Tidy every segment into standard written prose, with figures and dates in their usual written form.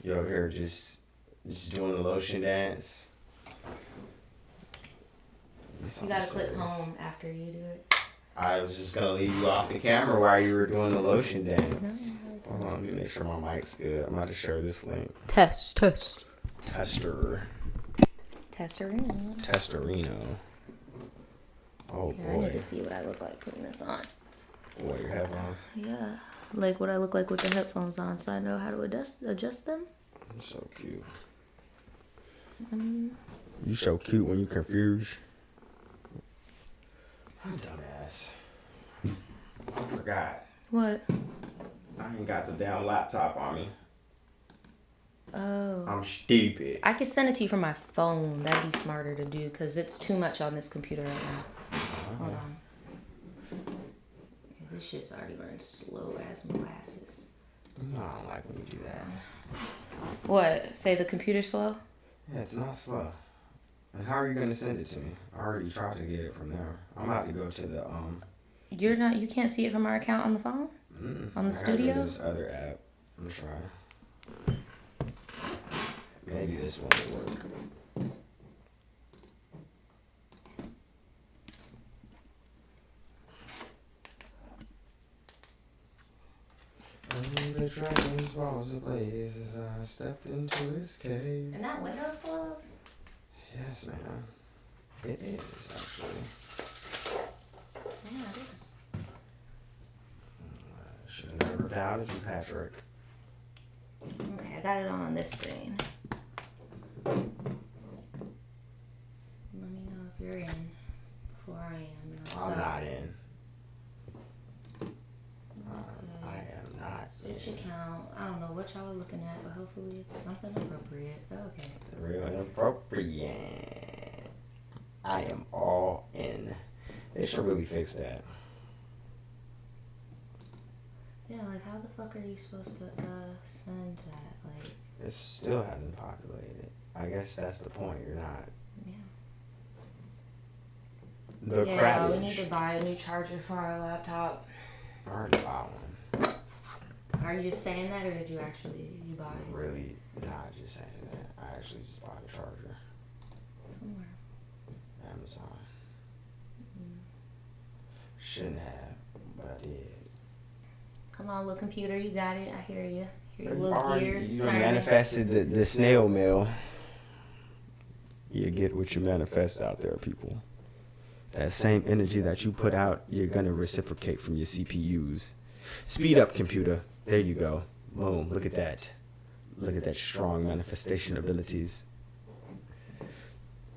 You over here just doing the lotion dance. You gotta click home after you do it. I was just gonna leave you off the camera while you were doing the lotion dance. Hold on, let me make sure my mic's good. I'm about to share this link. Test. Testerino. Oh Here, I need to see what I look like putting this on. What, your headphones? Yeah, like what I look like with the headphones on, so I know how to adjust them. You're so cute. You so cute when you confused. I'm dumbass. I forgot. What? I ain't got the damn laptop on me. Oh. I'm stupid. I could send it to you from my phone. That'd be smarter to do because it's too much on this computer right now. Hold on. Yeah, this shit's already running slow as molasses. No, I don't like when you do that. What? Say the computer's slow? Yeah, it's not slow. And how are you gonna send it to me? I already tried to get it from there. I'm about to go to the You're not. You can't see it from our account on the phone. On the studio. This other app. I'm trying. Maybe this one will work. And the dragon's balls ablaze as I stepped into his cave. And that window's closed? Yes, ma'am. It is, actually. Yeah, it is. I should have never doubted you, Patrick. Okay, I got it on this screen. Let me know if you're in before I am. I'm not in. I am not Switch in. account. I don't know what y'all are looking at, but hopefully it's something appropriate. Okay. Real inappropriate. I am all in. They should really fix that. Yeah, like how the fuck are you supposed to send that? Like It still hasn't populated. I guess that's the point. You're not. yeah. The Yeah, crap we need to buy a new charger for our laptop. I already bought one. Are you just saying that, or did you actually buy it? Really, not just saying that. I actually just bought a charger. From where? Amazon. Shouldn't have, but I did. Come on, little computer, you got it. I hear you. Hear your You little already- gears You turning. manifested the snail mail. You get what you manifest out there, people. That same energy that you put out, you're going to reciprocate from your CPUs. Speed up, computer. There you go. Boom. Look at that. Look at that strong manifestation abilities.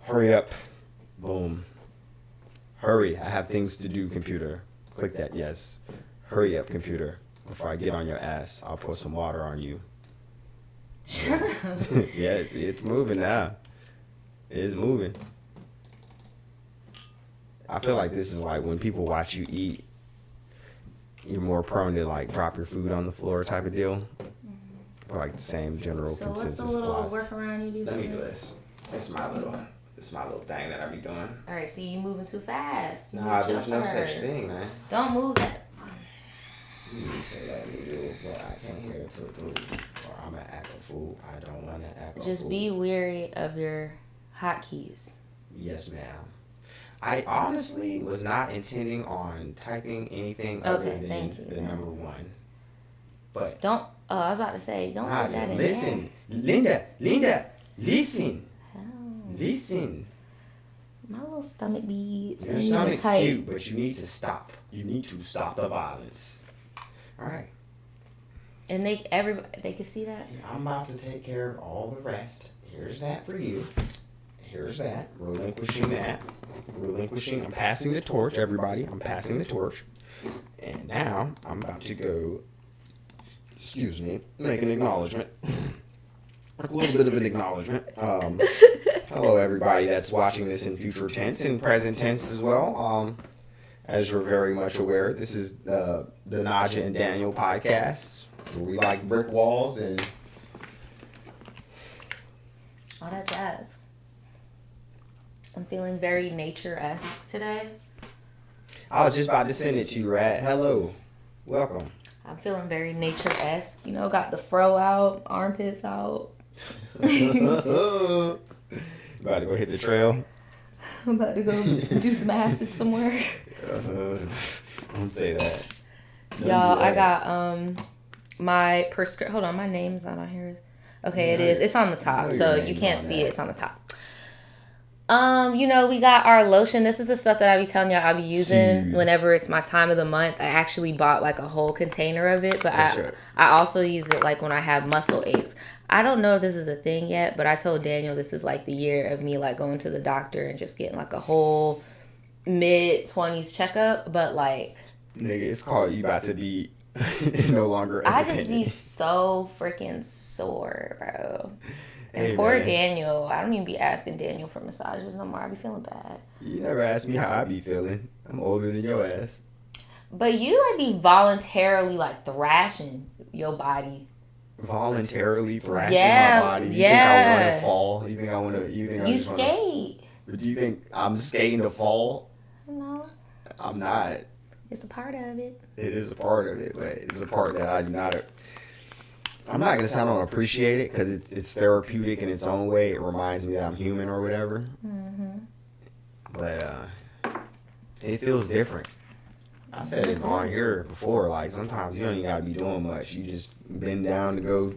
Hurry up. Boom. Hurry. I have things to do, computer. Click that, yes. Hurry up, computer. Before I get on your ass, I'll pour some water on you. Shut up. Yes, it's moving now. It's moving. I feel like this is like when people watch you eat, you're more prone to like drop your food on the floor type of deal. I feel like the same general So what's consensus the little applies. workaround you do? Let for me do this. This is my little thing that I be doing. All right, see, you moving too fast. You Nah, need to there's no hurry. such thing, man. Don't move that. You need to say that you do, but I can't hear it through. Or I'm an act a fool. I don't want to act a fool. Just be wary of your hotkeys. Yes, ma'am. I honestly was not intending on typing anything other Okay, than thank you. the number one. But Don't. Oh, I was about to say, don't put that in listen, there. Linda, listen, Oh, listen. my little stomach beads. Your stomach's cute, but you need to stop. You need to stop the violence. All right. And everybody can see that. I'm about to take care of all the rest. Here's that for you. Here's that. Relinquishing that. I'm passing the torch, everybody. I'm passing the torch. And now I'm about to go, excuse me, make an acknowledgement. A little bit of an acknowledgement. Hello, everybody that's watching this in future tense and present tense as well. As you're very much aware, this is the Naja and Daniel podcast, where we like brick walls and All that jazz. I'm feeling very nature-esque today. I was just about to send it to you, Rat. Hello. Welcome. I'm feeling very nature-esque. You know, got the fro out, armpits out. About to go hit the trail. I'm about to go do some acid somewhere. Don't say that. Don't Y'all, do I that. got my prescription. Hold on, my name's not on here. Okay, it No, is. It's on the top, no, so your you name's can't on see that. it. It's on the top. You know, we got our lotion. This is the stuff that I be telling y'all I be using Soothe. whenever it's my time of the month. I actually bought like a whole container of it, but That's right. I also use it like when I have muscle aches. I don't know if this is a thing yet, but I told Daniel this is like the year of me like going to the doctor and just getting like a whole mid-20s checkup. But like, Nigga, it's called you about to be no longer I just be independent. so freaking sore, bro. And Hey, poor man. Daniel. I don't even be asking Daniel for massages no more. I be feeling bad. You never asked me how I be feeling. I'm older than your ass. But you like be voluntarily like thrashing your body. Voluntarily thrashing Yeah, my body. You yeah. think I want to fall? You think I want to? You think I You just want to? skate. Do you think I'm skating to fall? No, I'm not. it's a part of it. It is a part of it, but it's a part that I do not. I'm not gonna say I don't appreciate it because it's therapeutic in its own way. It reminds me that I'm human or whatever. Mm-hmm. But it feels different. I said it on here before. Like sometimes you don't even gotta be doing much. You just bend down to go,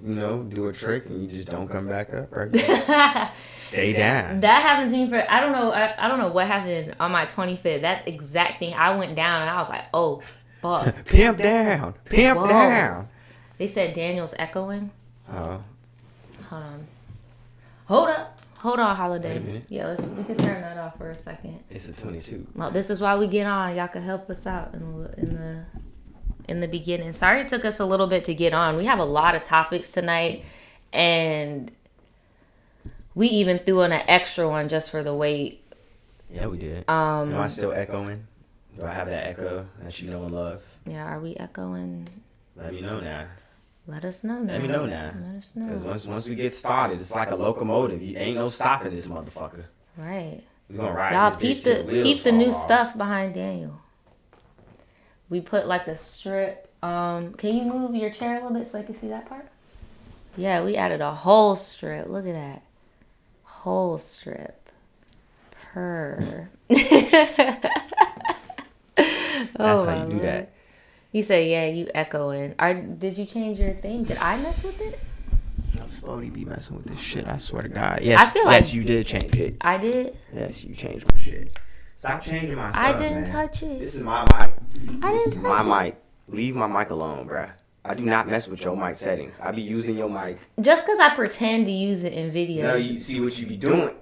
do a trick, and you just don't come back up. Right? That Stay down. happened to me for I don't know. I don't know what happened on my 25th. That exact thing. I went down and I was like, oh, fuck. Pimp down. Pimp Whoa. down. They said Daniel's echoing. Oh, Hold on. Hold up. Hold on, Holiday. Wait a minute. Yeah, we can turn that off for a second. it's a 22. Well, this is why we get on. Y'all can help us out in the beginning. Sorry it took us a little bit to get on. We have a lot of topics tonight, and we even threw in an extra one just for the wait. Yeah, we did. Am I still echoing? Do I have that echo that you know and love? Yeah, are we echoing? Let me know now. Let us know now. Let me know now. Let us Because know. once we get started, it's like a locomotive. You ain't no stopping this motherfucker. Right. We gonna ride Y'all this peep bitch till the wheels peep the fall new off. stuff behind Daniel. We put like the strip. Can you move your chair a little bit so I can see that part? Yeah, we added a whole strip. Look at that. Whole strip. Purr. That's how you do that. He said, yeah, you echoing. Did you change your thing? Did I mess with it? I'm supposed to be messing with this shit. I swear to God. Yes, I feel like- yes, you did change it. I did. Yes, you changed my shit. Stop changing my stuff, I didn't man. touch it. This is my mic. I This didn't is touch my mic. Leave my mic alone, bruh. I do not mess with your mic settings. I be using your mic. Just because I pretend to use it in video. No, you see what you be doing.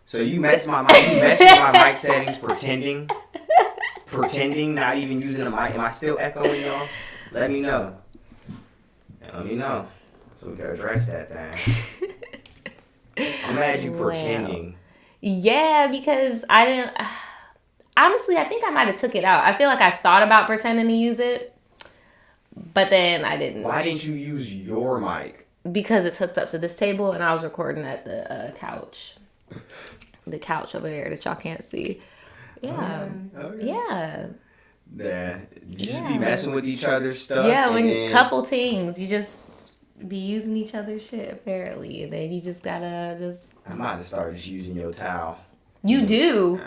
So you mess my mic. You mess with my mic settings, pretending, not even using the mic. Am I still echoing, y'all? Let me know. Let me know, so we can address that thing. I'm mad you Well. pretending. Yeah, because I didn't. Honestly, I think I might have took it out. I feel like I thought about pretending to use it, but then I didn't. Why didn't you use your mic? Because it's hooked up to this table, and I was recording at the couch. The couch over there that y'all can't see. Yeah. Okay. Yeah. Yeah, you just Yeah. be messing with each other's stuff. Yeah, and when then, couple things, you just be using each other's shit, apparently. And then you just gotta just. I'm about to start just using your towel. You do.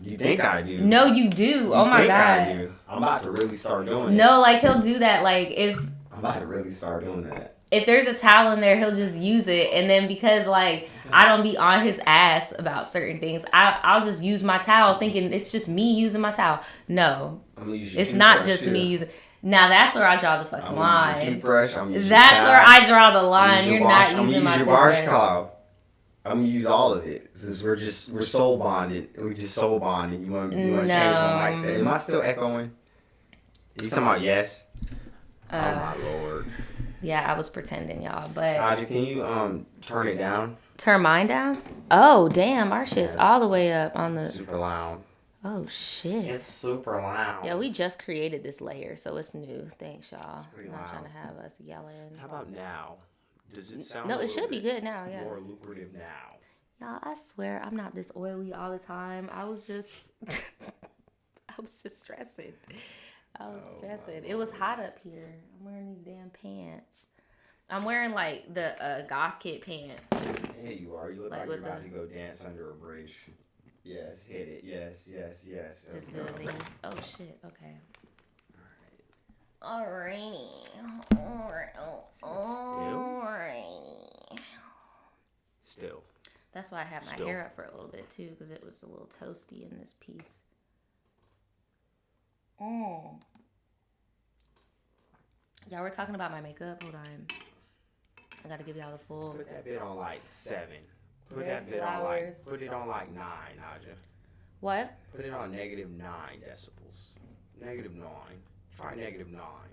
You think I do? No, you do. You Oh my think I God. do? I'm about to really start doing No, this. like he'll do that. Like I'm about to really start doing that. if there's a towel in there, he'll just use it. And then because like I don't be on his ass about certain things, I'll just use my towel thinking it's just me using my towel. No, I'm gonna use your it's not toothbrush, just too. me using. Now that's where I draw the fucking I'm gonna use your line. toothbrush. I'm gonna use That's your where towel. I draw the I'm gonna line. use your You're wash- not using my I'm gonna use your toothbrush. washcloth. I'm gonna use all of it since we're soul bonded. We're just soul bonded. You want to change my mic set? Am I still echoing? You talking about yes? Oh my lord. Yeah, I was pretending, y'all. But Audrey, can you turn it down? turn mine down. Oh damn, our shit's all the way up on the. Super loud. Oh shit. It's super loud. Yeah, we just created this layer, so it's new. Thanks, y'all. pretty I'm not loud. trying to have us yelling. How about now? Does it sound? No, a it little should be bit good now. Yeah. More lucrative now. Y'all, I swear I'm not this oily all the time. I was just, I was just stressing. I was Oh, stressing. my It was Lord. hot up here. I'm wearing these damn pants. I'm wearing like the goth kid pants. There you are. You look Like like you're with about the- to go dance under a bridge. Yes, hit it. Yes, yes, yes. Let's Just go. do the thing. Oh shit. Okay. Alright. Alrighty. Alrighty. Still. That's why I had my Still. hair up for a little bit too, because it was a little toasty in this piece. Y'all were talking about my makeup. Hold on. I gotta give y'all the full. Put that bit on like 7. Put Red that bit on like. flowers. Put it on like 9, Naja. What? Put it on -9 decibels. -9. Try -9.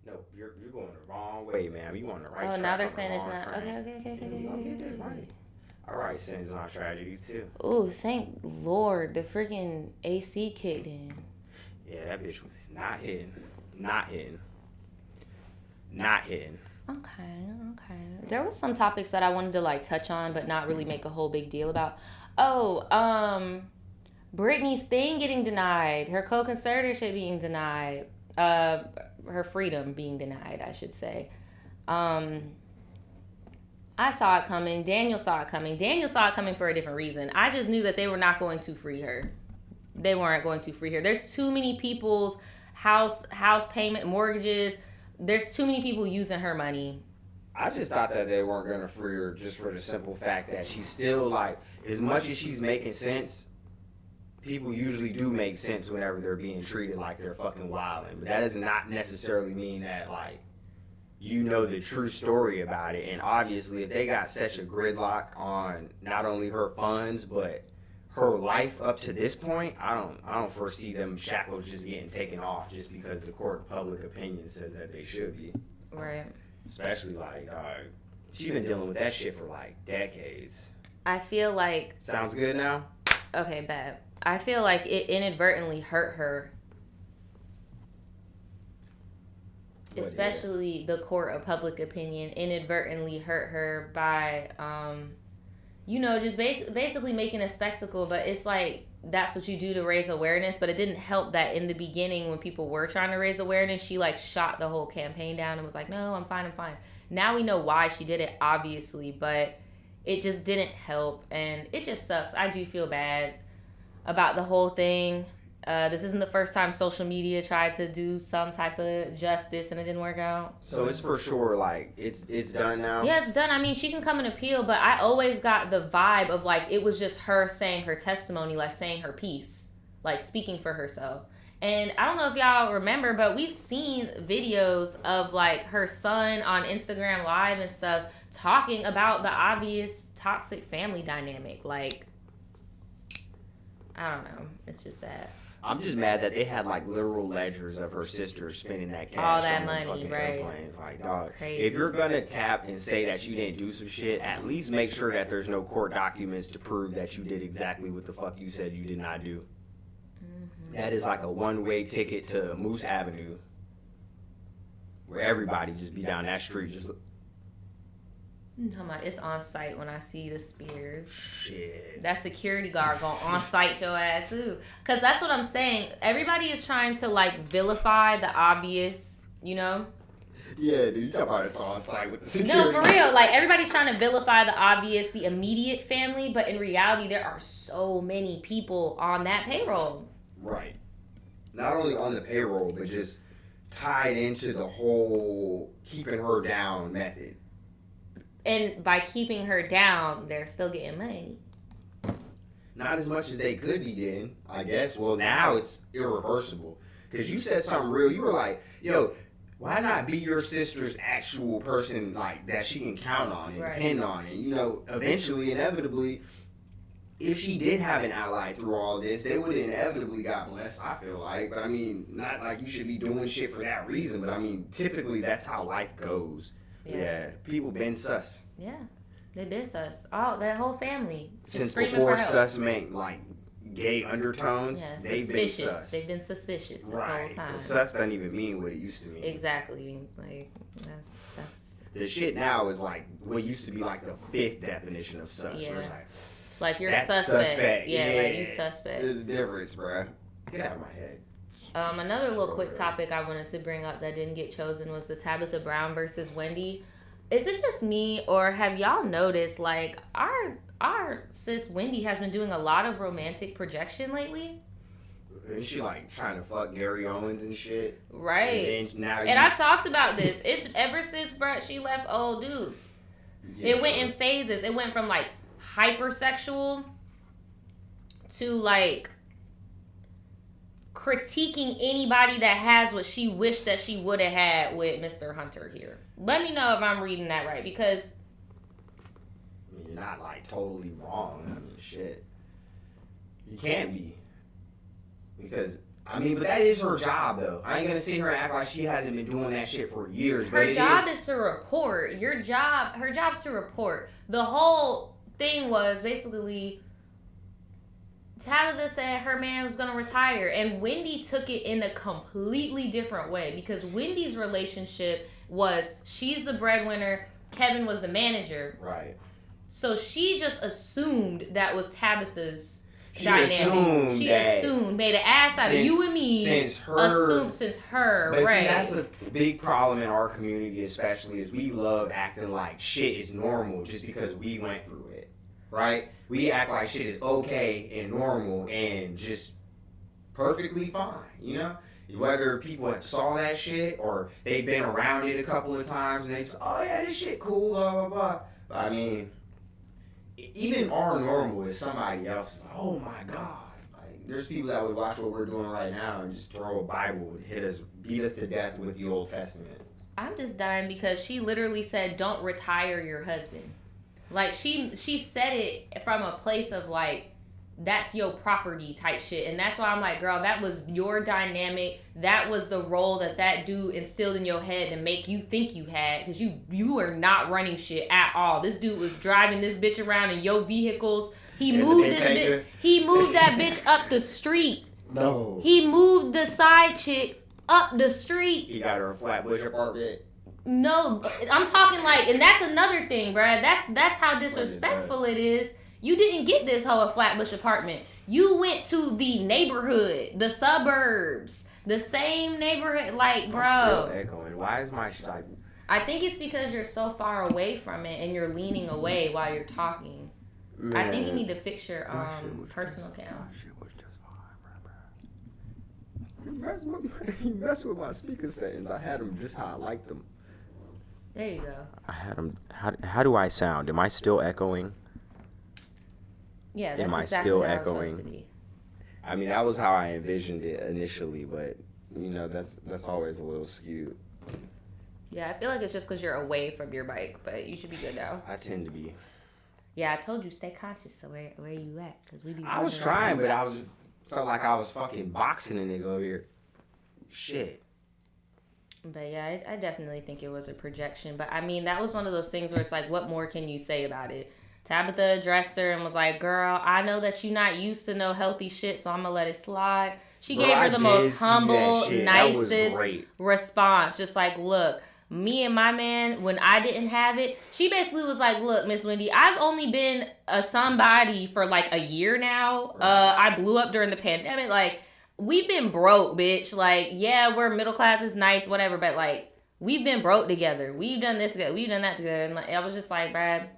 No, you're going the wrong way, man. You on the right track. Oh, now they're on the saying it's wrong not. track. Okay. We gonna get this right. All right, sins not tragedies too. Ooh, thank Lord, the freaking AC kicked in. Yeah, that bitch was not hitting. Not hitting. Not hitting. Okay. There was some topics that I wanted to like touch on, but not really make a whole big deal about. Oh, Britney's thing getting denied, her co-conservatorship being denied, her freedom being denied, I should say. I saw it coming. Daniel saw it coming. Daniel saw it coming for a different reason. I just knew that they were not going to free her. They weren't going to free her. There's too many people's house payment, mortgages. There's too many people using her money. I just thought that they weren't gonna free her just for the simple fact that she's still like, as much as she's making sense, people usually do make sense whenever they're being treated like they're fucking wilding. But that does not necessarily mean that like you know the true story about it. And obviously, if they got such a gridlock on not only her funds but her life up to this point, I don't foresee them shackles just getting taken off just because the court of public opinion says that they should be. Right. Especially like, she's been dealing with that shit for like decades. I feel like, Sounds good now? okay, bad. I feel like it inadvertently hurt her. What, Especially the court of public opinion inadvertently hurt her by, just basically making a spectacle. But it's like, that's what you do to raise awareness. But it didn't help that in the beginning when people were trying to raise awareness, she like shot the whole campaign down and was like, no, I'm fine. Now we know why she did it, obviously, but it just didn't help. And it just sucks. I do feel bad about the whole thing. This isn't the first time social media tried to do some type of justice and it didn't work out. So it's for sure like it's done now? Yeah, it's done. I mean, she can come and appeal, but I always got the vibe of like it was just her saying her testimony, like saying her piece, like speaking for herself. And I don't know if y'all remember, but we've seen videos of like her son on Instagram Live and stuff talking about the obvious toxic family dynamic. Like, I don't know. It's just sad. I'm just mad that they had like literal ledgers of her sister spending that cash All that on them money, fucking right. airplanes. Like, dog, Crazy. if you're gonna cap and say that you didn't do some shit, at least make sure that there's no court documents to prove that you did exactly what the fuck you said you did not do. Mm-hmm. That is like a one-way ticket to Moose Avenue, where everybody just be down that street just I'm talking about it's on site when I see the spears. shit. That security guard gonna on site your ass too. Cause that's what I'm saying. Everybody is trying to like vilify the obvious, you know? Yeah, dude, you talking about it's on site with the No, security. for real. Like everybody's trying to vilify the obvious, the immediate family, but in reality there are so many people on that payroll. Right. Not only on the payroll, but just tied into the whole keeping her down method. And by keeping her down, they're still getting money. Not as much as they could be getting, I guess. Well, now it's irreversible. Because you said something real. You were like, yo, why not be your sister's actual person like that she can count on and Right. depend on? And, you know, eventually, inevitably, if she did have an ally through all this, they would inevitably got blessed, I feel like. But I mean, not like you should be doing shit for that reason. But I mean, typically that's how life goes. Yeah, people been sus. Yeah. They been sus. All that whole family. Just Since screaming before for help. sus meant like gay undertones, Yeah, they've been suspicious. sus. They've been suspicious this Right. whole time. 'Cause sus doesn't even mean what it used to mean. Exactly. Like that's The shit now is like what used to be like the 5th definition of sus. Where it's like you're That's suspect. suspect. Yeah, like Yeah. you suspect. there's a difference, bruh. Get out of my head. Another little quick topic I wanted to bring up that didn't get chosen was the Tabitha Brown versus Wendy. Is it just me, or have y'all noticed like our sis Wendy has been doing a lot of romantic projection lately? And she like trying to fuck Gary Owens and shit. Right. And now I talked about this. It's ever since she left old dude. Yeah, it went in phases. It went from like hypersexual to like critiquing anybody that has what she wished that she would have had with Mr. Hunter here. Let me know if I'm reading that right, because I mean, you're not like totally wrong. I mean, shit. You can't be. Because, I mean, but that is her job, though. I ain't gonna sit here and act like she hasn't been doing that shit for years. Her job is to report. Her job's to report. The whole thing was basically Tabitha said her man was gonna retire, and Wendy took it in a completely different way, because Wendy's relationship was she's the breadwinner, Kevin was the manager. Right. So she just assumed that was Tabitha's She dynamic. assumed She that assumed, made an ass out of you and me. Since her. But See, right. that's a big problem in our community, especially, is we love acting like shit is normal just because we went through it. Right? We act like shit is okay and normal and just perfectly fine, you know? Whether people saw that shit or they've been around it a couple of times and they just, oh yeah, this shit cool, blah, blah, blah. But I mean, even our normal is somebody else's. Oh my God. Like, there's people that would watch what we're doing right now and just throw a Bible and hit us, beat us to death with the Old Testament. I'm just dying because she literally said, don't retire your husband. Like, she said it from a place of, like, that's your property type shit. And that's why I'm like, girl, that was your dynamic. That was the role that dude instilled in your head to make you think you had. Because you were not running shit at all. This dude was driving this bitch around in your vehicles. He moved that bitch up the street. No. He moved the side chick up the street. He got her a Flatbush apartment. No, I'm talking like, and that's another thing, bruh. That's how disrespectful it is. You didn't get this hoe a Flatbush apartment. You went to the neighborhood, the suburbs, the same neighborhood. Like, bro. I'm still echoing. Why is my like? I think it's because you're so far away from it and you're leaning away while you're talking. Man, I think you need to fix your personal cam. My shit was just fine, bro. You mess with my speaker settings. I had them just how I liked them. There you go. I had them. How do I sound? Am I still echoing? Yeah, that's Am I exactly still how echoing? It's supposed to be. I mean, that was how I envisioned it initially, but you know, that's always a little skewed. Yeah, I feel like it's just because you're away from your bike, but you should be good now. I tend to be. Yeah, I told you stay conscious. So where you at? Because we be. I was trying, but felt like I was fucking boxing a nigga over here. Shit. But yeah, I definitely think it was a projection. But I mean, that was one of those things where it's like, what more can you say about it? Tabitha addressed her and was like, girl, I know that you're not used to no healthy shit, so I'm going to let it slide. She gave her the most humble, nicest response. Just like, look, me and my man, when I didn't have it, she basically was like, look, Miss Wendy, I've only been a somebody for like a year now. I blew up during the pandemic. Like, we've been broke, bitch. Like, yeah, we're middle class, is nice, whatever, but like, we've been broke together. We've done this together. We've done that together. And like, I was just like, Brad,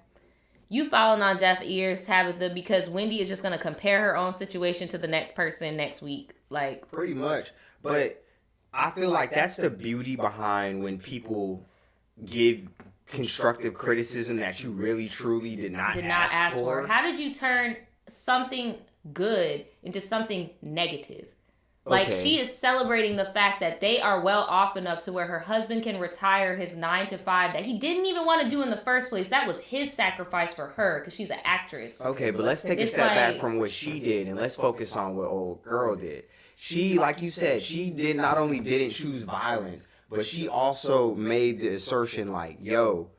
you falling on deaf ears, Tabitha, because Wendy is just going to compare her own situation to the next person next week. Like, pretty much. But I feel like that's the beauty behind when people give constructive criticism that you really, truly did not ask for. How did you turn something good into something negative? Like, she is celebrating the fact that they are well off enough to where her husband can retire his 9-to-5 that he didn't even want to do in the first place. That was his sacrifice for her because she's an actress. Okay, but let's take a step back from what she did and let's focus on what old girl did. She, like you said, she not only didn't choose violence, but she also made the assertion like, yo,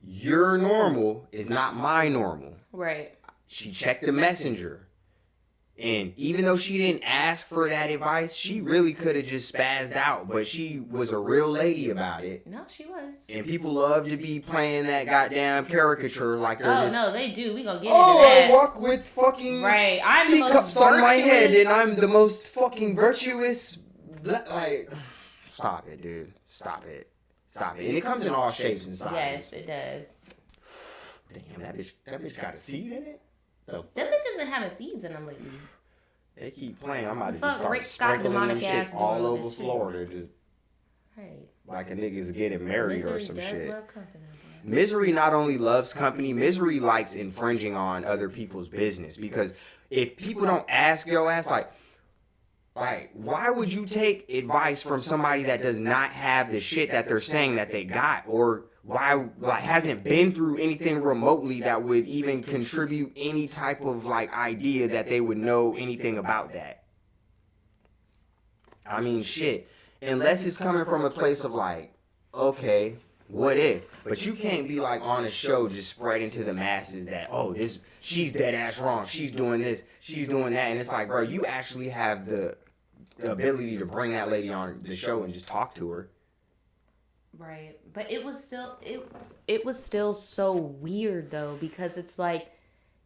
your normal is not my normal. Right. She checked the messenger. And even though she didn't ask for that advice, she really could have just spazzed out. But she was a real lady about it. No, she was. And people love to be playing that goddamn caricature like they're just... no, they do. We gonna get into that. I walk with fucking teacups on my head and I'm the most fucking virtuous like, stop it, dude. Stop it. Stop it. And it comes in all shapes and sizes. Yes, it does. Damn, that bitch got a seed in it? Them bitches been having seeds in them lately. They keep playing. I'm about to Fuck just start Rick Scott sprinkling them demonic ass shits all doing over this shit. Florida. Just Right. like a nigga's getting married or Misery some does shit. love company, bro. Misery not only loves company, Misery likes infringing on other people's business. Because if people don't ask your ass, like, why would you take advice from somebody that does not have the shit that they're saying that they got? Or why, like, hasn't been through anything remotely that would even contribute any type of, like, idea that they would know anything about that? I mean, shit. Unless it's coming from a place of, like, okay, what if? But you can't be like on a show just spreading to the masses that, oh, she's dead ass wrong. She's doing this. She's doing that. And it's like, bro, you actually have the ability to bring that lady on the show and just talk to her. Right. But it was still so weird though, because it's like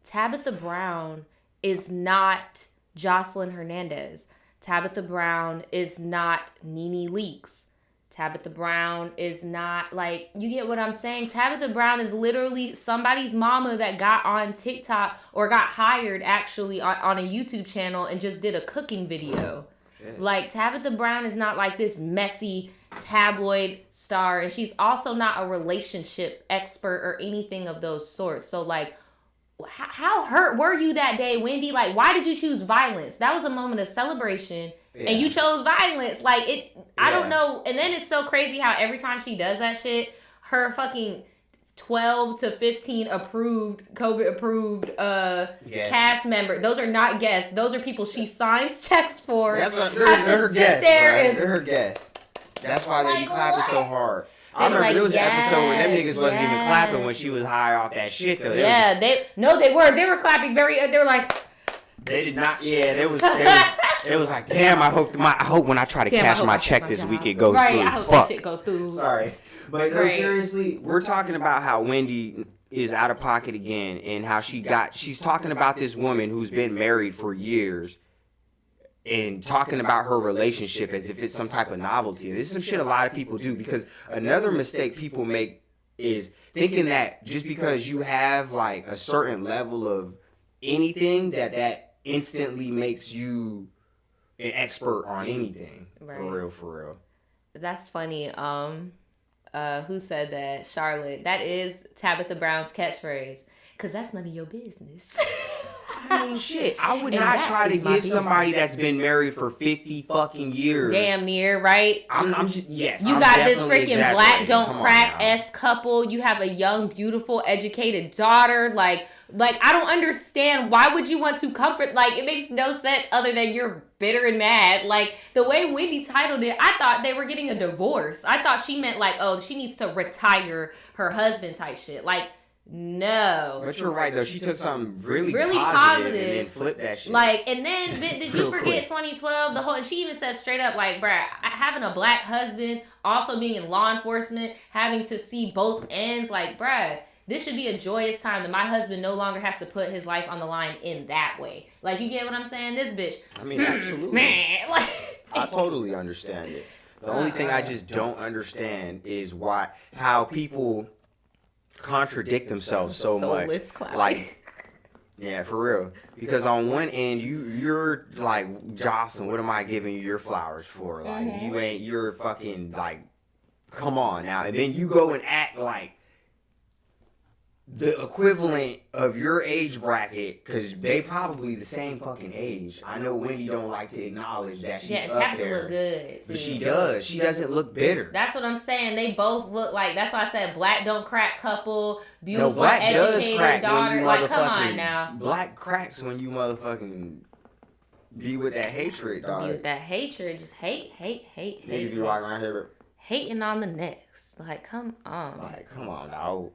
Tabitha Brown is not Jocelyn Hernandez. Tabitha Brown is not Nene Leakes. Tabitha Brown is not, like, you get what I'm saying? Tabitha Brown is literally somebody's mama that got on TikTok or got hired actually on a YouTube channel and just did a cooking video. Shit. Like, Tabitha Brown is not like this messy tabloid star, and she's also not a relationship expert or anything of those sorts. So, like, how hurt were you that day, Wendy? Like, why did you choose violence? That was a moment of celebration. Yeah. And you chose violence. Like, I don't know. And then it's so crazy how every time she does that shit, her fucking 12 to 15 COVID approved cast member. Those are not guests. Those are people she signs checks for. That's what, they're her guests, right? They're her guests. That's why they be clapping so hard. I remember there was an episode where them niggas wasn't even clapping when she was high off that shit though. They were clapping they were like, they did not. Yeah, it was like, damn. I hope when I try to cash my check this week, it goes through. I hope that shit go through. Sorry, but no, seriously, we're talking about how Wendy is out of pocket again, and how she's talking about this woman who's been married for years, and talking about her relationship as if it's some type of novelty. This is some shit a lot of people do, because another mistake people make is thinking that just because you have like a certain level of anything that instantly makes you an expert on anything. Right. For real. That's funny. Who said that? Charlotte. That is Tabitha Brown's catchphrase. Because that's none of your business. I mean, shit. I would not try to give somebody that's been married for 50 fucking years. Damn near, right? I'm just, yes. You got this freaking black don't crack-esque couple. You have a young, beautiful, educated daughter. Like, I don't understand. Why would you want to comfort? Like, it makes no sense other than you're bitter and mad. Like, the way Wendy titled it, I thought they were getting a divorce. I thought she meant, like, oh, she needs to retire her husband type shit. Like, no. But you're right, though. She took something really positive and then flipped that shit. Like, and then, did you forget 2012? And she even said straight up, like, bruh, having a black husband, also being in law enforcement, having to see both ends, like, bruh, this should be a joyous time that my husband no longer has to put his life on the line in that way. Like, you get what I'm saying? This bitch. I mean, absolutely. Man, I totally understand it. The only thing I just don't understand is how people contradict themselves so much. Like, yeah, for real. Because on one end, you're like, Jocelyn, what am I giving you your flowers for? Like, you're fucking, like, come on now. And then you go and act like the equivalent of your age bracket, because they probably the same fucking age. I know Wendy don't like to acknowledge that she's up Tabitha there. look good. But she does. She doesn't look bitter. That's what I'm saying. They both look like, that's why I said black don't crack couple, beautiful, black educated does crack daughter. when you like, come on now. Black cracks when you motherfucking be with that hatred, dog. Be with that hatred. Just hate. Niggas be walking around here hating on the next. Like, come on. Like, come on, dog.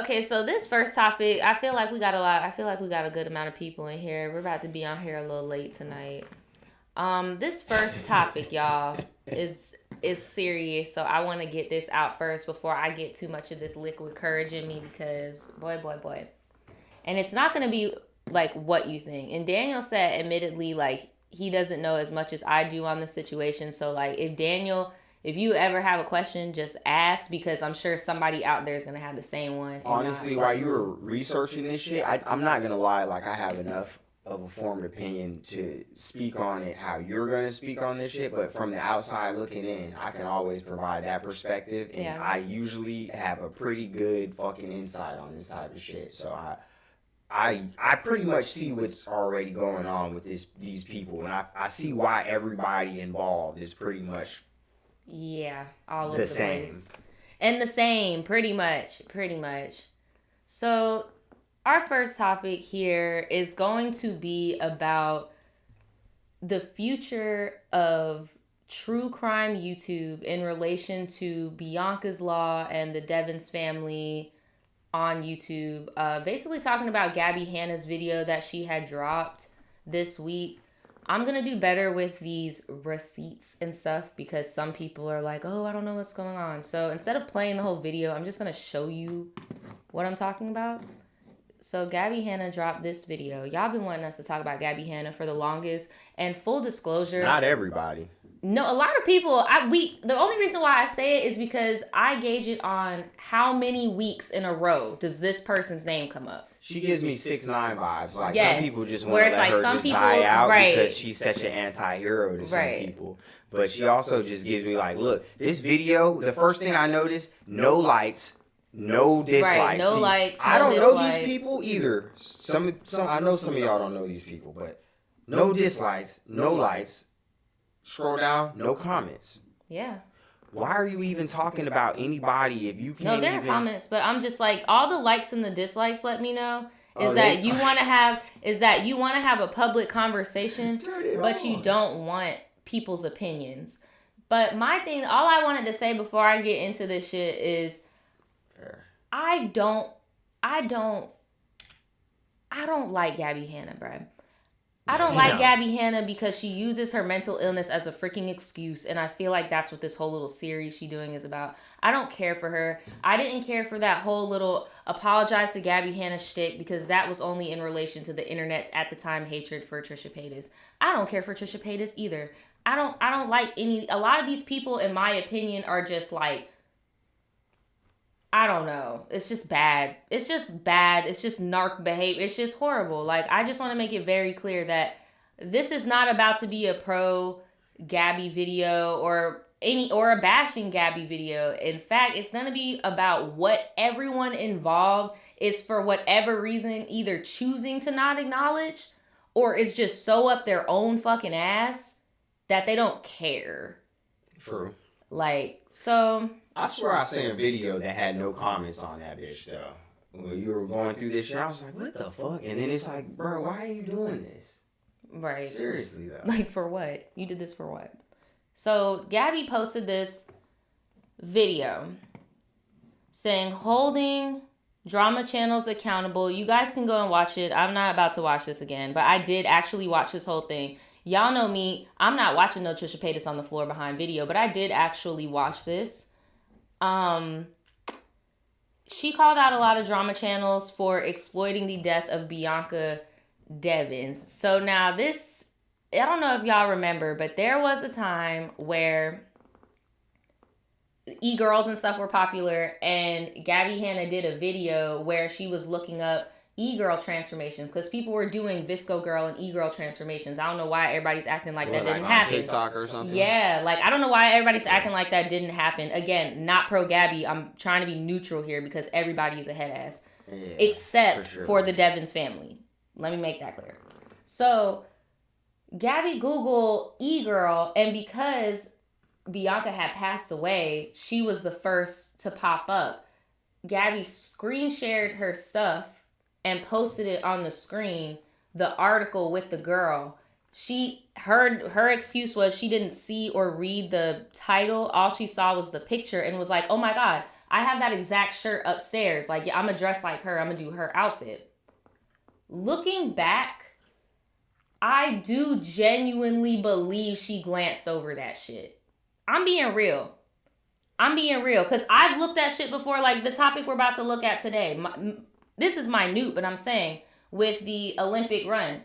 Okay, so this first topic, I feel like we got a good amount of people in here. We're about to be on here a little late tonight. This first topic, y'all, is serious, so I want to get this out first before I get too much of this liquid courage in me, because boy. And it's not going to be like what you think. And Daniel said, admittedly, like, he doesn't know as much as I do on the situation. So like if Daniel, if you ever have a question, just ask, because I'm sure somebody out there is gonna have the same one. Honestly, while you were researching this shit, I'm not gonna lie. Like, I have enough of a formed opinion to speak on it how you're gonna speak on this shit. But from the outside looking in, I can always provide that perspective, and Yeah. I usually have a pretty good fucking insight on this type of shit. So I pretty much see what's already going on with these people, and I see why everybody involved is pretty much Yeah, all over the the same. place. And the same, pretty much. So, our first topic here is going to be about the future of true crime YouTube in relation to Bianca's Law and the Devins family on YouTube. Basically talking about Gabby Hanna's video that she had dropped this week. I'm going to do better with these receipts and stuff because some people are like, oh, I don't know what's going on. So instead of playing the whole video, I'm just going to show you what I'm talking about. So Gabby Hanna dropped this video. Y'all been wanting us to talk about Gabby Hanna for the longest. And full disclosure, Not everybody. no, a lot of people. The only reason why I say it is because I gauge it on how many weeks in a row does this person's name come up. She gives me 6ix9ine vibes. Like, Yes, some people just where want to it's let like her some just people- die out right. because she's such an anti-hero to some Right. people. But she also just gives me like, look, this video, the first thing I noticed, no likes, no dislikes. Right, no See, likes, I no don't know dislikes. these people either. Some I know some of y'all don't know these people, but no dislikes, no likes. Scroll down, no comments. Yeah. Why are you even talking about anybody if you No, can't there are even? comments, but I'm just like, all the likes and the dislikes let me know is Oh, that they- you want to have a public conversation, Turn it but you on. don't want people's opinions. But my thing, all I wanted to say before I get into this shit is, Fair. I don't like Gabby Hanna, bruh. I don't like Damn. Gabby Hanna because she uses her mental illness as a freaking excuse, and I feel like that's what this whole little series she doing is about. I don't care for her. I didn't care for that whole little apologize to Gabby Hanna shtick because that was only in relation to the internet's at the time hatred for Trisha Paytas. I don't care for Trisha Paytas either. I don't like a lot of these people, in my opinion, are just like, I don't know. It's just bad. It's just narc behavior. It's just horrible. Like, I just want to make it very clear that this is not about to be a pro Gabby video or a bashing Gabby video. In fact, it's going to be about what everyone involved is, for whatever reason, either choosing to not acknowledge or is just so up their own fucking ass that they don't care. True. Like, so I swear I seen a video that had no comments on that bitch though. When you were going through this shit, I was like, what the fuck? And then it's like, bro, why are you doing this? right. Seriously though. Like, for what? You did this for what? So, Gabby posted this video saying, holding drama channels accountable. You guys can go and watch it. I'm not about to watch this again, but I did actually watch this whole thing. Y'all know me. I'm not watching no Trisha Paytas on the floor behind video, but I did actually watch this. She called out a lot of drama channels for exploiting the death of Bianca Devins. So now this, I don't know if y'all remember, but there was a time where e-girls and stuff were popular, and Gabby Hanna did a video where she was looking up e-girl transformations because people were doing Visco girl and e-girl transformations. I don't know why everybody's acting like that didn't on happen. TikTok or something? Yeah, like, I don't know why everybody's acting like that didn't happen. Again, not pro Gabby. I'm trying to be neutral here because everybody is a head ass. Yeah, Except for sure. for the Devins family. Let me make that clear. So, Gabby Googled e-girl, and because Bianca had passed away, she was the first to pop up. Gabby screen shared her stuff and posted it on the screen, the article with the girl. Her excuse was she didn't see or read the title. All she saw was the picture and was like, oh my God, I have that exact shirt upstairs. Like, yeah, I'm gonna dress like her. I'm gonna do her outfit. Looking back, I do genuinely believe she glanced over that shit. I'm being real. Because I've looked at shit before, like the topic we're about to look at today. This is minute, but I'm saying with the Olympic run,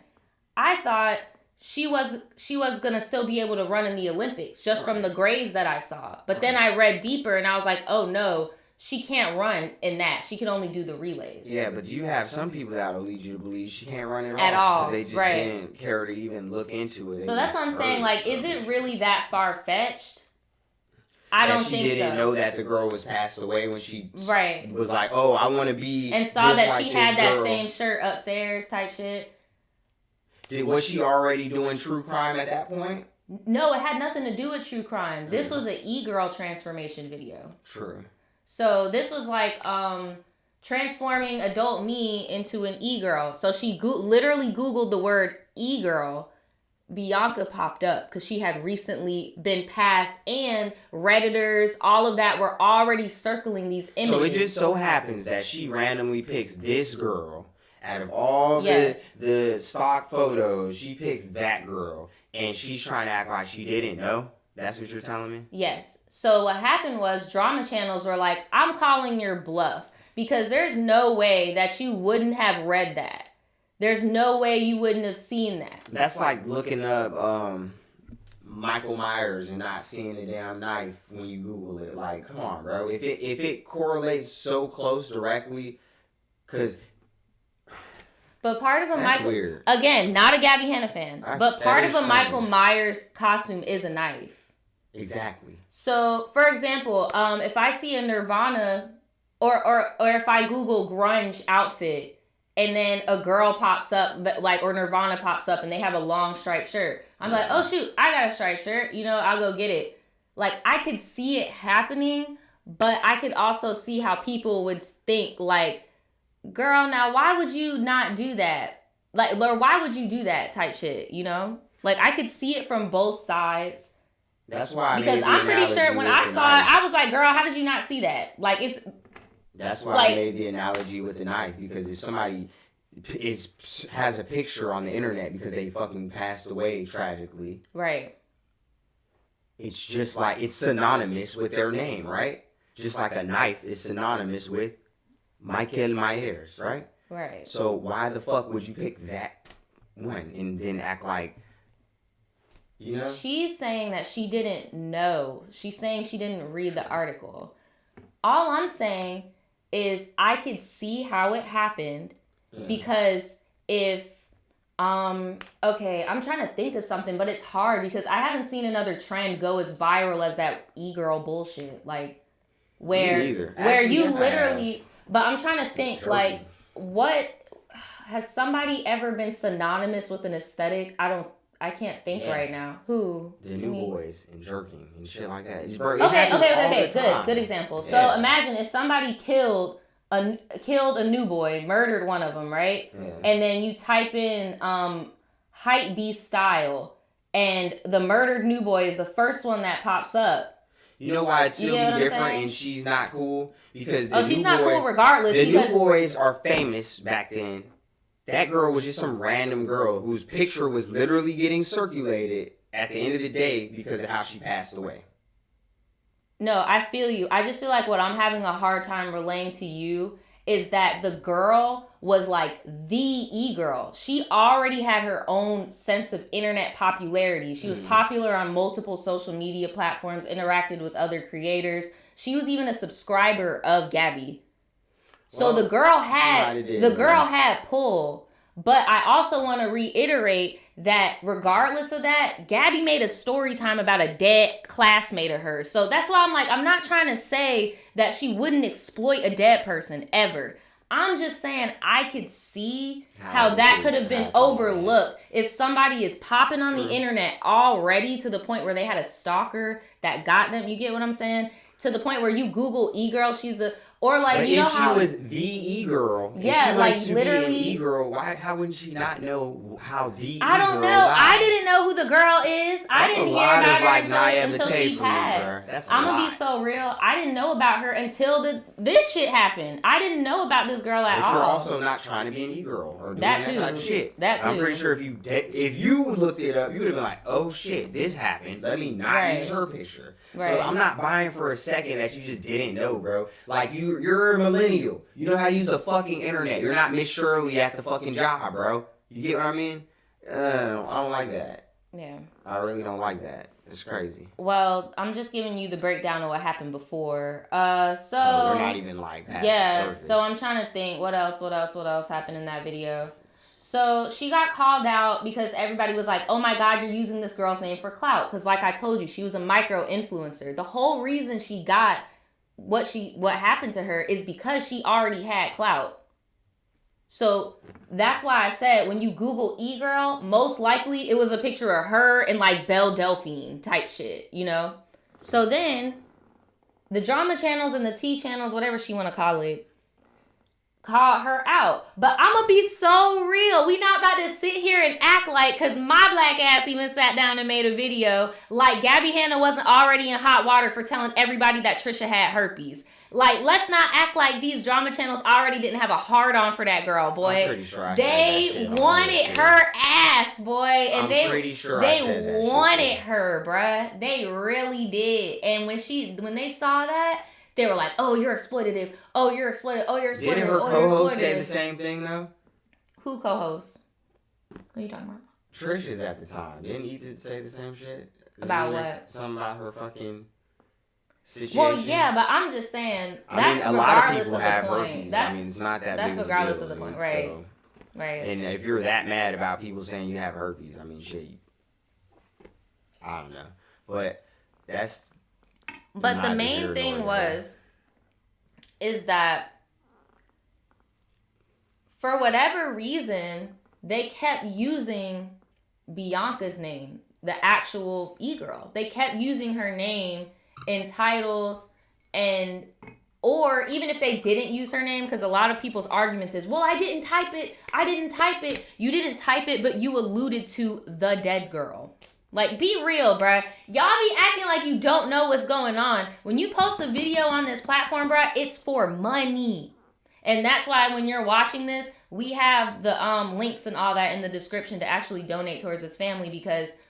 I thought she was gonna still be able to run in the Olympics just from the grades that I saw. But then I read deeper and I was like, oh no, she can't run in that. She can only do the relays. Yeah, but you have some people that'll lead you to believe she can't run At all, because they just didn't care to even look into it. So that's what I'm saying. Like, is it really that far fetched? I don't think so. She didn't know that the girl was passed away when she right. was like, oh, I want to be and saw just that like she had that girl. same shirt upstairs type shit. Was she already doing true crime at that point? No, it had nothing to do with true crime. This was an e-girl transformation video. True. So this was like transforming adult me into an e-girl. So she literally Googled the word e-girl. Bianca popped up because she had recently been passed, and Redditors, all of that were already circling these images. So it just so happens that she randomly picks this girl out of all the stock photos. She picks that girl, and she's trying to act like she didn't know. That's what you're telling me? Yes. So what happened was drama channels were like, I'm calling your bluff because there's no way that you wouldn't have read that. There's no way you wouldn't have seen that. That's like looking up Michael Myers and not seeing the damn knife when you Google it. Like, come on, bro. If it correlates so close directly, because... But part of a Michael... weird. Again, not a Gabby Hanna fan. But part of a Michael Myers costume is a knife. Exactly. So, for example, if I see a Nirvana... Or if I Google grunge outfit... And then a girl pops up, or Nirvana pops up, and they have a long striped shirt. I'm like, oh shoot, I got a striped shirt. I'll go get it. Like, I could see it happening, but I could also see how people would think, like, girl, now why would you not do that? Like, or why would you do that type shit, Like, I could see it from both sides. That's why because I'm pretty sure when I saw it, I was like, girl, how did you not see that? Like, it's... That's why I made the analogy with the knife, because if somebody has a picture on the internet because they fucking passed away tragically, right? It's just like it's synonymous with their name, right? Just like a knife is synonymous with Michael Myers, right? Right. So why the fuck would you pick that one and then act like, She's saying that she didn't know. She's saying she didn't read the article. All I'm saying is I could see how it happened because if okay, I'm trying to think of something, but it's hard because I haven't seen another trend go as viral as that e-girl bullshit. Like where you literally but I'm trying to think like what has somebody ever been synonymous with an aesthetic? I can't think right now. Who? The New Boys and jerking and shit like that. Okay. Good example. Yeah. So imagine if somebody killed a new boy, murdered one of them, right? Yeah. And then you type in hype beast style, and the murdered new boy is the first one that pops up. You know why it'd still be different and she's not cool? Because she's not cool regardless. The New Boys are famous back then. That girl was just some random girl whose picture was literally getting circulated at the end of the day because of how she passed away. No, I feel you. I just feel like what I'm having a hard time relaying to you is that the girl was like the e-girl. She already had her own sense of internet popularity. She was popular on multiple social media platforms, interacted with other creators. She was even a subscriber of Gabby. So the girl had pull, but I also want to reiterate that regardless of that, Gabby made a story time about a dead classmate of hers. So that's why I'm like, I'm not trying to say that she wouldn't exploit a dead person ever. I'm just saying I could see how that could have been overlooked if somebody is popping on the internet already to the point where they had a stalker that got them. You get what I'm saying? To the point where you Google e-girl, she's a... Or like, but you know how... if she was the e-girl, yeah, like literally... Be an e-girl, how wouldn't she not know how the e-girl I don't know. died? I didn't know who the girl is. I didn't hear about her until she passed. I'm going to be so real. I didn't know about her until this shit happened. I didn't know about this girl at all. But you're also not trying to be an e-girl or doing that type of shit. That too. I'm pretty sure if you looked it up, you would have been like, oh shit, this happened. Let me not use her picture. Right. So I'm not buying for a second that you just didn't know, bro. Like, you're a millennial. You know how to use the fucking internet. You're not Miss Shirley at the fucking job, bro. You get what I mean? I don't like that. Yeah. I really don't like that. It's crazy. Well, I'm just giving you the breakdown of what happened before. So we're not even like past the surface. So I'm trying to think what else happened in that video. So she got called out because everybody was like, "Oh my God, you're using this girl's name for clout." Because like I told you, she was a micro influencer. The whole reason she got what happened to her is because she already had clout. So that's why I said when you Google e-girl, most likely it was a picture of her and like Belle Delphine type shit, you know? So then the drama channels and the T channels, whatever she want to call it, called her out. But I'm gonna be so real. We not about to sit here and act like, because my black ass even sat down and made a video like Gabby Hanna wasn't already in hot water for telling everybody that Trisha had herpes. Like, let's not act like these drama channels already didn't have a hard on for that girl, boy. I'm pretty sure they wanted her ass, boy, and I'm pretty sure they wanted her, bruh. They really did. And when they saw that, they were like, "Oh, you're exploitative. Oh, you're exploitative. Oh, you're exploitative." Didn't her co-host say the same thing though? Who co-host? What are you talking about? Trish's at the time. Didn't Ethan say the same shit? About what? Something about her fucking situation. Well, yeah, but I'm just saying that's a lot of regardless people of have the point. herpes. That's, it's not that that's big of a regardless deal, of the point, dude. right? So, right. And if you're that mad about people saying you have herpes, shit. I don't know, but that's. But the main thing is that for whatever reason they kept using Bianca's name, the actual e-girl. They kept using her name in titles or even if they didn't use her name, because a lot of people's arguments is, well, I didn't type it. You didn't type it, but you alluded to the dead girl. Like, be real, bruh. Y'all be acting like you don't know what's going on. When you post a video on this platform, bruh, it's for money. And that's why when you're watching this, we have the links and all that in the description to actually donate towards this family, because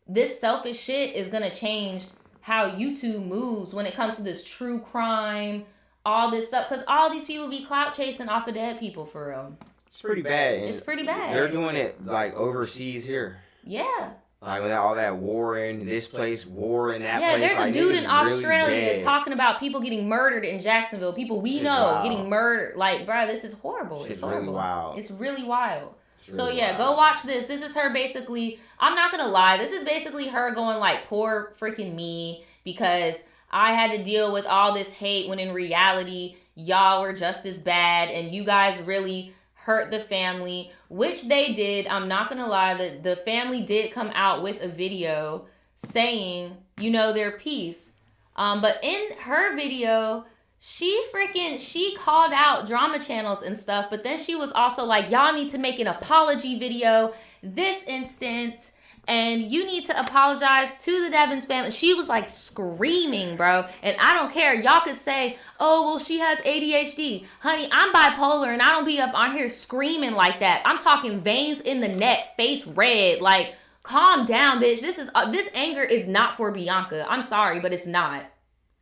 this selfish shit is going to change how YouTube moves when it comes to this true crime, all this stuff. Because all these people be clout chasing off of dead people, for real. It's pretty bad. It's pretty bad. They're doing it, like, overseas here. Yeah. Like, with all that war in this place, war in that place. Yeah, there's like, a dude in Australia really talking about people getting murdered in Jacksonville. People we know wild. Getting murdered. Like, bro, this is horrible. It's horrible. Really wild. It's really wild. It's so, really yeah, wild. go watch this. This is her basically, I'm not going to lie. This is basically her going like, poor freaking me, because I had to deal with all this hate when in reality, y'all were just as bad and you guys really hurt the family, which they did. I'm not gonna lie, the family did come out with a video saying, their piece. But in her video, she called out drama channels and stuff, but then she was also like, y'all need to make an apology video this instant, and you need to apologize to the Devins family. She was like screaming, bro. And I don't care. Y'all could say, oh, well, she has ADHD. Honey, I'm bipolar and I don't be up on here screaming like that. I'm talking veins in the neck, face red. Like, calm down, bitch. This anger is not for Bianca. I'm sorry, but it's not.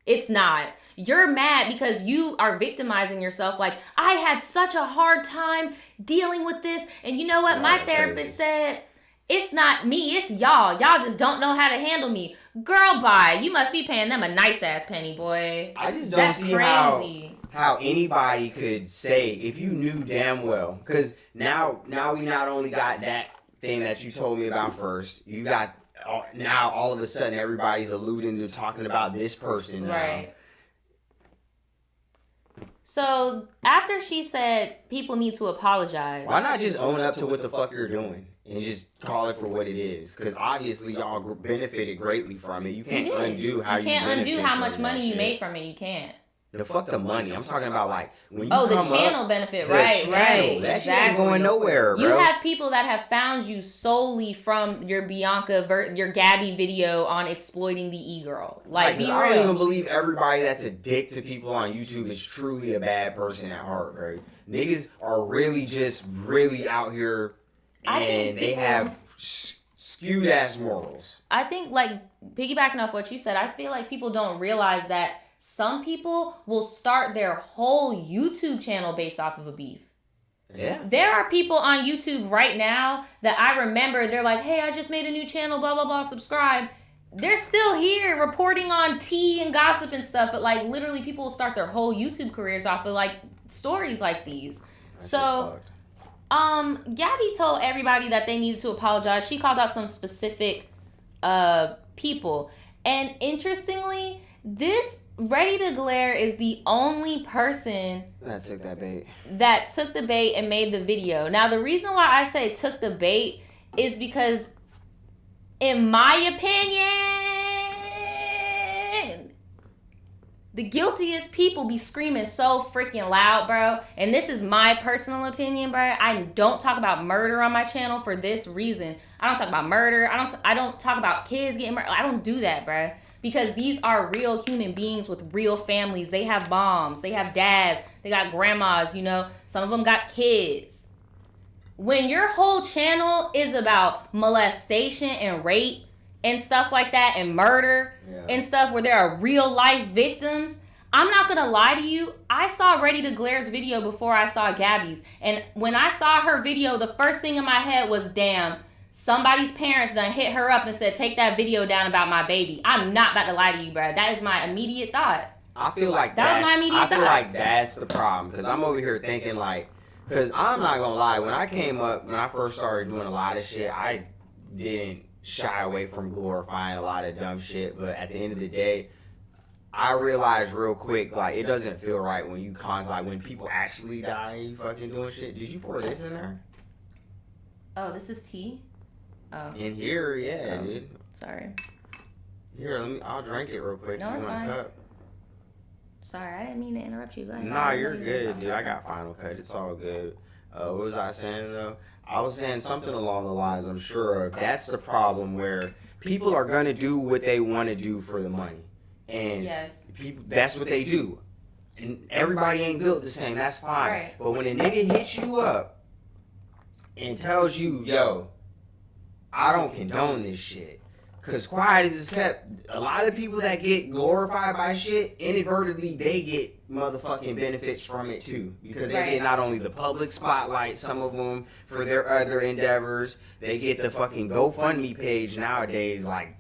It's not. You're mad because you are victimizing yourself. Like, I had such a hard time dealing with this. And you know what? My therapist said, it's not me, it's y'all. Y'all just don't know how to handle me. Girl, bye. You must be paying them a nice ass penny, boy. I just don't see how anybody could say, if you knew damn well, because now we not only got that thing that you told me about first, you got now all of a sudden everybody's alluding to talking about this person now. Right. So after she said people need to apologize, why not just own up to what the fuck you're doing and just call it for what it is? Because obviously y'all benefited greatly from it. You can't undo how you undo how much money you made from it. You can't. No, fuck the money. I'm talking about like when you the channel benefit, right? That shit ain't going nowhere, bro. You have people that have found you solely from your your Gabby video on exploiting the e-girl. Like, be real. I don't even believe everybody that's a dick to people on YouTube is truly a bad person at heart, bro. Niggas are really out here, and they have skewed ass morals. I think, like, piggybacking off what you said, I feel like people don't realize that some people will start their whole YouTube channel based off of a beef. Yeah. There are people on YouTube right now that I remember. They're like, hey, I just made a new channel, blah, blah, blah, subscribe. They're still here reporting on tea and gossip and stuff. But, like, literally people will start their whole YouTube careers off of, like, stories like these. So, Gabby told everybody that they needed to apologize. She called out some specific people. And interestingly, this Ready to Glare is the only person that took that bait. That took the bait and made the video. Now, the reason why I say took the bait is because, in my opinion, the guiltiest people be screaming so freaking loud, bro. And this is my personal opinion, bro. I don't talk about murder on my channel for this reason. I don't talk about murder. I don't talk about kids getting murdered. I don't do that, bro. Because these are real human beings with real families. They have moms. They have dads. They got grandmas, you know. Some of them got kids. When your whole channel is about molestation and rape and stuff like that and murder and stuff where there are real life victims, I'm not going to lie to you. I saw Ready to Glare's video before I saw Gabby's. And when I saw her video, the first thing in my head was, damn, somebody's parents done hit her up and said, take that video down about my baby. I'm not about to lie to you, bro. That is my immediate thought. I feel like that's the problem. Because I'm over here thinking like, because I'm not going to lie. When I first started doing a lot of shit, I didn't shy away from glorifying a lot of dumb shit. But at the end of the day, I realized real quick, like, it doesn't feel right when you like when people actually die, you fucking doing shit. Did you pour this in there? Oh, this is tea? Oh. In here, yeah, dude. Sorry. Here, I'll drink it real quick. No, it's fine. Cup? Sorry, I didn't mean to interrupt you. Go ahead. Nah, you're good, dude. I got Final Cut. It's all good. What was I saying, though? I was saying something along the lines, I'm sure, of that's the problem where people are going to do what they want to do for the money. And people, that's what they do. And everybody ain't built the same. That's fine. Right. But when a nigga hits you up and tells you, yo, I don't condone this shit. Because quiet as it's kept, a lot of people that get glorified by shit, inadvertently, they get motherfucking benefits from it too. Because they get not only the public spotlight, some of them for their other endeavors, they get the fucking GoFundMe page nowadays, like,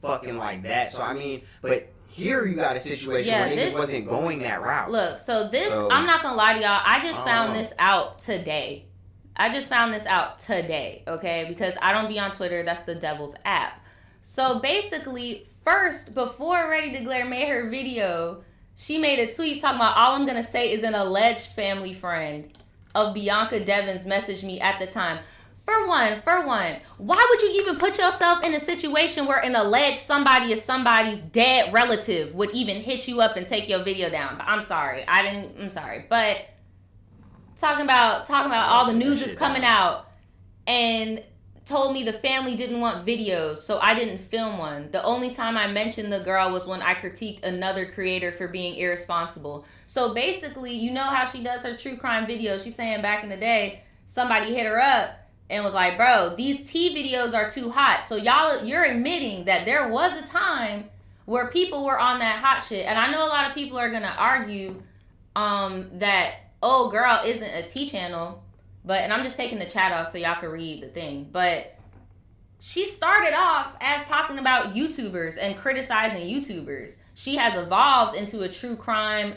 fucking like that. So, I mean, but here you got a situation where niggas wasn't going that route. Look, so I'm not gonna lie to y'all, I just found this out today. Okay? Because I don't be on Twitter. That's the devil's app. So basically, first, before Ready to Glare made her video, she made a tweet talking about, all I'm going to say is an alleged family friend of Bianca Devins messaged me at the time. For one, why would you even put yourself in a situation where an alleged somebody is somebody's dead relative would even hit you up and take your video down? I'm sorry. But talking about all the news is coming out and told me the family didn't want videos, so I didn't film one. The only time I mentioned the girl was when I critiqued another creator for being irresponsible. So basically, you know how she does her true crime videos. She's saying back in the day, somebody hit her up and was like, bro, these tea videos are too hot. So you're admitting that there was a time where people were on that hot shit. And I know a lot of people are going to argue that, oh, girl isn't a tea channel. And I'm just taking the chat off so y'all can read the thing. But she started off as talking about YouTubers and criticizing YouTubers. She has evolved into a true crime,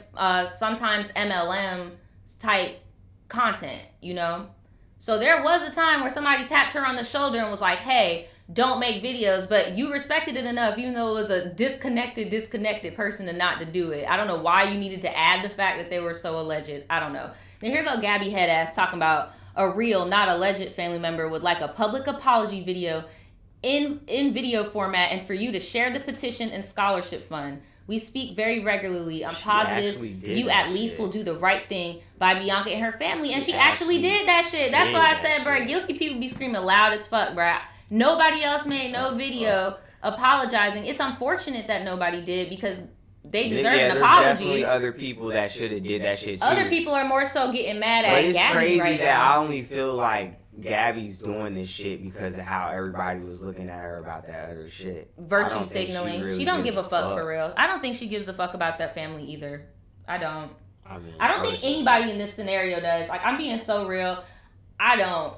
sometimes MLM type content, you know? So there was a time where somebody tapped her on the shoulder and was like, hey, don't make videos, but you respected it enough, even though it was a disconnected person to not to do it. I don't know why you needed to add the fact that they were so alleged. I don't know. Then here go Gabby Headass talking about a real, not alleged family member would like a public apology video in video format and for you to share the petition and scholarship fund. We speak very regularly. I'm positive you at least will do the right thing by Bianca and her family. And she actually did that shit. That's why I said, bro, guilty people be screaming loud as fuck, bro. Nobody else made no video apologizing. It's unfortunate that nobody did because they deserve an apology. There's definitely other people that should have did that shit too. Other people are more so getting mad at Gabby right now. But it's crazy that I only feel like Gabby's doing this shit because of how everybody was looking at her about that other shit. Virtue signaling. She don't give a fuck for real. I don't think she gives a fuck about that family either. I don't. I don't think anybody in this scenario does. Like, I'm being so real. I don't.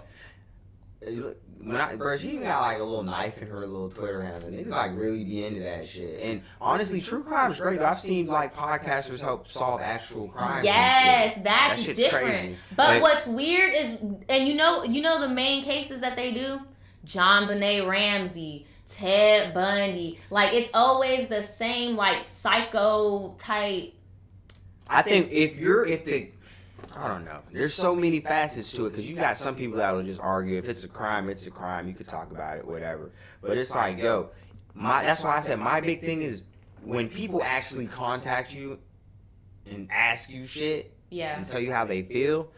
Bro, she even got like a little knife in her little Twitter handle. Niggas like really be into that shit. And honestly, true crime is great. I've seen like podcasters help solve actual crimes. Yes, that's that shit's different. Crazy. But what's weird is, and you know the main cases that they do? John Benet Ramsey, Ted Bundy. Like, it's always the same like psycho type. I think I don't know. There's so many facets to it because you got some people that will just argue if it's a crime, it's a crime. You could talk about it, whatever. But it's like, yo, that's why I said my big thing is when people actually contact you and ask you shit and tell you how they feel,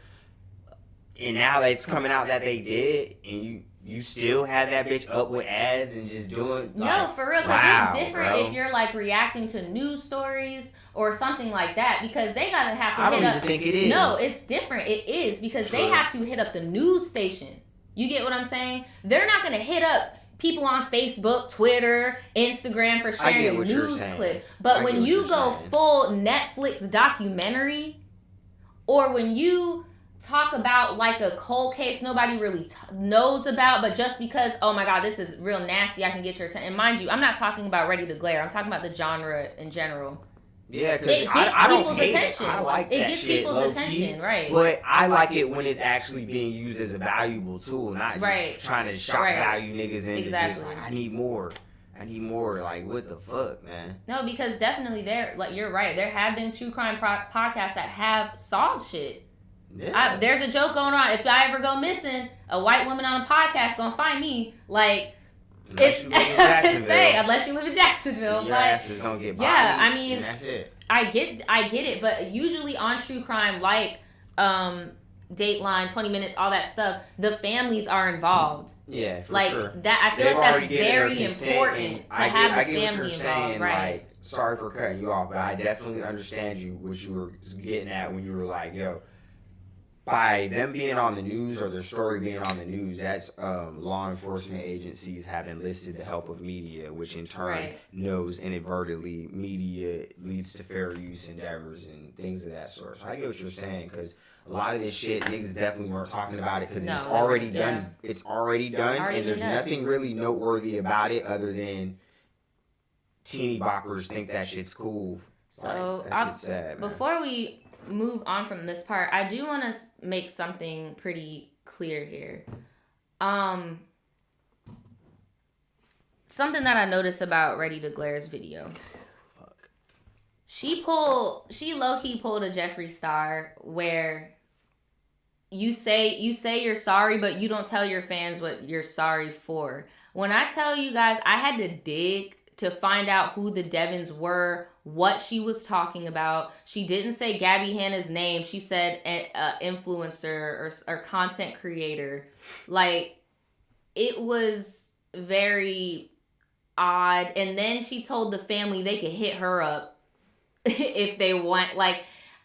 and now that it's coming out that they did, and you still have that bitch up with ads and just doing no, for real, because it's different if you're like reacting to news stories or something like that, because they gotta have to I don't even think it is. No, it's different. It is because they have to hit up the news station. You get what I'm saying? They're not gonna hit up people on Facebook, Twitter, Instagram for sharing a news clip. But when you go full Netflix documentary, or when you talk about like a cold case nobody really knows about, but just because, oh my god, this is real nasty, I can get your attention. And mind you, I'm not talking about Ready to Glare. I'm talking about the genre in general. Yeah, because I don't hate attention. I like that shit. It gets people's attention, right? But I like it when it's actually being used as a valuable tool, not just trying to shock value niggas into just like, I need more. Like, what the fuck, man? No, because definitely you're right. There have been true crime podcasts that have solved shit. Yeah. There's a joke going on. If I ever go missing, a white woman on a podcast gonna find me. Like, unless you live in Jacksonville, your ass is gonna get bodied. Yeah, I mean, that's it. I get it, but usually on true crime, like Dateline, 20 Minutes, all that stuff, the families are involved. Yeah, for like, sure. That I feel like that's very important to have the family involved, right? Like, sorry for cutting you off, but I definitely understand what you were getting at when you were like, yo. By them being on the news or their story being on the news, that's law enforcement agencies have enlisted the help of media, which in turn knows inadvertently media leads to fair use endeavors and things of that sort. So I get what you're saying, because a lot of this shit, niggas definitely weren't talking about it because it's already done. It's already done, and there's nothing really noteworthy about it other than teeny boppers think that shit's cool. So that shit's sad, man. Before we move on from this part, I do want to make something pretty clear here. Something that I noticed about Ready to Glare's video. Fuck. She low-key pulled a Jeffree Star where you say you're sorry, but you don't tell your fans what you're sorry for. When I tell you guys, I had to dig to find out who the Devins were, what she was talking about. She didn't say Gabby Hanna's name. She said influencer or content creator. Like, it was very odd. And then she told the family they could hit her up if they want. Like,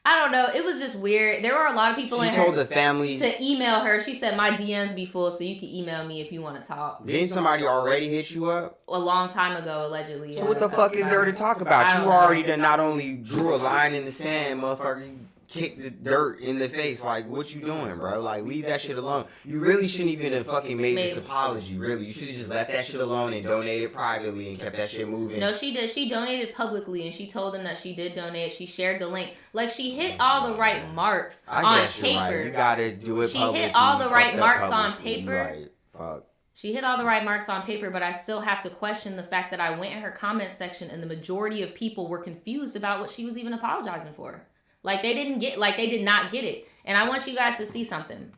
I don't know. It was just weird. There were a lot of people She told the family to email her. She said, my DMs be full, so you can email me if you want to talk. Didn't somebody already hit you up? A long time ago, allegedly. So what the fuck is there to talk about? You already done not only drew a line in the sand, motherfucker, you kicked the dirt in the face. Like, what you doing, bro? Like, leave that shit alone. You really shouldn't even have fucking made this apology, really. You should have just left that shit alone and donated privately and kept that shit moving. No, she did. She donated publicly, and she told them that she did donate. She shared the link. Like, she hit all the right marks on paper. Right. You gotta do it publicly. She hit all the right marks on paper. Right. Fuck. She hit all the right marks on paper, but I still have to question the fact that I went in her comment section and the majority of people were confused about what she was even apologizing for. Like, they did not get it. And I want you guys to see something.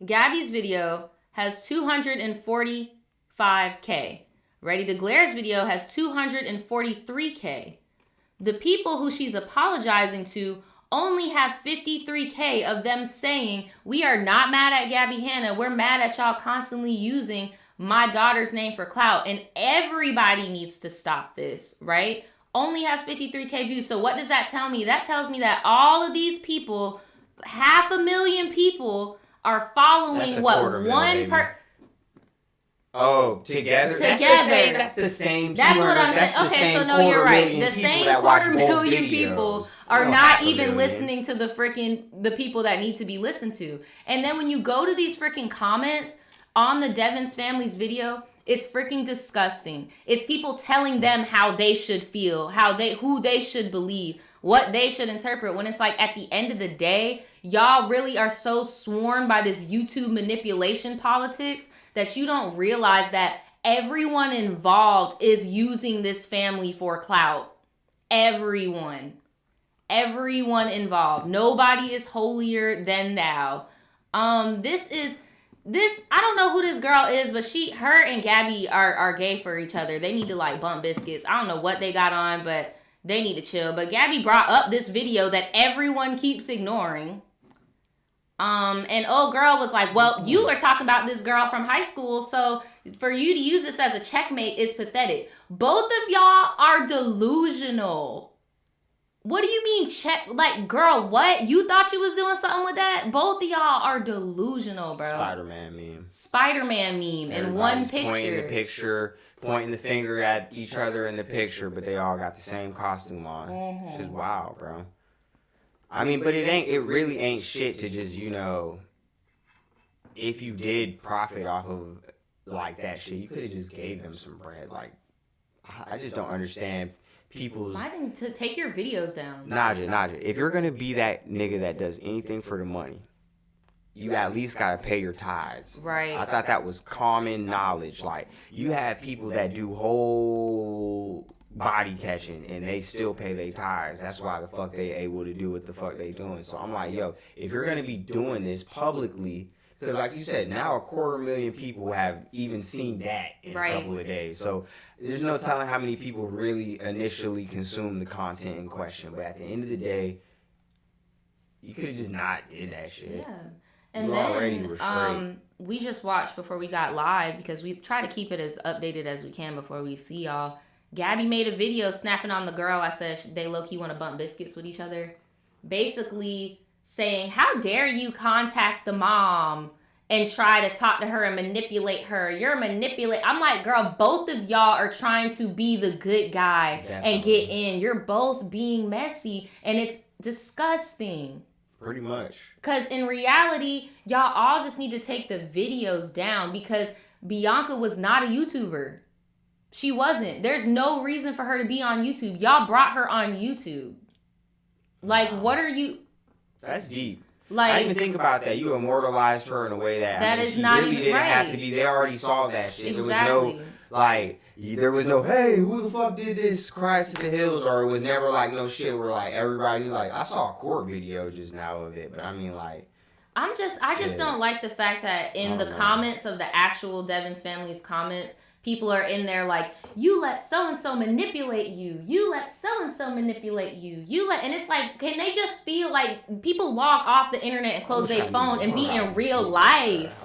Gabby's video has 245K. Ready to Glare's video has 243K. The people who she's apologizing to only have 53K of them saying, we are not mad at Gabby Hanna. We're mad at y'all constantly using my daughter's name for clout. And everybody needs to stop this, right? Only has 53K views. So what does that tell me? That tells me that all of these people, 500,000 people, are following what one person. Oh, together? Together. That's the same. That's what I'm That's saying. the Okay, same so no, you're right. 250,000 The people same that watch 250,000 both people videos. are Well, not 500,000. even listening to the people that need to be listened to. And then when you go to these freaking comments on the Devon's family's video, it's freaking disgusting. It's people telling them how they should feel, who they should believe, what they should interpret. When it's like at the end of the day, y'all really are so sworn by this YouTube manipulation politics that you don't realize that everyone involved is using this family for clout. Everyone involved. Nobody is holier than thou. This I don't know who this girl is, but her and Gabby are gay for each other. They need to like bump biscuits. I don't know what they got on, but they need to chill. But Gabby brought up this video that everyone keeps ignoring. And old girl was like, well, you are talking about this girl from high school, so for you to use this as a checkmate is pathetic. Both of y'all are delusional. What do you mean like, girl, what? You thought you was doing something with that? Both of y'all are delusional, bro. Spider-Man meme in one picture. Pointing the finger at each other in the picture, but they all got the same costume on. It's just wild, bro. I mean, but it really ain't shit to just, if you did profit off of like that shit, you could have just gave them some bread. Like, I just don't understand people's... I think to take your videos down. Naja, if you're going to be that nigga that does anything for the money, you at least got to pay your tithes. Right. I thought that was common knowledge. Like, you have people that do whole body catching and they still pay their tithes. That's why the fuck they able to do what the fuck they doing. So I'm like, yo, if you're going to be doing this publicly, because like you said, now 250,000 people have even seen that in a couple of days. So there's no telling how many people really initially consume the content in question. But at the end of the day, you could have just not did that shit. Yeah. And you then already were straight. We just watched before we got live, because we try to keep it as updated as we can before we see y'all. Gabby made a video snapping on the girl. I said they low-key want to bump biscuits with each other. Basically saying, how dare you contact the mom and try to talk to her and manipulate her. I'm like, girl, both of y'all are trying to be the good guy and get in. You're both being messy, and it's disgusting. Pretty much. Because in reality, y'all all just need to take the videos down, because Bianca was not a YouTuber. She wasn't. There's no reason for her to be on YouTube. Y'all brought her on YouTube. Like, what are you... That's deep. Like, I didn't even think about that. You immortalized her in a way that is not really even didn't right. have to be. They already saw that shit. Exactly. There was no, hey, who the fuck did this? Cries to the Hills, or it was never like no shit where like everybody like I saw a court video just now of it, but I mean like. I just don't like the fact that in the comments of the actual Devon's family's comments, people are in there like, you let so-and-so manipulate you. You let so-and-so manipulate you. And it's like, can they just feel like people log off the internet and close their phone and be in real life?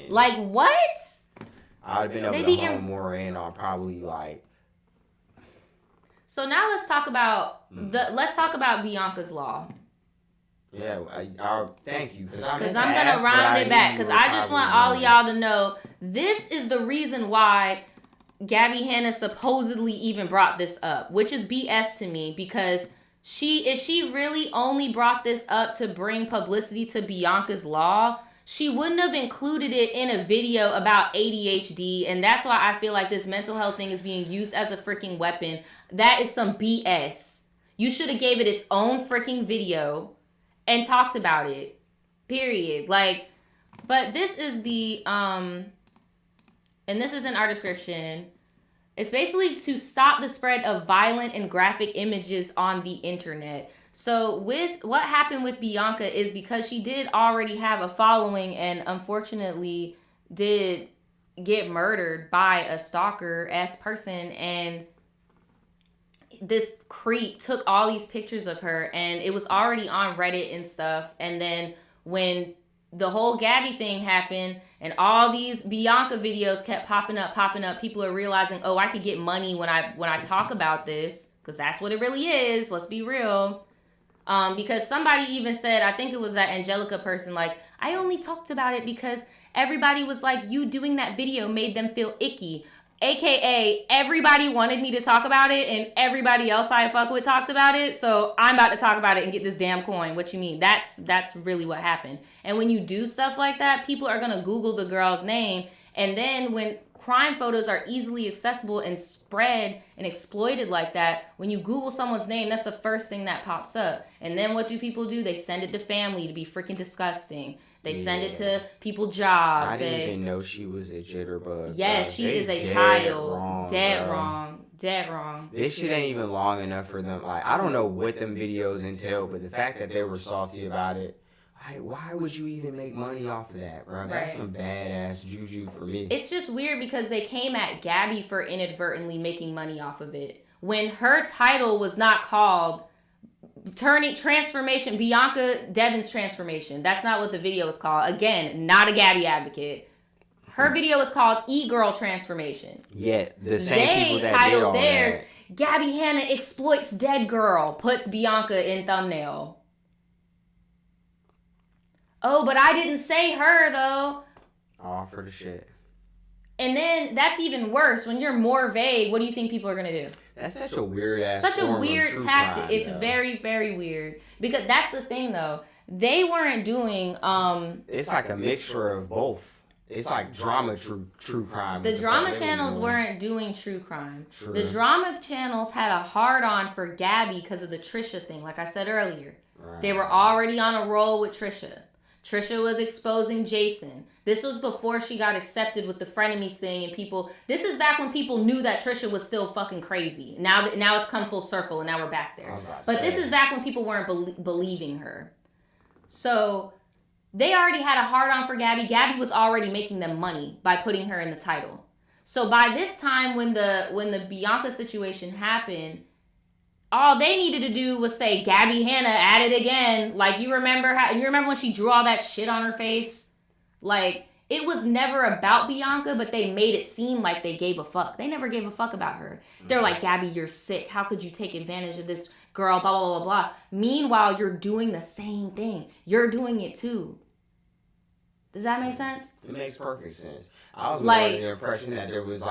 Like, what? I would have been able to hone more in on probably like. So now let's talk about Bianca's Law. Yeah, I'll thank you. Because I'm going to round it back. Because I just want all of y'all to know, this is the reason why Gabby Hanna supposedly even brought this up, which is BS to me, because if she really only brought this up to bring publicity to Bianca's Law, she wouldn't have included it in a video about ADHD, and that's why I feel like this mental health thing is being used as a freaking weapon. That is some BS. You should have gave it its own freaking video and talked about it. Period. Like, but this is the, and this is in our description. It's basically to stop the spread of violent and graphic images on the internet. So with what happened with Bianca is because she did already have a following and unfortunately did get murdered by a stalker-esque person, and this creep took all these pictures of her, and it was already on Reddit and stuff. And then when the whole Gabby thing happened and all these Bianca videos kept popping up, people are realizing, oh, I could get money when I talk about this, because that's what it really is. Let's be real. Because somebody even said, I think it was that Angelica person, like, I only talked about it because everybody was like, you doing that video made them feel icky. AKA, everybody wanted me to talk about it, and everybody else I fuck with talked about it. So I'm about to talk about it and get this damn coin. What you mean? That's really what happened. And when you do stuff like that, people are gonna Google the girl's name, and then when crime photos are easily accessible and spread and exploited like that, when you Google someone's name, that's the first thing that pops up. And then what do people do? They send it to family to be freaking disgusting. They send it to people jobs. I didn't even know she was a jitterbug. Yes, she is a child. Dead wrong. This shit ain't even long enough for them. Like, I don't know what them videos entail, but the fact that they were salty about it, why would you even make money off of that, bro? That's Right. some badass juju for me. It's just weird because they came at Gabby for inadvertently making money off of it. When her title was not called Transformation, Bianca Devin's Transformation. That's not what the video was called. Again, not a Gabby advocate. Her video was called E-Girl Transformation. Yeah, the same people that did all theirs, that. Gabby Hanna exploits dead girl, puts Bianca in thumbnail. Oh, but I didn't say her though. All for the shit. And then that's even worse. When you're more vague, what do you think people are gonna do? That's such a weird ass. Such a form of weird true tactic. crime, It's though. very, very weird. Because that's the thing though. They weren't doing It's like a mixture of both. It's like drama true crime. the drama They were channels doing- weren't doing true crime. True. The drama channels had a hard on for Gabby because of the Trisha thing, like I said earlier. Right. They were already on a roll with Trisha. Trisha was exposing Jason. This was before she got accepted with the frenemies thing, and people. This is back when people knew that Trisha was still fucking crazy. Now it's come full circle, and now we're back I there. was about to But say. this is back when people weren't believing her. So they already had a hard on for Gabby. Gabby was already making them money by putting her in the title. So by this time, when the Bianca situation happened, all they needed to do was say Gabby Hanna at it again. Like you remember when she drew all that shit on her face? Like it was never about Bianca, but they made it seem like they gave a fuck. They never gave a fuck about her. They're like, Gabby, you're sick. How could you take advantage of this girl? Blah blah blah blah. Meanwhile, you're doing the same thing. You're doing it too. Does that make sense? It makes perfect sense. I was Like- under the impression that there was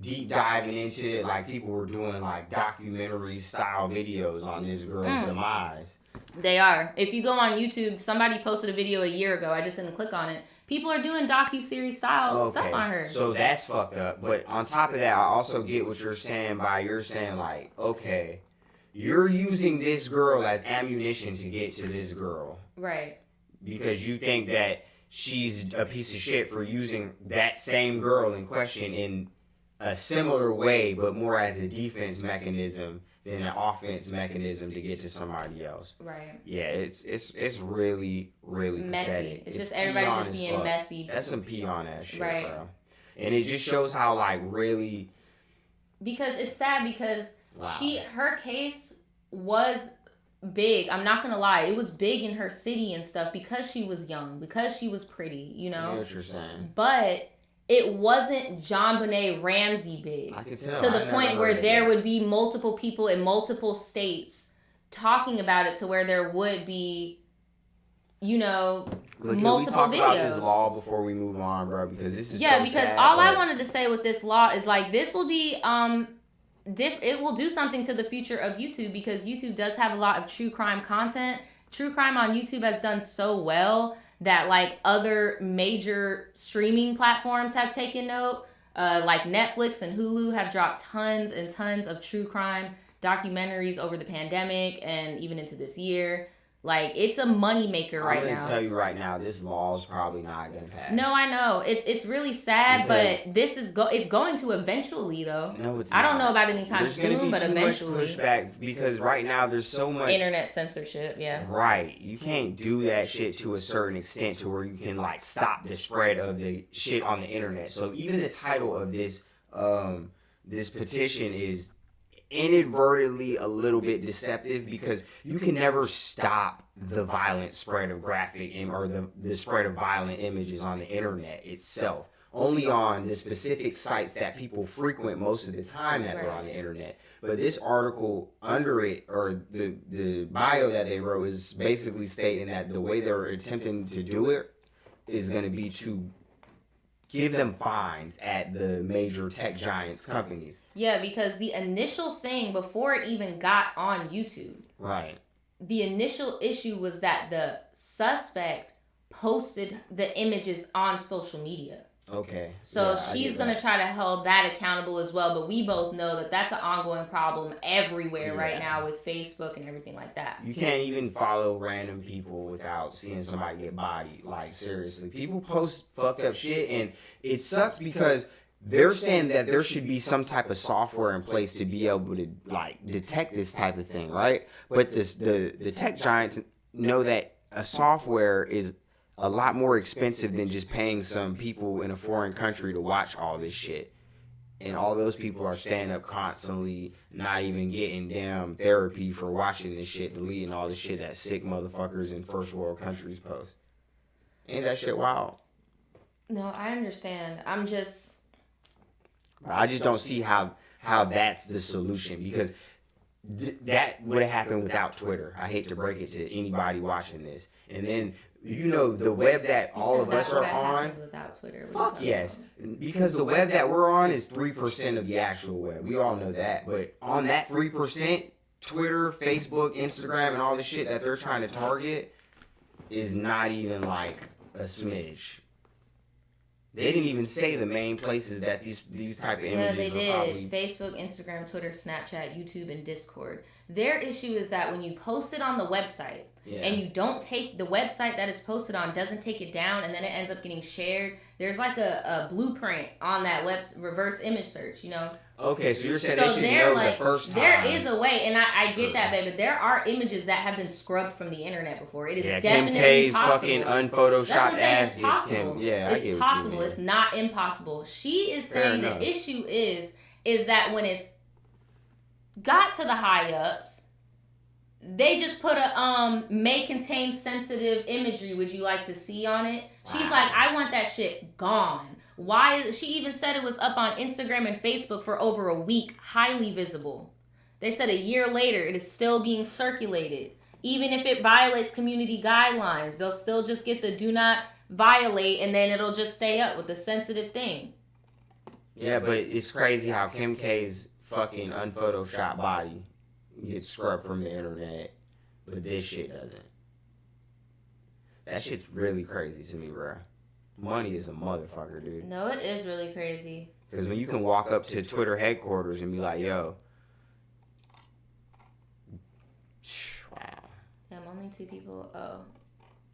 deep diving into it, like people were doing like documentary style videos on this girl's demise. They are. If you go on YouTube, somebody posted a video a year ago. I just didn't click on it. People are doing docu-series style stuff on her. So that's fucked up. But on top of that, I also get what you're saying by you're saying like, okay, you're using this girl as ammunition to get to this girl Right. because you think that she's a piece of shit for using that same girl in question in a similar way, but more as a defense mechanism than an offense mechanism to get to somebody else. Right. Yeah, it's really Messy. pathetic. It's just everybody peon just as being fuck. messy. That's some peon ass shit, Right. bro. And it just shows how like really Because it's sad because Wow. her case was big. I'm not gonna lie, it was big in her city and stuff because she was young, because she was pretty, you I know know. what you're saying. But it wasn't John Benet Ramsey big. I can tell. To I the never point heard where of there it. would be multiple people in multiple states talking about it, to where there would be, you know, Look, can we multiple talk videos. about this law before we move on, bro? Because this is Yeah, so because sad, all I but- wanted to say with this law is like this will be it will do something to the future of YouTube, because YouTube does have a lot of true crime content. True crime on YouTube has done so well that like other major streaming platforms have taken note. Like Netflix and Hulu have dropped tons and tons of true crime documentaries over the pandemic and even into this year. Like it's a moneymaker right I'm now. gonna tell you right now, this law is probably not gonna pass. No, I know. It's really sad, Because- but this is it's going to eventually though. No, it's I don't not. know about anytime There's gonna soon, be but too eventually. much pushback because right now there's so much Internet censorship, yeah. Right. You can't do that shit to a certain extent to where you can like stop the spread of the shit on the internet. So even the title of this this petition is inadvertently a little bit deceptive because you can never stop the violent spread of or the spread of violent images on the internet itself. Only on the specific sites that people frequent most of the time that they're on the internet. But this article under it, or the bio that they wrote, is basically stating that the way they're attempting to do it is going to be to give them fines at the major tech giants companies. Yeah, because the initial thing before it even got on YouTube, Right. the initial issue was that the suspect posted the images on social media. Okay. So Yeah, I she's get going to that. try to hold that accountable as well. But we both know that that's an ongoing problem everywhere right Yeah. now with Facebook and everything like that. You can't even follow random people without seeing somebody get bodied. Like, seriously. People post fucked up shit, and it sucks because they're saying that there should be some type of software in place to be able to, like, detect this type of thing, right? But the tech giants know that a software is a lot more expensive than just paying some people in a foreign country to watch all this shit. And all those people are staying up constantly, not even getting damn therapy for watching this shit, deleting all the shit that sick motherfuckers in first world countries post. Ain't that shit wild? No, I understand. I just don't see how that's the solution, because that would have happened without Twitter. I hate to break it to anybody watching this. And then, the web that all of us are on, without Twitter. fuck yes. Because the web that we're on is 3% of the actual web. We all know that. But on that 3%, Twitter, Facebook, Instagram, and all the shit that they're trying to target is not even like a smidge. They didn't even say the main places that these type of Yeah, images they are did. probably. Facebook, Instagram, Twitter, Snapchat, YouTube, and Discord. Their issue is that when you post it on the website, Yeah. and you don't take the website that it's posted on, doesn't take it down, and then it ends up getting shared, there's like a blueprint on that reverse image search, Okay, so you're saying So they should they're know like, the first time. there is a way, and I Sure. get that, baby. There are images that have been scrubbed from the internet before. It is Yeah, Kim definitely K's possible. fucking That's what I'm unphotoshopped saying. ass It's gets possible. Kim. Yeah, I It's get possible. what you It's mean. not impossible. She is Fair saying enough. the issue is that when it's got to the high ups, they just put a may contain sensitive imagery. Would you like to see on it? She's Wow. like, I want that shit gone. Why? She even said it was up on Instagram and Facebook for over a week, highly visible. They said a year later, it is still being circulated. Even if it violates community guidelines, they'll still just get the do not violate, and then it'll just stay up with the sensitive thing. Yeah, but it's crazy how Kim K's fucking unphotoshopped body gets scrubbed from the internet, but this shit doesn't. That shit's really crazy to me, bro. Money is a motherfucker, dude. No, it is really crazy. Because when you can walk up to Twitter headquarters and be like, yo, wow. Yeah, only 2 people. Oh,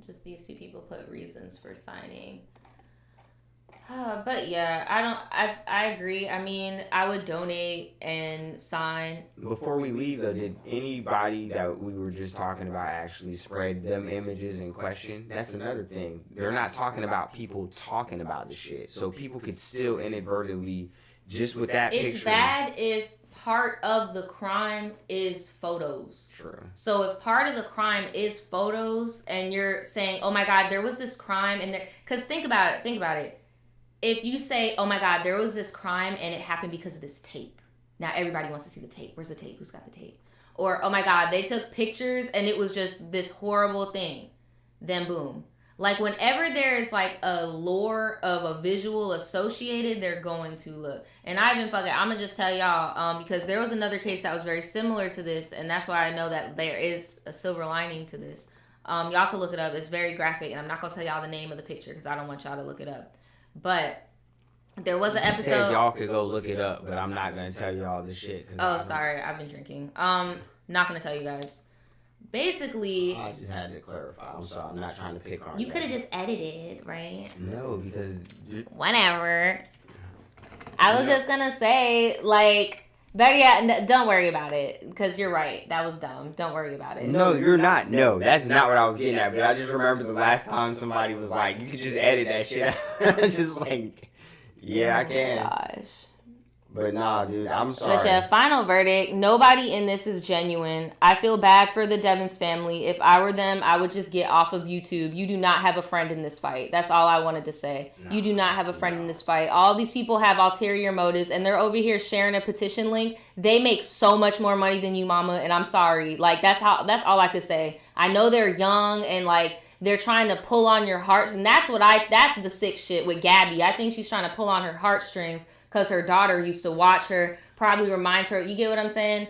just these 2 people put reasons for signing. But yeah, I agree. I mean, I would donate and sign. Before we leave, though, did anybody that we were just talking about actually spread them images in question? That's another thing. They're not talking about people talking about the shit. So people could still inadvertently, just with that It's picture. bad if part of the crime is photos. True. So if part of the crime is photos and you're saying, oh my God, there was this crime and there, because think about it. If you say, oh my God, there was this crime and it happened because of this tape. Now everybody wants to see the tape. Where's the tape? Who's got the tape? Or, oh my God, they took pictures and it was just this horrible thing. Then boom. Like whenever there is like a lore of a visual associated, they're going to look. And I'm gonna just tell y'all, because there was another case that was very similar to this, and that's why I know that there is a silver lining to this. Y'all can look it up. It's very graphic, and I'm not gonna tell y'all the name of the picture because I don't want y'all to look it up. But there was an You episode. said y'all could go look it up, but I'm not gonna tell you all this shit. Oh, sorry, I've been drinking. Not gonna tell you guys. Basically, I just had to clarify. I'm sorry. I'm not trying to pick on you could have just edited, right? No, because Whatever. I was just gonna say, like, better yet, don't worry about it, because you're right. That was dumb. Don't worry about it. no, you're not. No, that's not what I was getting at. But I just remember the last time somebody was like, "You could just edit that shit." I was just like, "Yeah, I can." Gosh. But nah, dude, I'm sorry. But yeah, final verdict. Nobody in this is genuine. I feel bad for the Devins family. If I were them, I would just get off of YouTube. You do not have a friend in this fight. That's all I wanted to say. No, you do not have a friend in this fight. All these people have ulterior motives, and they're over here sharing a petition link. They make so much more money than you, mama, and I'm sorry. Like, that's all I could say. I know they're young, and like, they're trying to pull on your heart. And that's the sick shit with Gabby. I think she's trying to pull on her heartstrings because her daughter used to watch her, probably reminds her. You get what I'm saying?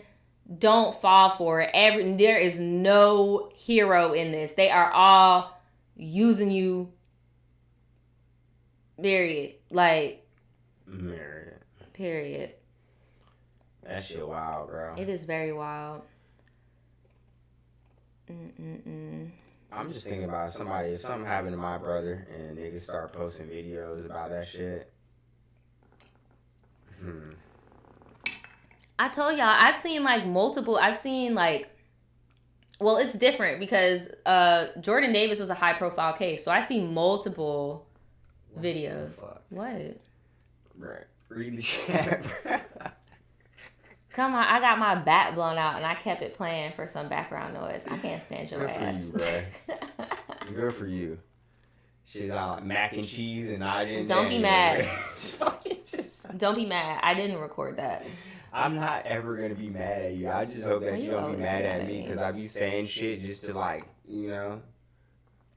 Don't fall for it. There is no hero in this. They are all using you. Period. Like. Period. That shit wild, bro. It is very wild. I'm just thinking about somebody, if something happened to my brother and niggas start posting videos about that shit. I told y'all, I've seen well, it's different because Jordan Davis was a high profile case. So I see multiple videos. What? Right. Read the chat, bro. Come on, I got my bat blown out and I kept it playing for some background noise. I can't stand your ass. Good for you, bro. Good for you. She's all like mac and cheese and I didn't. Don't be mad. Don't be mad. I didn't record that. I'm not ever going to be mad at you. I just hope that you don't be mad at me because I be saying shit just to, like, you know,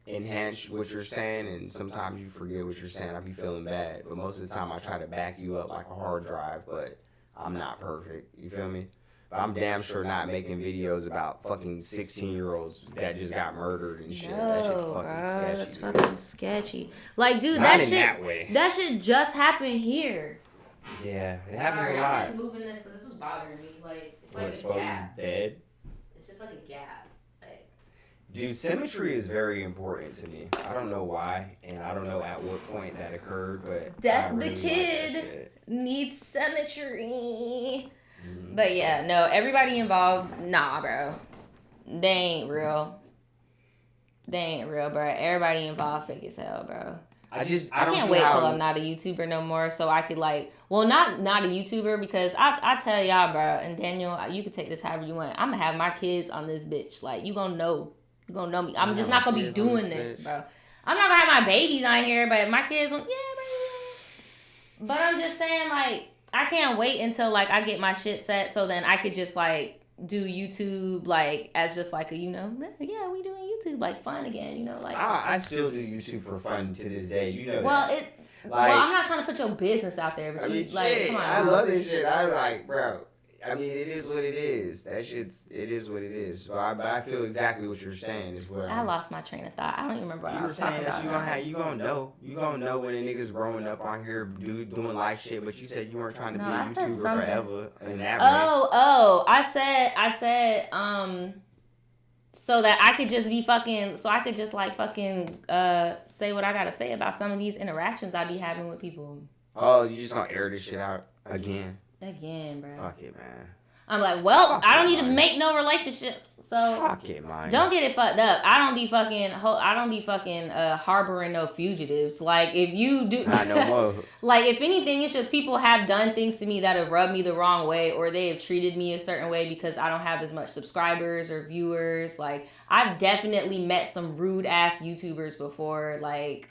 enhance what you're saying, and sometimes you forget what you're saying. I be feeling bad, but most of the time I try to back you up like a hard drive, but I'm not perfect. You feel me? But I'm damn sure not making videos about fucking 16-year-olds that just got murdered and shit. That shit's fucking sketchy. That's fucking sketchy. Like, dude, Not that in shit. that way. That shit just happened here. Yeah, it happens Sorry, a lot. I'm just moving this because this was bothering me. Like, it's like a gap. Dead. It's just like a gap. Like, dude, symmetry is very important to me. I don't know why, and I don't know at what point that occurred, but the kid needs symmetry. But yeah, no, everybody involved, nah, bro. They ain't real. They ain't real, bro. Everybody involved fake as hell, bro. I can't wait till I'm not a YouTuber no more, so I could not a YouTuber, because I tell y'all, bro, and Daniel, you can take this however you want. I'm gonna have my kids on this bitch. Like, you gonna know me. I'm just not gonna be doing this, bro. I'm not gonna have my babies on here, but my kids, baby. But I'm just saying, like, I can't wait until, like, I get my shit set so then I could just, like, do YouTube, like, as just, like, a, you know, yeah, we doing YouTube, like, fun again, you know, like. I still do YouTube for fun to this day, you know that. Well, I'm not trying to put your business out there, but shit, come on. I love this shit. I like, bro. I mean, it is what it is. It is what it is. So but I feel exactly what you're saying is what I lost my train of thought. I don't even remember what I was talking about. You gonna know when a nigga's growing up on here doing life shit, but you said you weren't trying to be a YouTuber forever. And that I said, so that I could just be fucking, so I could just like fucking say what I gotta say about some of these interactions I be having with people. Oh, you just gonna air this shit out again? Again, bro. Fuck it, man. I'm like, well, I don't need to make no relationships, so fuck it, man. Don't get it fucked up. I don't be fucking harboring no fugitives. Like, if you do, I know more. Like, if anything, it's just people have done things to me that have rubbed me the wrong way, or they have treated me a certain way because I don't have as much subscribers or viewers. Like, I've definitely met some rude ass YouTubers before, like,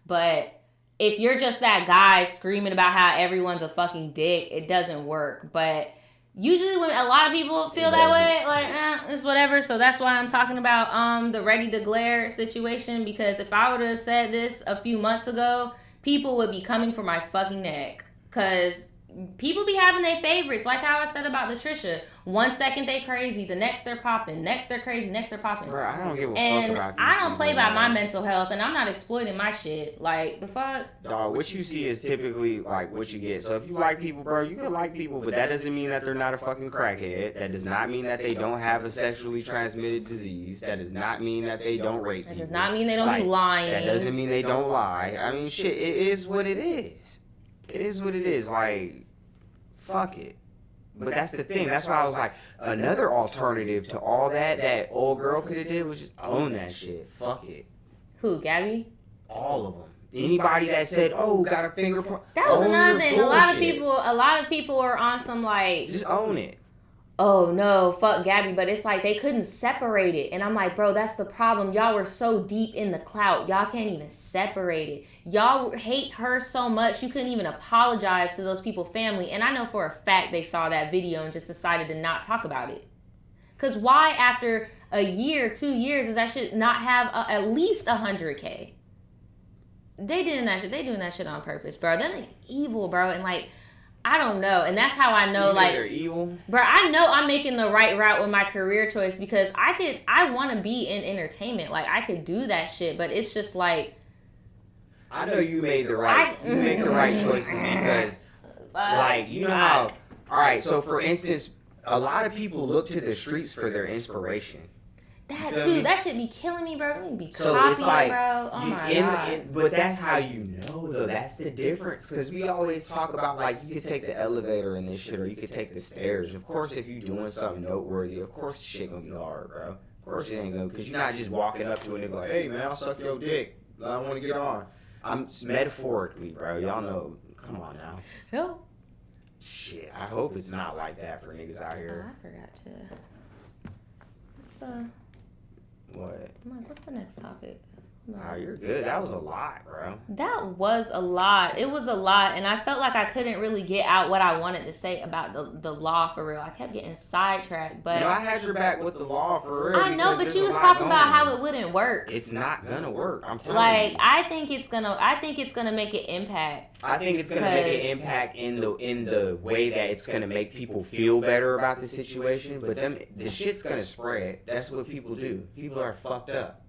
but if you're just that guy screaming about how everyone's a fucking dick, it doesn't work. But usually when a lot of people feel that way, like, it's whatever. So that's why I'm talking about the Ready to Glare situation, because if I would have said this a few months ago, people would be coming for my fucking neck. Because people be having their favorites, like how I said about Latricia. 1 second they crazy, the next they're popping, next they're crazy, next they're popping. Bro, I don't give a fuck about these I don't play by my mental health, and I'm not exploiting my shit. Like, the fuck? Dog, what you see is typically like what you get. So if you like people, bro, you can like people, but that doesn't mean that they're not a fucking crackhead. That does not mean that they don't have a sexually transmitted disease. That does not mean that they don't rape people. That does not mean they don't be lying. That doesn't mean they don't lie. I mean, shit, it is what it is. It is what it is. Like, fuck it. But that's the thing. That's why I was like, another alternative to all that old girl could have did was just own that shit. Fuck it. Who, Gabby? All of them. Anybody that said, "Oh, got a fingerprint." That was another thing. A lot of people are on some like, just own it. Oh no, fuck Gabby, but it's like they couldn't separate it. And I'm like, bro, that's the problem. Y'all were so deep in the clout. Y'all can't even separate it. Y'all hate her so much, you couldn't even apologize to those people's family. And I know for a fact they saw that video and just decided to not talk about it. Because why, after a year, 2 years, does that shit not have at least 100K? They doing that shit. They doing that shit on purpose, bro. They're like evil, bro, and like I don't know, and that's how I know, like, they're evil, bro. I know I'm making the right route with my career choice because I want to be in entertainment. Like I could do that shit, but it's just like. I know you made the right. You make the right choices because, like, you know how. All right, so for instance, a lot of people look to the streets for their inspiration. That too, that should be killing me, bro. Let me be So copying, it's like, bro. Oh my god. but that's how you know, though. That's the difference. Because we always talk about, like, you could take the elevator in this shit, or you could take the stairs. Of course, if you're doing something noteworthy, of course, the shit gonna be hard, bro. Of course, it ain't gonna, because you're not just walking up to a nigga like, hey, man, I'll suck your dick. I want to get on. I'm metaphorically, bro. Y'all know. Come on now. Hell. Shit, I hope it's not like that for niggas out Oh, here. I forgot to. What's What? I'm like, what's the next topic? Wow, you're good. That was a lot, bro. That was a lot. It was a lot, and I felt like I couldn't really get out what I wanted to say about the law for real. I kept getting sidetracked, but I had your back with the law for real. I know, but because you there's was a lot talking about going how on. it wouldn't work. It's not gonna work. I'm telling Like you. I think it's gonna make an impact. I think it's gonna make an impact in the way that it's gonna make people feel better about the situation. But the shit's gonna spread. That's what people do. People are fucked up.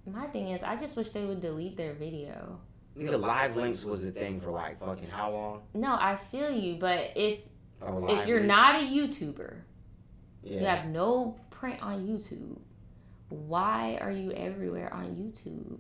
My thing is, I just wish they would delete their video. Nigga, live links was a thing for like fucking how long? No, I feel you, but if Live you're links. not a YouTuber, Yeah. you have no print on YouTube. Why are you everywhere on YouTube?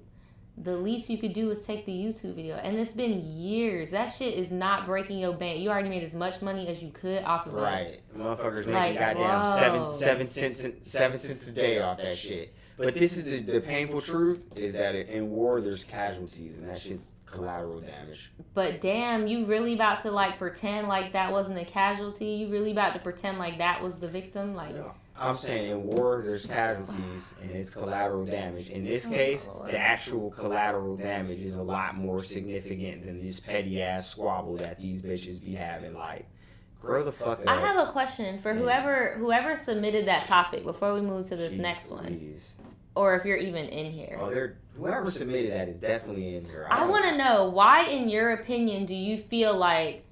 The least you could do is take the YouTube video, and it's been years. That shit is not breaking your bank. You already made as much money as you could off of it. Right, motherfuckers making Like, goddamn bro. 7 cents a day off that shit. But this is the painful truth is that in war there's casualties and that shit's collateral damage. But damn, you really about to like pretend like that wasn't a casualty? You really about to pretend like that was the victim? Like, I'm saying in war there's casualties and it's collateral damage. In this case, Lord. the actual collateral damage is a lot more significant than this petty ass squabble that these bitches be having. Like, grow the fuck up. I have a question for whoever submitted that topic before we move to this Jeez next one, Louise. or if you're even in here. Oh, whoever submitted that is definitely in here. I want to know why, in your opinion, do you feel like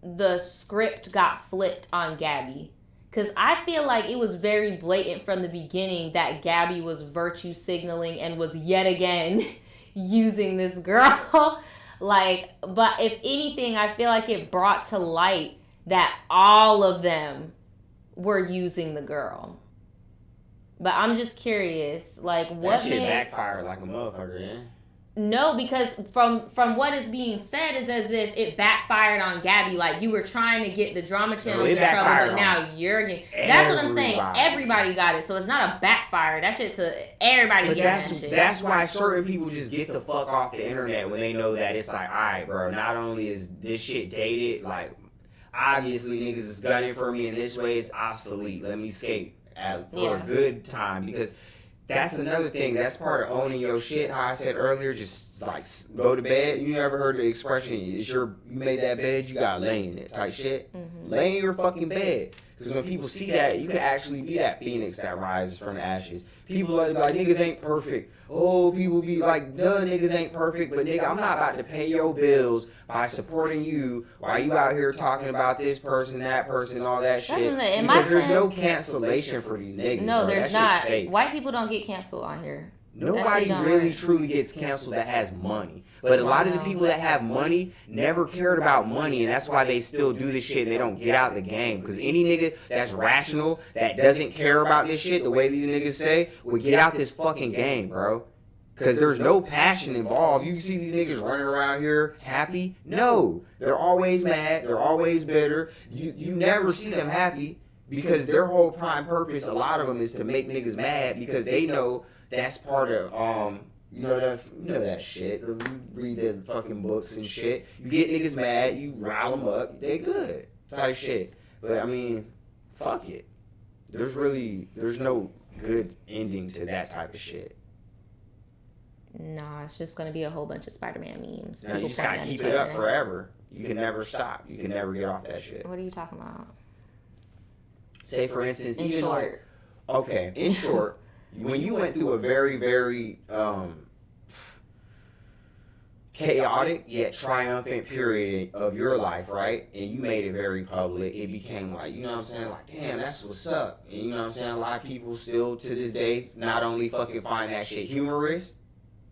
the script got flipped on Gabby? Because I feel like it was very blatant from the beginning that Gabby was virtue signaling and was yet again using this girl. Like, but if anything, I feel like it brought to light that all of them were using the girl. But I'm just curious, like, what that shit made... backfired like a motherfucker, yeah? No, because from what is being said is as if it backfired on Gabby. Like, you were trying to get the drama channels it in trouble, backfired but on now you're getting... That's what I'm saying. everybody. Everybody got it. So it's not a backfire. That shit to everybody But getting that shit. that's why certain people just get the fuck off the internet when they know that it's like, alright, bro, not only is this shit dated, like, obviously niggas is gunning for me in this way, it's obsolete. Let me skate for a good time, because that's another thing. That's part of owning your shit. How I said earlier, just like go to bed. You never heard the expression, you made that bed, you gotta lay in it type shit. Mm-hmm. Lay in your fucking bed. Because when people see that, you can actually be that phoenix that rises from the ashes. People are like, niggas ain't perfect. Oh, people be like, duh, niggas ain't perfect. But nigga, I'm not about to pay your bills by supporting you while you out here talking about this person, that person, all that shit. what I'm Because there's saying. no cancellation for these niggas. No, bro. there's That shit's not. fake. White people don't get canceled on here. Nobody don't really work. truly gets canceled that has money. But a lot of the people that have money never cared about money, and that's why they still do this shit and they don't get out the game. Because any nigga that's rational, that doesn't care about this shit the way these niggas say, would get out this fucking game, bro. Because there's no passion involved. You see these niggas running around here happy? No. They're always mad. They're always bitter. You never see them happy because their whole prime purpose, a lot of them, is to make niggas mad because they know that's part of, you know that shit. You read the fucking books and shit. You get niggas mad, you rile them up, they good type shit. But I mean, fuck it. There's no good ending to that type of shit. Nah, it's just gonna be a whole bunch of Spider-Man memes. Now, you People just gotta pointing at keep each it up other. forever. You can never stop. You can never get off that shit. What are you talking about? say for instance, In even like, short. okay, in short, when you went through a very, very chaotic yet triumphant period of your life, right? And you made it very public. It became like, you know what I'm saying? Like, damn, that's what's up. And you know what I'm saying? A lot of people still to this day not only fucking find that shit humorous,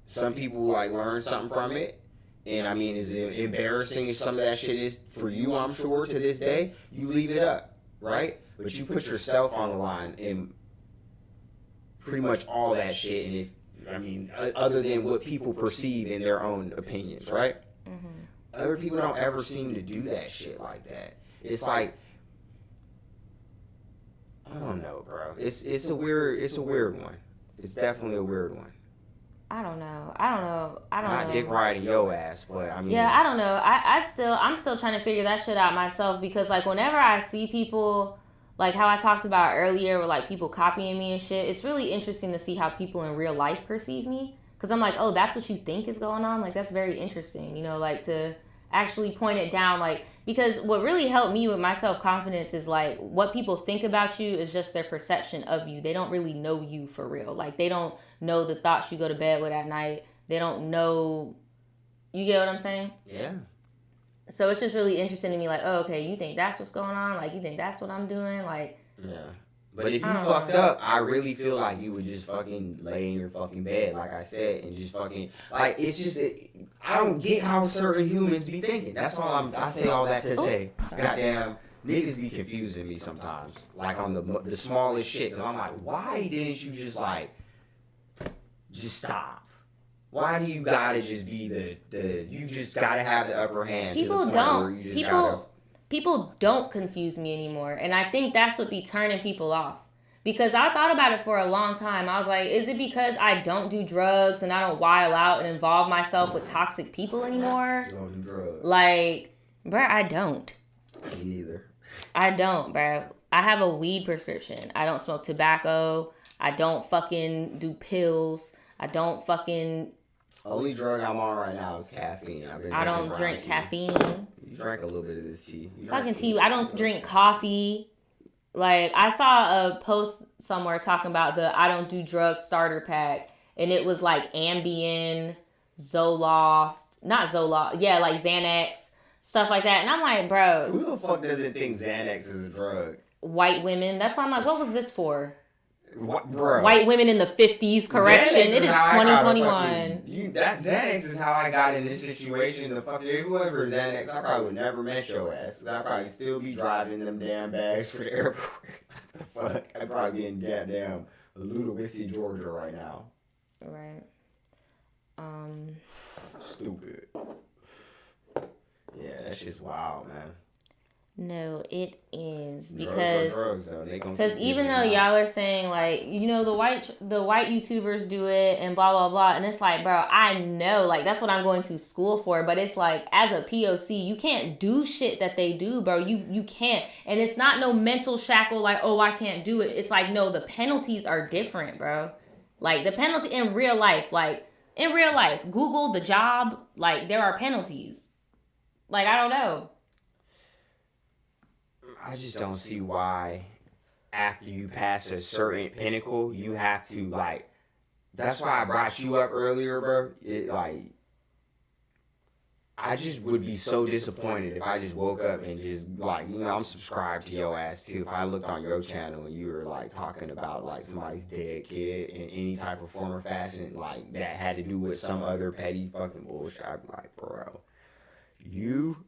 some people like learn something from it. And I mean, as embarrassing as some of that shit is for you, I'm sure, to this day, you leave it up, right? But you put yourself on the line and pretty much all that shit. And if, I mean, other than what people perceive in their own opinions, right? Mm-hmm. Other people don't ever seem to do that shit like that. It's like, I don't know, bro. It's a weird one. It's definitely a weird one. I don't know. Not dick riding your ass, but I mean. Yeah, I don't know. I'm still trying to figure that shit out myself because like whenever I see people, like how I talked about earlier with like people copying me and shit, it's really interesting to see how people in real life perceive me. Cause I'm like, oh, that's what you think is going on. Like that's very interesting, you know, like to actually point it down, like because what really helped me with my self-confidence is like what people think about you is just their perception of you. They don't really know you for real. Like they don't know the thoughts you go to bed with at night. They don't know, you get what I'm saying? Yeah. So it's just really interesting to me, like, oh, okay, you think that's what's going on? Like, you think that's what I'm doing? Like, yeah. But if you fucked up, I really feel like you would just fucking lay in your fucking bed, like I said, and just fucking, like, it's just, I don't get how certain humans be thinking. That's all I say all that to say. Goddamn, niggas be confusing me sometimes, like on the smallest shit, because I'm like, why didn't you just stop? Why do you gotta just be you just gotta have the upper hand? People to the point don't. where you just People don't confuse me anymore. And I think that's what be turning people off. Because I thought about it for a long time. I was like, is it because I don't do drugs and I don't wild out and involve myself with toxic people anymore? You don't do drugs. Like, bruh, I don't. Me neither. I don't, bruh. I have a weed prescription. I don't smoke tobacco. I don't fucking do pills. I don't fucking... Only drug I'm on right now is caffeine. I don't drink caffeine. You drank a little bit of this tea. Fucking tea. I don't drink coffee. Like, I saw a post somewhere talking about the I don't do drugs starter pack. And it was like Ambien, Zoloft. Not Zoloft. Yeah, like Xanax. Stuff like that. And I'm like, bro. Who the fuck doesn't think Xanax is a drug? White women. That's why I'm like, what was this for? What, bro? White women in the 50s. Correction. Xanax It is how I 2021. That Xanax is how I got in this situation. The fucking whoever Xanax, I probably would never met your ass. I'd probably still be driving them damn bags for the airport. What the fuck? I'd probably be in goddamn Ludwig, Georgia right now. Right. Stupid. Yeah, that shit's wild, man. No, it is Drugs, because even though y'all are saying like, you know, the white YouTubers do it and blah blah blah, and it's like, bro, I know, like that's what I'm going to school for, but it's like as a POC, you can't do shit that they do, bro. You can't, and it's not no mental shackle like, oh, I can't do it. It's like, no, the penalties are different, bro. Like the penalty in real life, Google the job, like there are penalties. Like I don't know. I just don't see why after you pass a certain pinnacle, you have to, like, that's why I brought you up earlier, bro. I just would be so disappointed if I just woke up and just, like, you know, I'm subscribed to your ass, too. If I looked on your channel and you were, like, talking about, like, somebody's dead kid in any type of form or fashion, like, that had to do with some other petty fucking bullshit, I'd be like, bro, you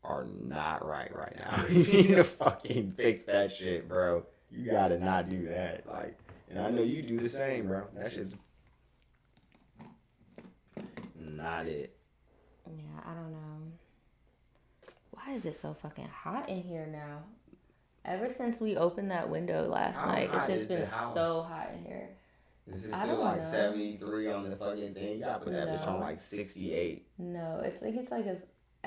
are not right now. You need to fucking fix that shit, bro. You gotta not do that. Like, and I know you do the same, bro. That shit's not it. Yeah, I don't know. Why is it so fucking hot in here now? Ever since we opened that window last night, it's just been so hot in here. Is it still like 73 on the fucking thing? You gotta put that bitch on like 68. No, I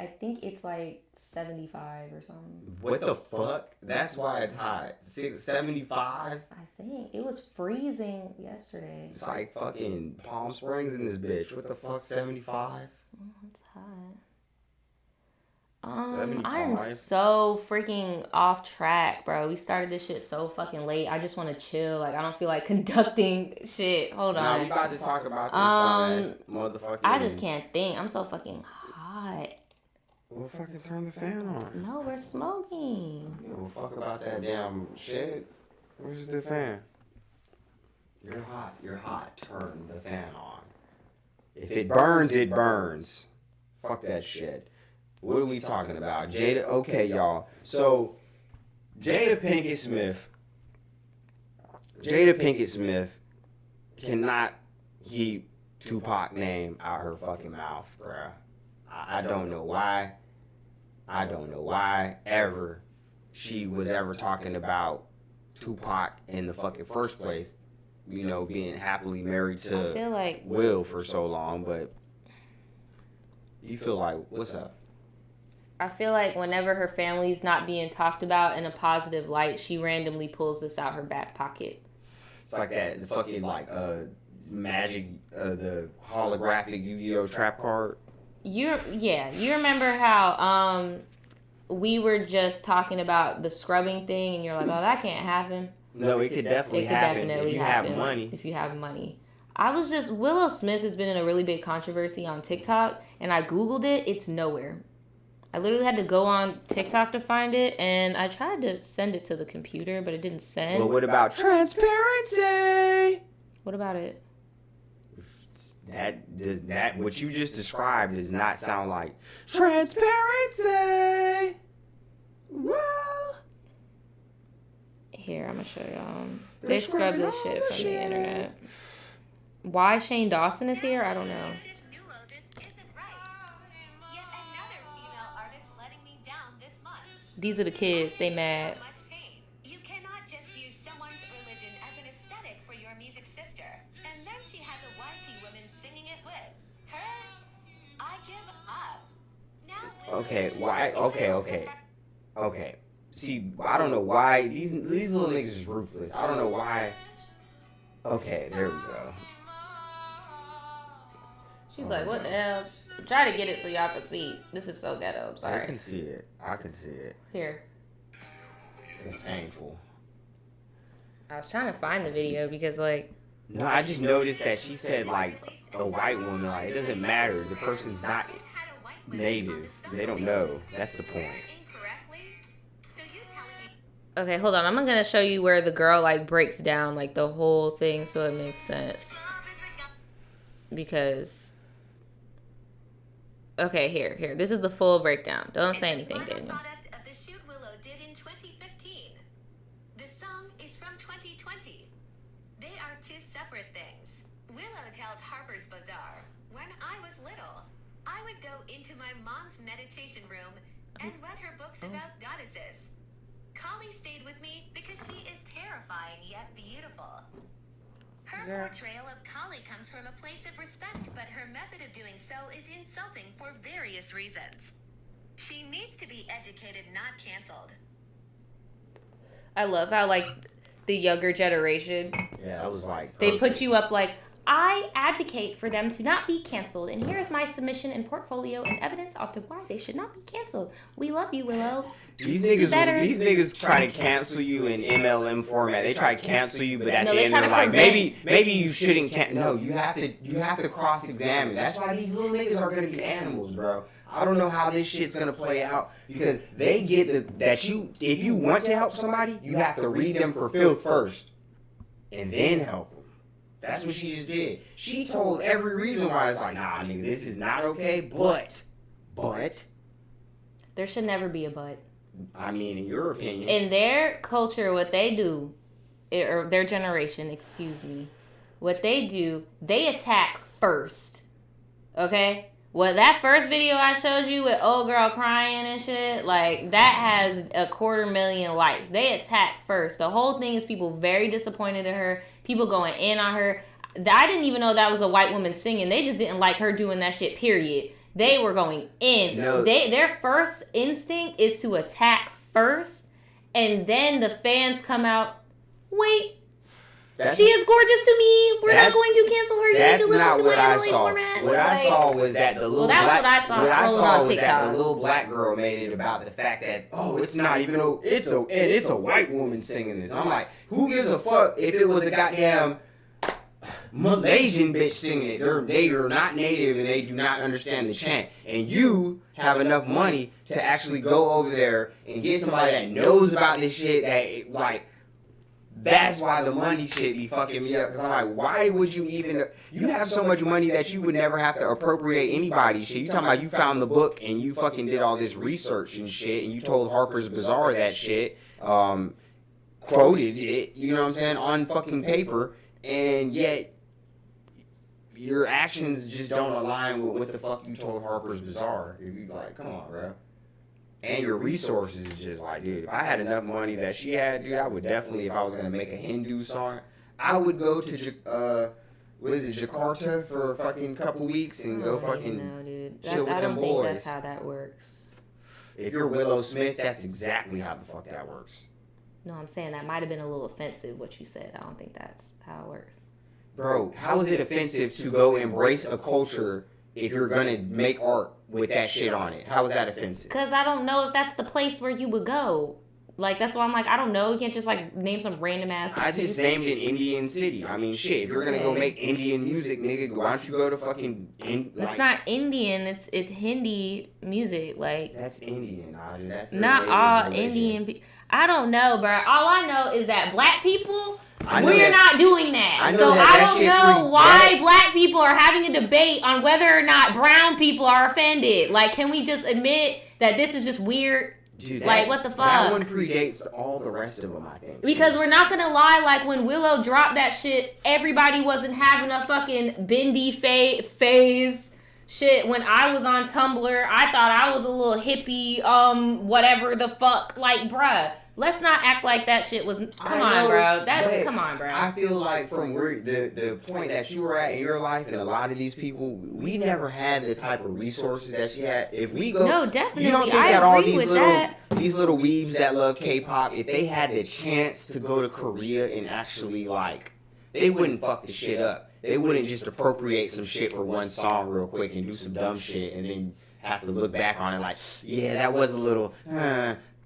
think it's like 75 or something. What the fuck? That's why it's hot. 75? I think. It was freezing yesterday. It's like fucking Palm Springs in this bitch. What the fuck, 75? It's hot. I'm 75? so freaking off track, bro. We started this shit so fucking late. I just want to chill. Like, I don't feel like conducting shit. Hold Now we on. about to talk about this dumbass motherfucking. I just can't think. I'm so fucking hot. We'll fucking turn the fan on. No, we're smoking. You don't fuck about that damn shit. Where's the fan? You're hot. You're hot. Turn the fan on. If it burns, it burns. Fuck that shit. What are we talking about? Jada, okay, y'all. So, Jada Pinkett Smith cannot keep Tupac name out her fucking mouth, bruh. I don't know why. I don't know why ever she was ever talking about Tupac in the fucking first place. You know, being happily married I feel to like Will for so long, but you feel like, what's up? I feel like whenever her family's not being talked about in a positive light, she randomly pulls this out her back pocket. It's like that the fucking like magic the holographic Yu-Gi-Oh trap card. You remember how we were just talking about the scrubbing thing and you're like, oh, that can't happen. No, it could definitely happen if you have money. If you have money. Willow Smith has been in a really big controversy on TikTok and I Googled it, it's nowhere. I literally had to go on TikTok to find it, and I tried to send it to the computer, but it didn't send. Well, what about transparency? What about it? That what you just described does not sound like transparency. Whoa. Here, I'm gonna show y'all. They scrubbed this shit from the internet. Why Shane Dawson is here, I don't know. These are the kids. They mad. You cannot just use someone's religion as an aesthetic for your music sister. And then she has a YT woman singing it with her. I give up. Now. Okay. See, I don't know why these little niggas is ruthless. I don't know why. Okay, there we go. She's like, what the hell? Try to get it so y'all can see. This is so ghetto. I'm I sorry. can see it. Here. It's painful. I was trying to find the video because, like, No, I just noticed that she said like a white woman. Like it doesn't matter. The person's not native. They don't know. That's the point. okay, hold on. I'm gonna show you where the girl like breaks down like the whole thing so it makes sense. Because okay, here. This is the full breakdown. Don't say anything, Daniel. Product of the shoot Willow did in 2015. The song is from 2020. They are two separate things. Willow tells Harper's Bazaar, when I was little, I would go into my mom's meditation room and read her books about goddesses. Kali stayed with me because she is terrifying yet beautiful. Her portrayal of Kali comes from a place of respect, but her method of doing so is insulting for various reasons. She needs to be educated, not canceled. I love how like the younger generation, Yeah, that was like. they put perfect. you up like, I advocate for them to not be canceled, and here is my submission and portfolio and evidence onto why they should not be canceled. We love you, Willow. These Do better. niggas try to cancel you in MLM format. They try to cancel you, but at No, the they end try they're to like, prevent. maybe you shouldn't. No, you have to cross examine. That's why these little niggas are gonna be animals, bro. I don't know how this shit's gonna play out because they get that if you want to help somebody, you have to read them for filth first, and then help them. That's what she just did. She told every reason why it's like, nah, nigga, this is not okay. But, There should never be a but. I mean, in your opinion, In their culture, what they do, or their generation, excuse me, what they do, they attack first. Okay? Well, that first video I showed you with old girl crying and shit, like, that has 250,000 likes. They attack first. The whole thing is people very disappointed in her, people going in on her. I didn't even know that was a white woman singing. They just didn't like her doing that shit, period. They were going in. No. Their first instinct is to attack first, and then the fans come out, wait, She is gorgeous to me. We're not That's- going to cancel her. You need to That's listen not to what my I LA saw. format. What I Like, saw was that the little that's black. what I saw What I scrolling saw on was that TikTok. the little black girl made it about the fact that it's not even it's a white woman singing this. I'm like, who gives a fuck if it was a goddamn Malaysian bitch singing it? They are not native and they do not understand the chant. And you have enough money to actually go over there and get somebody that knows about this shit. That like, that's why the money shit be fucking me up. Cause I'm like, why would you even? You have so much money that you would never have to appropriate anybody's shit. You talking about you found the book and you fucking did all this research and shit, and you told Harper's Bazaar that shit, quoted it. You know what I'm saying, on fucking paper, and yet your actions just don't align with what the fuck you told Harper's Bazaar. If you like, come on, bro. And your resources is just like, dude, if I had enough money that she had, dude, I would definitely, if I was gonna make a Hindu song, I would go to Jakarta for a fucking couple weeks and go fucking no, dude. chill with I them don't think boys. that's how that works. If you're Willow Smith, that's exactly how the fuck that works. No, I'm saying that might have been a little offensive what you said. I don't think that's how it works. Bro, how is it offensive to go embrace a culture if you're gonna make art with that shit on it? How is that offensive? Because I don't know if that's the place where you would go. Like, that's why I'm like, I don't know. You can't just, like, name some random ass I just named an Indian city. I mean, shit, if you're gonna go make Indian music, nigga, why don't you go to fucking... It's not Indian. It's Hindi music. Like, That's Indian, Audrey. That's their not native all religion. Indian I don't know, bro. All I know is that black people, I know we're that- not doing that. I know So that I that don't shit know freak- why that- black people are having a debate on whether or not brown people are offended. Like, can we just admit that this is just weird? Dude, Like, what the fuck? That one predates all the rest of them, I think. Because we're not gonna lie, like when Willow dropped that shit, everybody wasn't having a fucking bendy phase. Shit, when I was on Tumblr, I thought I was a little hippie, whatever the fuck. Like, bruh, let's not act like that shit was. Come on, bro. Come on, bro. I feel like from where the point that you were at in your life, and a lot of these people, we never had the type of resources that she had. If we go, No, definitely. you don't think I that all agree these with little that. these little weebs that love K-pop, if they had the chance to go to Korea and actually like, they wouldn't fuck the shit up. They wouldn't just appropriate some shit for one song real quick and do some dumb shit and then have to look back on it like, yeah, that was a little,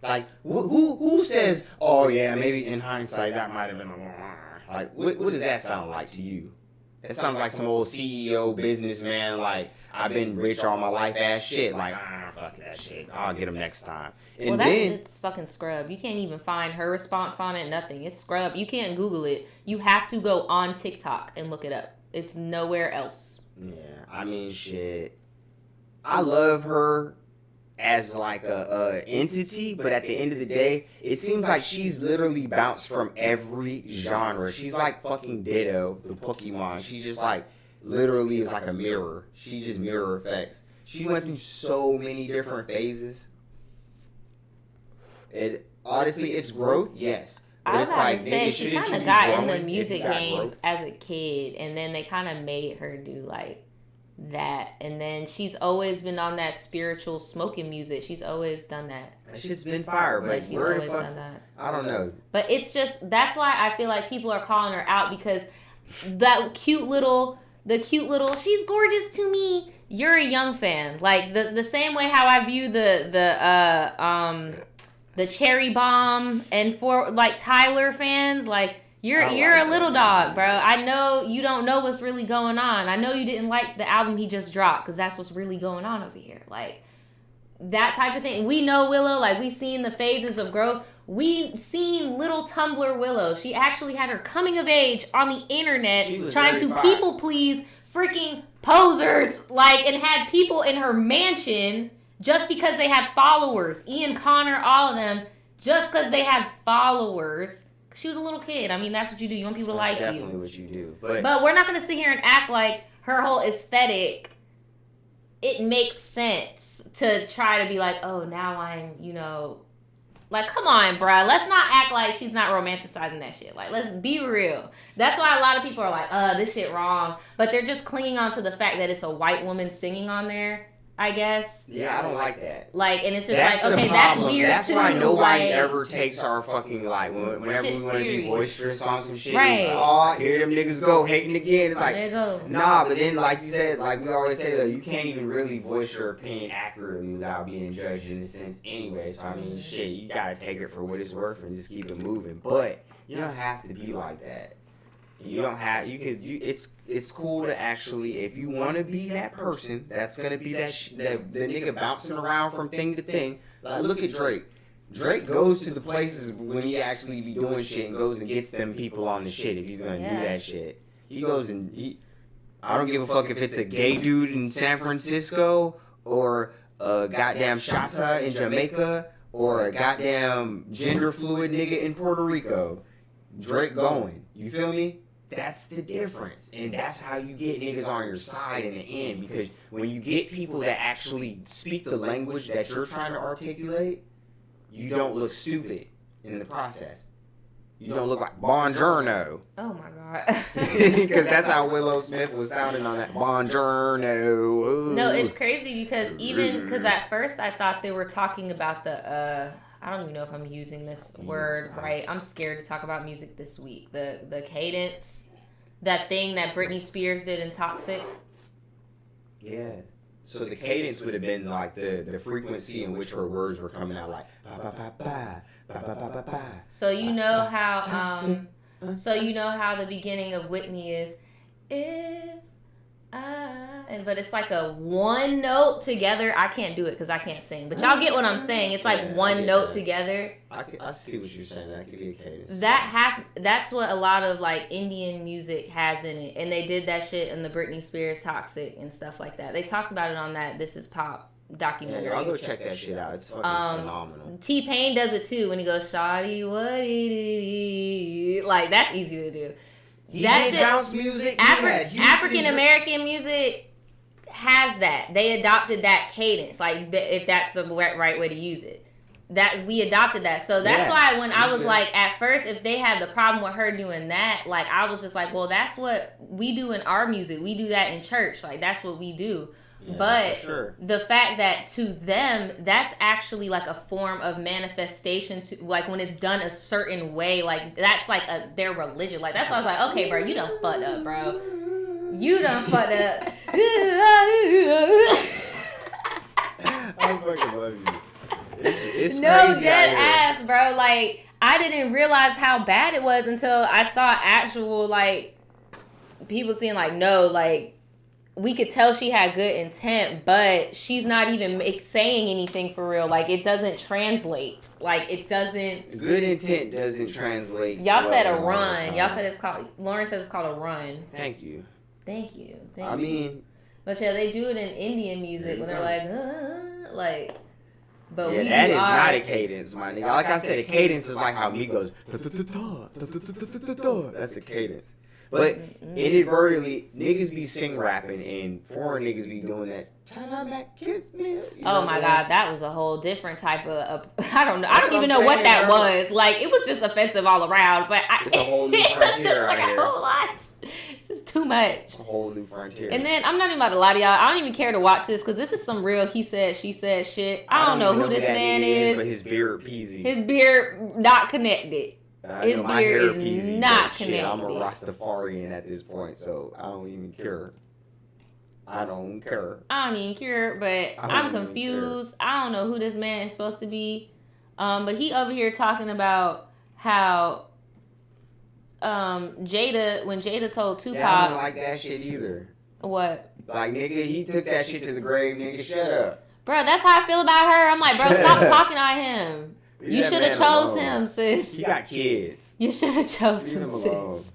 like, who says, oh yeah, maybe in hindsight that might have been a, like, what does that sound like to you? That sounds like some old CEO businessman, like, I've been rich all my life ass shit, like, fuck that shit, I'll get him next time. And Well, then, it's fucking scrub. You can't even find her response on it. Nothing. It's scrub. You can't Google it. You have to go on TikTok and look it up. It's nowhere else. yeah, I mean, shit, I love her as like a entity, but at the end of the day, it seems like she's literally bounced from every genre. She's like fucking Ditto, the Pokemon. She just like literally is like a mirror. She just mirror effects. She went through so many different phases. It honestly, it's growth, yes. But I was it's about like, to say nigga, she shouldn't kind you of be got in growing the if you music got game growth? as a kid, and then they kind of made her do like that, and then she's always been on that spiritual smoking music. She's always done that. That shit's been fire, Like, but she's where the always fuck? done that. I don't know. But it's just that's why I feel like people are calling her out because the cute little she's gorgeous to me. You're a young fan, like the same way how I view the Cherry Bomb and for like Tyler fans, like you're a little dog, bro. I know you don't know what's really going on. I know you didn't like the album he just dropped because that's what's really going on over here, like that type of thing. We know Willow, like we seen the phases of growth. We seen little Tumblr Willow. She actually had her coming of age on the internet, She was trying to 35. people please freaking posers, like, and had people in her mansion just because they had followers. Ian Connor, all of them, just because they had followers. She was a little kid. I mean, that's what you do. You want people to like That's you. definitely what you do. But But we're not going to sit here and act like her whole aesthetic, it makes sense to try to be like, oh, now I'm, like, come on, bruh. Let's not act like she's not romanticizing that shit. Like, let's be real. That's why a lot of people are like, this shit wrong. But they're just clinging on to the fact that it's a white woman singing on there. I guess. Yeah, I don't like that. Like, and it's just That's like, the okay, that's problem. weird That's too. why nobody like, ever takes our fucking like whenever Shit we want to be serious. boisterous on some shit. Right. Like, oh, here them niggas go hating again. It's like, there you go. nah, but then like you said, like we always say though, you can't even really voice your opinion accurately without being judged in a sense anyway. So I mean, shit, you gotta take it for what it's worth and just keep it moving. But you don't have to be like that. You don't have. You could. It's cool to actually, if you want to be that person, that's gonna be that the nigga bouncing around from thing to thing. Like look at Drake. Drake goes to the places when he actually be doing shit and goes and gets them people on the shit if he's gonna do that shit. He goes and I don't give a fuck if it's a gay dude in San Francisco or a goddamn Shata in Jamaica or a goddamn gender fluid nigga in Puerto Rico. Drake going. You feel me? That's the difference. And that's how you get niggas on your side in the end. Because when you get people that actually speak the language that you're trying to articulate, you don't look stupid in the process. You don't look like Bonjourno. Oh my god. Because that's how Willow Smith was sounding on that Bonjourno. No, it's crazy because at first I thought they were talking about the I don't even know if I'm using this word right. I'm scared to talk about music this week. The cadence, that thing that Britney Spears did in Toxic. Yeah. So the cadence would have been like the frequency in which her words were coming out, like ba ba ba ba ba ba ba ba ba. So you know how the beginning of Whitney is if but it's like a one note together. I can't do it because I can't sing, but y'all get what I'm saying. It's like one note together. I see what you're saying. That could be a cadence. That's what a lot of like Indian music has in it, and they did that shit in the Britney Spears Toxic and stuff like that. They talked about it on that This Is Pop documentary. Yeah, I'll go check that shit out. It's fucking phenomenal. T-Pain does it too when he goes, "Shawty, what it?" Like that's easy to do. He did bounce music. African American music has that. They adopted that cadence, like if that's the right way to use it. That we adopted that, so that's why when I was like, at first, if they had the problem with her doing that, like I was just like, well, that's what we do in our music. We do that in church, like that's what we do. Yeah, but the fact that to them, that's actually like a form of manifestation to like when it's done a certain way, like that's like their religion. Like that's why I was like, okay, bro, you done fucked up, bro. You done fucked up. I fucking love you. It's no, crazy dead ass, bro. Like I didn't realize how bad it was until I saw actual like people saying like, no, like we could tell she had good intent, but she's not even saying anything for real. Like it doesn't translate. Like it doesn't. Good intent doesn't translate. Y'all said a run. Y'all said it's called. Lauren says it's called a run. Thank you. Thank you. I mean, but yeah, they do it in Indian music when they're like. But yeah, that is not a cadence, my nigga. Like I said, a cadence is like how Migos. That's a cadence. But inadvertently, niggas be sing rapping and foreign niggas be doing that. Turn on back, kiss me. Oh my god, that was a whole different type of. I don't know. I don't even know what that was. Like it was just offensive all around. But it's a whole new frontier out here. A whole lot. This is too much. It's a whole new frontier. And then I'm not even about to lie to y'all. I don't even care to watch this because this is some real he said she said shit. I don't know who this man is. But his beard peasy. His beard not connected. His beard is not connected. I'm a Rastafarian at this point, so I don't even care. I don't even care, but I'm confused. I don't know who this man is supposed to be. But he over here talking about how Jada, when Jada told Tupac. Yeah, I don't like that shit either. What? Like, nigga, he took that shit to the grave, nigga, shut up. Bro, that's how I feel about her. I'm like, bro, stop talking on him. You should have chose him, sis. He got kids. You should have chose him, sis.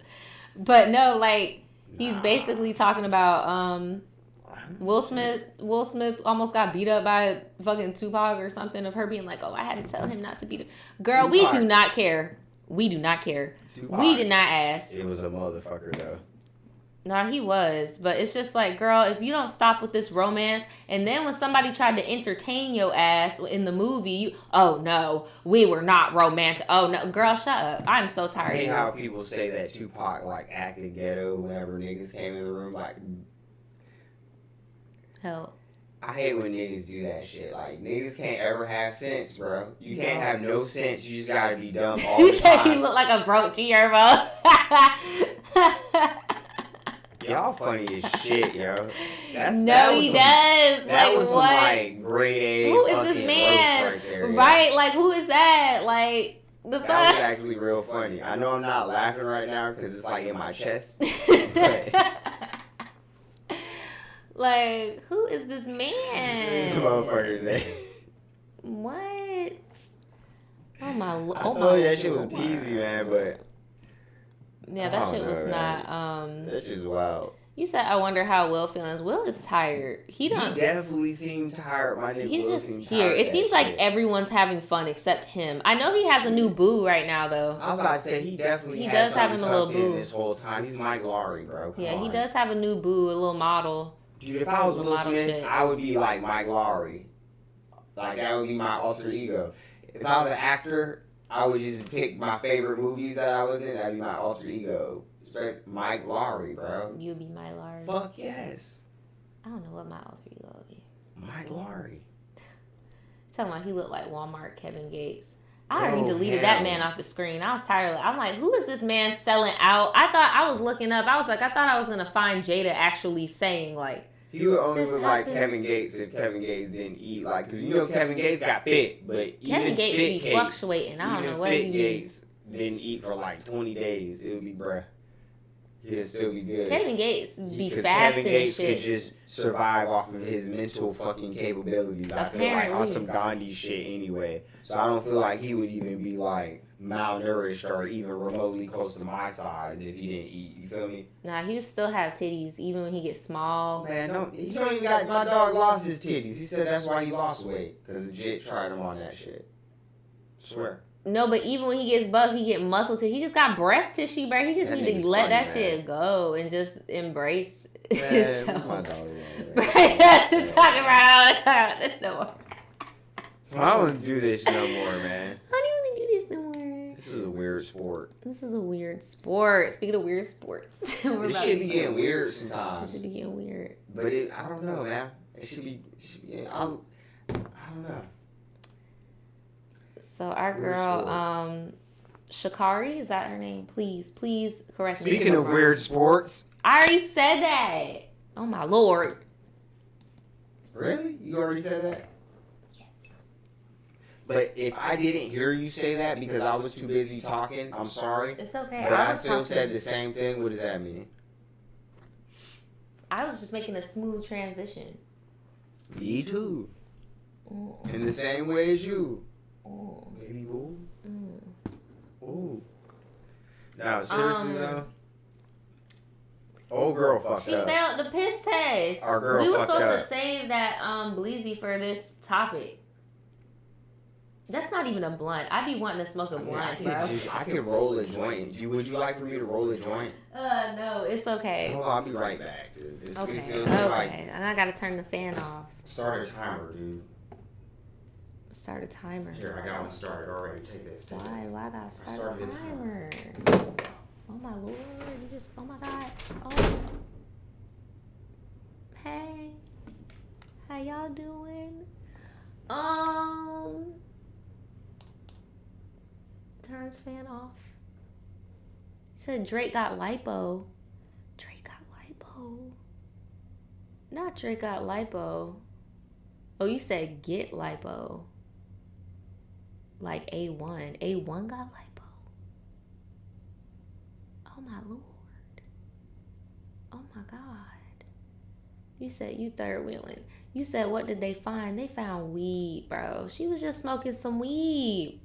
But no, like, he's basically talking about Will Smith almost got beat up by fucking Tupac or something, of her being like, oh, I had to tell him not to beat him. Girl, Tupac. We do not care. We do not care. Tupac. We did not ask. It was a motherfucker, though. Nah, he was. But it's just like, girl, if you don't stop with this romance, and then when somebody tried to entertain your ass in the movie, oh, no, we were not romantic. Oh, no. Girl, shut up. I'm so tired. I hate how people say that Tupac, like, acted ghetto whenever niggas came in the room, like... Hell. I hate when niggas do that shit. Like, niggas can't ever have sense, bro. You can't have no sense. You just gotta be dumb all You the said he time. looked like a broke G Herbo. Y'all funny as shit, yo. No, he does. That Like, was some, what? like, grade A Who is fucking this man? roast right there. yo. Right? Like, who is that? Like, the That was fuck? actually real funny. I know I'm not laughing right now because it's, like, in my chest. Like, who is this man? These motherfuckers, eh? What? Oh my lord! I Oh told you my that shit was lord. peasy, man, but Yeah, I that don't shit was know, man. not. that shit's wild. You said I wonder how Will feels. Will is tired. He He don't. definitely seemed tired. My nigga He's Will just seemed here. tired. It of seems that like shit. everyone's having fun except him. I know he has a new boo right now though. I was about to say he definitely He has does have something him a little tucked in boo. this whole time. He's Mike Lowry, bro. Come Yeah, he on. does have a new boo, a little model. Dude, if I was A Will lot of Smith, shit. I would be like Mike Lowry. Like that would be my alter ego. If I was an actor, I would just pick my favorite movies that I was in. That'd be my alter ego. It's Mike Lowry, bro. You'd be my Lars. Fuck yes, I don't know what my alter ego would be. Mike Lowry. Tell him like he looked like Walmart Kevin Gates. I Oh, already deleted hell. that man off the screen. I was tired of it. I'm like, who is this man selling out? I thought I was looking up. I was like, I thought I was gonna find Jada actually saying like, He would only This look like happened. Kevin Gates if Kevin Gates didn't eat. Like, cause you know Kevin Gates got fit, but Kevin even Gates fit be Gates, fluctuating. I don't even know what fit he Gates didn't eat for like 20 days. It would be bruh. He'd still be good. Kevin Gates be Because fasting Kevin Gates and shit. could just survive off of his mental fucking capabilities. I feel like on Apparently. some Gandhi shit anyway. So I don't feel like he would even be like malnourished or even remotely close to my size if he didn't eat. You feel me? Nah, he would still have titties even when he gets small. Man, no, you don't even got. My dog lost his titties. He said that's why he lost weight because the jit tried him on that shit. Swear. No, but even when he gets buff, he get muscle tissue. He just got breast tissue, bro. He just That need to nigga's let funny, that man. shit go and just embrace Man, himself. my dog alone, Bro, man. that's talking about all the time. This no more. I don't do this no more, man. How do you want to do this no more? This is a weird sport. This is a weird sport. Speaking of weird sports, we're This about shit to be get getting weird It sometimes. should be getting weird. But I don't know, man. It should be I don't know. So our Weird girl, sport. Shakari, is that her name? Please correct me. if Speaking I'm of wrong. weird sports, I already said that. Oh my lord. really? You already said that? Yes. But if I didn't hear you say that because I was too busy talking, I'm sorry. It's okay. But I was still talking- said the same thing. What does that mean? I was just making a smooth transition. Me too. Mm, In the same way as you. mm, Baby boo. mm. Ooh. Now, seriously Um, though, old girl fucked She up. failed the piss test. Our girl we were fucked supposed up. to save that Bleezy for this topic. That's not even a blunt. I'd be wanting to smoke a I blunt, could bro. I could roll a joint. Would you like for me to roll a joint? No, it's okay. Hold on, I'll be right back, dude. It's Okay, gonna like okay. And I gotta turn the fan off. start a timer, dude. Start a timer. Here, I got one started already. Take this. Take Why? this. Why gotta start started a the timer? timer. Oh my lord! You just. Oh my god. Oh. Hey. How y'all doing? Turns fan off. Said Drake got lipo. Drake got lipo. Not Drake got lipo. Oh, you said get lipo. Like A1. A1 got lipo. Oh my lord. Oh my god. You said you third wheeling. You said what did they find? They found weed, bro. She was just smoking some weed.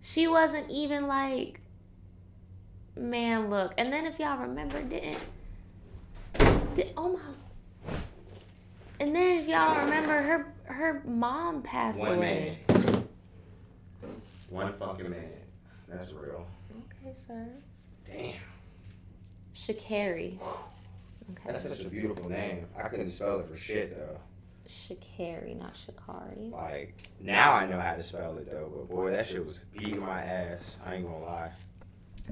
She wasn't even like, man, look. And then if y'all remember, oh my. And then if y'all remember, her mom passed One away. man. One fucking man. That's real. Okay, sir. Damn. Shakari. Okay. That's such a beautiful name. I couldn't spell it for shit though. Shakari, not Shakari. Like now I know how to spell it though, but boy, that shit was beating my ass. I ain't gonna lie.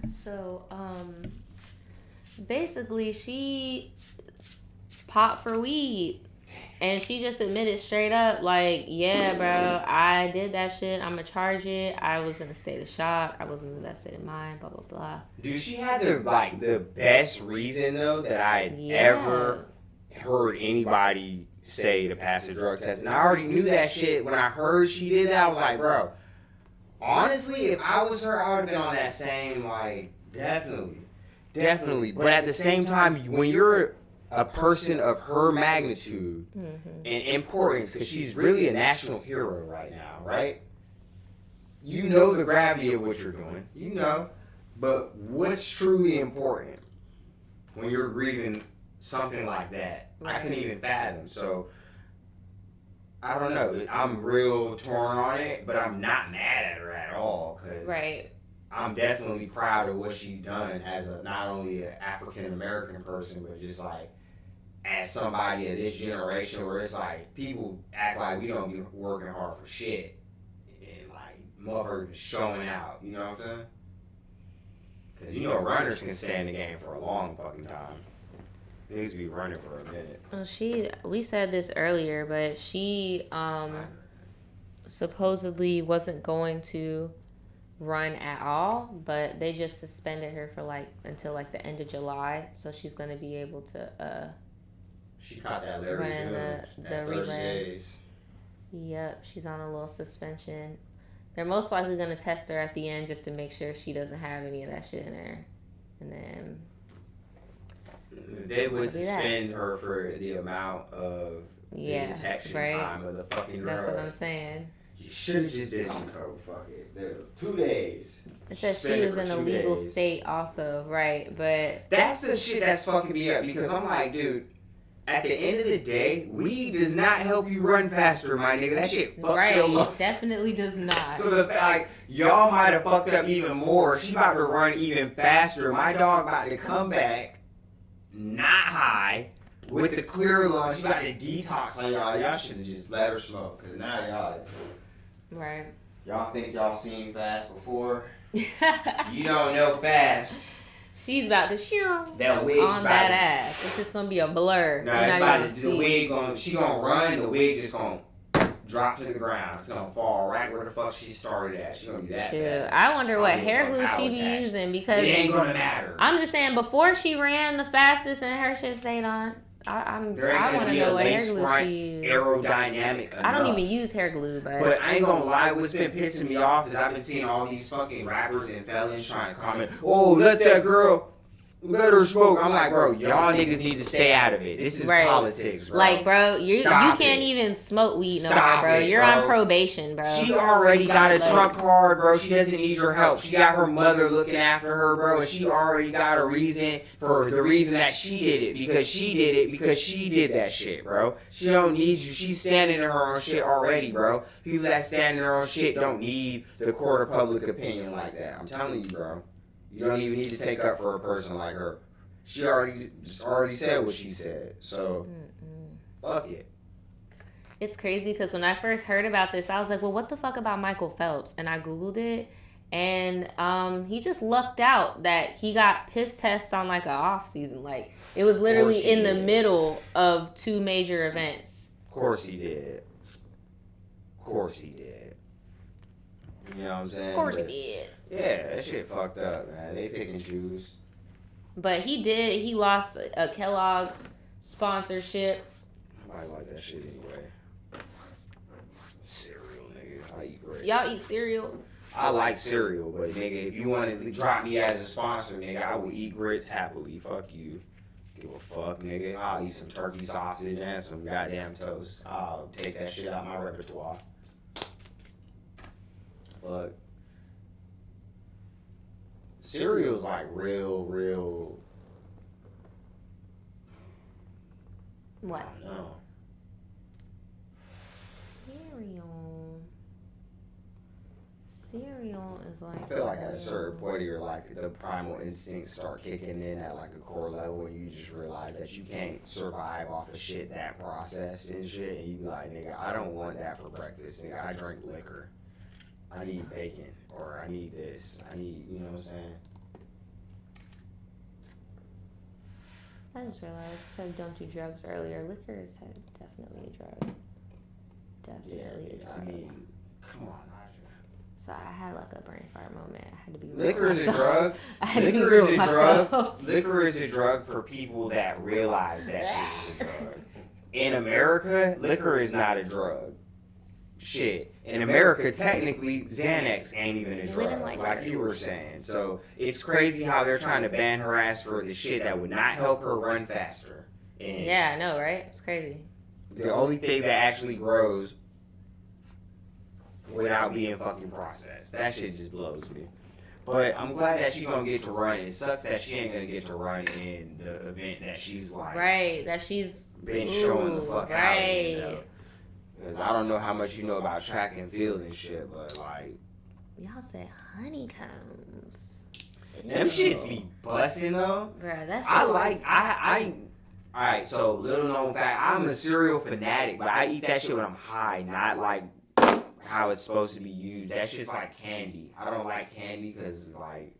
So, basically she popped for weed. Damn. And she just admitted straight up, like, yeah, bro, I did that shit. I'm gonna charge it. I was in a state of shock. I wasn't in the best state of mind. Blah blah blah. Dude, she had the best reason though that I had ever heard anybody say to pass a drug test, and I already knew that shit. When I heard she did that, I was like, bro, honestly, if I was her, I would have been on that same, like, definitely. But at the same time, when you're a person of her magnitude and importance, because she's really a national hero right now, right? You know the gravity of what you're doing, you know, but what's truly important when you're grieving something like that? I can't even fathom. So I don't know. I'm real torn on it, but I'm not mad at her at all, because Right. I'm definitely proud of what she's done as a not only an African American person, but just like as somebody of this generation, where it's like people act like we don't be working hard for shit, and like motherfuckers showing out. You know what I'm saying? Because you know runners can stay in the game for a long fucking time. Niggas be running for a minute. Well, we said this earlier, but she supposedly wasn't going to run at all, but they just suspended her for like until like the end of July, so she's going to be able to She caught that Larry running Jones the at 30 relay. days. Yep, she's on a little suspension. They're most likely going to test her at the end just to make sure she doesn't have any of that shit in her, and then They would I'll do that. suspend her for the amount of the detection right. time of the fucking drug. That's what I'm saying. You should have just did some coke. Fuck it. There, 2 days. It says she Suspended was for in a 2 legal days. state also, right? But That's the shit that's fucking me up, because I'm like, dude, at the end of the day, weed does not help you run faster, my nigga. That shit fucks your right, lungs. definitely does not. So the fact, like, y'all might have fucked up even more. She about to run even faster. My dog about to come back, not high, with the clear lungs. She about to detox on y'all. Y'all should have just let her smoke, because now y'all, Right. y'all think y'all seen fast before. You don't know fast. She's about to shoot That wig on about that to- ass. It's just gonna be a blur. No, You're it's not about even to, see. the wig going. She gonna run. The wig just gonna drop to the ground. It's gonna fall right where the fuck she started at. She's gonna be that Shoot. fast. I wonder what I'll be hair on glue she power be attach. using, It because ain't gonna matter. I'm just saying before she ran the fastest and her shit stayed on. I There ain't want gonna to be a know what hair lace glue front she used. aerodynamic enough. I don't even use hair glue, But I ain't gonna lie, what's been pissing me off is I've been seeing all these fucking rappers and felons trying to comment, oh, let that girl, let her smoke. I'm like, bro, y'all niggas need to stay out of it. This is Right. politics, bro. Like, bro, you Stop can't it. even smoke weed no Stop more, bro. it, You're bro. on probation, bro. She already got a Trump card, bro. She doesn't need your help. She got her mother looking after her, bro, and she already got a reason for the reason that she did it, because she did it because she did that shit, bro. She don't need you. She's standing in her own shit already, bro. People that stand in their own shit don't need the court of public opinion like that. I'm telling you, bro. You don't even need to take up for a person like her. She already said what she said. So, fuck it. It's crazy because when I first heard about this, I was like, well, what the fuck about Michael Phelps? And I Googled it, and he just lucked out that he got piss tests on like a off season. Like, it was literally Of course he in the did. middle of 2 major events. Of course he did. Of course he did. You know what I'm saying? Of course he But, did. yeah, that shit fucked up, man. They pick and choose. But he lost a Kellogg's sponsorship. Nobody like that shit anyway. Cereal, nigga. I eat grapes. Y'all eat cereal? I like cereal, but nigga, if you want to drop me as a sponsor, nigga, I will eat grits happily. Fuck you. Give a fuck, nigga. I'll eat some turkey sausage and some goddamn toast. I'll take that shit out my repertoire. Fuck. Cereal's like real. What? I don't know. Cereal is like. I feel like at a certain point of your life, the primal instincts start kicking in at like a core level, and you just realize that you can't survive off of shit that processed and shit. And you be like, nigga, I don't want that for breakfast. Nigga, I drink liquor. I need bacon, or I need this. I need, you know what I'm saying? I just realized I said don't do drugs earlier. Liquor is definitely a drug. Definitely a drug. I mean, come on, Naja. So I had like a brain fire moment. I had to be real Liquor with is a myself. drug. I had to be Liquor real is with a drug. myself. Liquor is a drug for people that realize that shit is a drug. In America, liquor is not a drug. Shit. In America, technically, Xanax ain't even a Living drug, like like you were saying. So it's crazy how they're trying to ban her ass for the shit that would not help her run faster. And Yeah, I know, right? It's crazy. the only thing that actually grows without being fucking processed. That shit just blows me. But I'm glad that she's gonna get to run. It sucks that she ain't gonna get to run in the event that she's like Right, that she's been showing the fuck out in, you know? right. Cause I don't know how much you know about track and field and shit, but like Y'all said honeycombs. them shits be busting though. Bruh, that shit I alright, so little known fact, I'm a cereal fanatic, but I eat that shit when I'm high, not like how it's supposed to be used. That shit's like candy. I don't like candy because like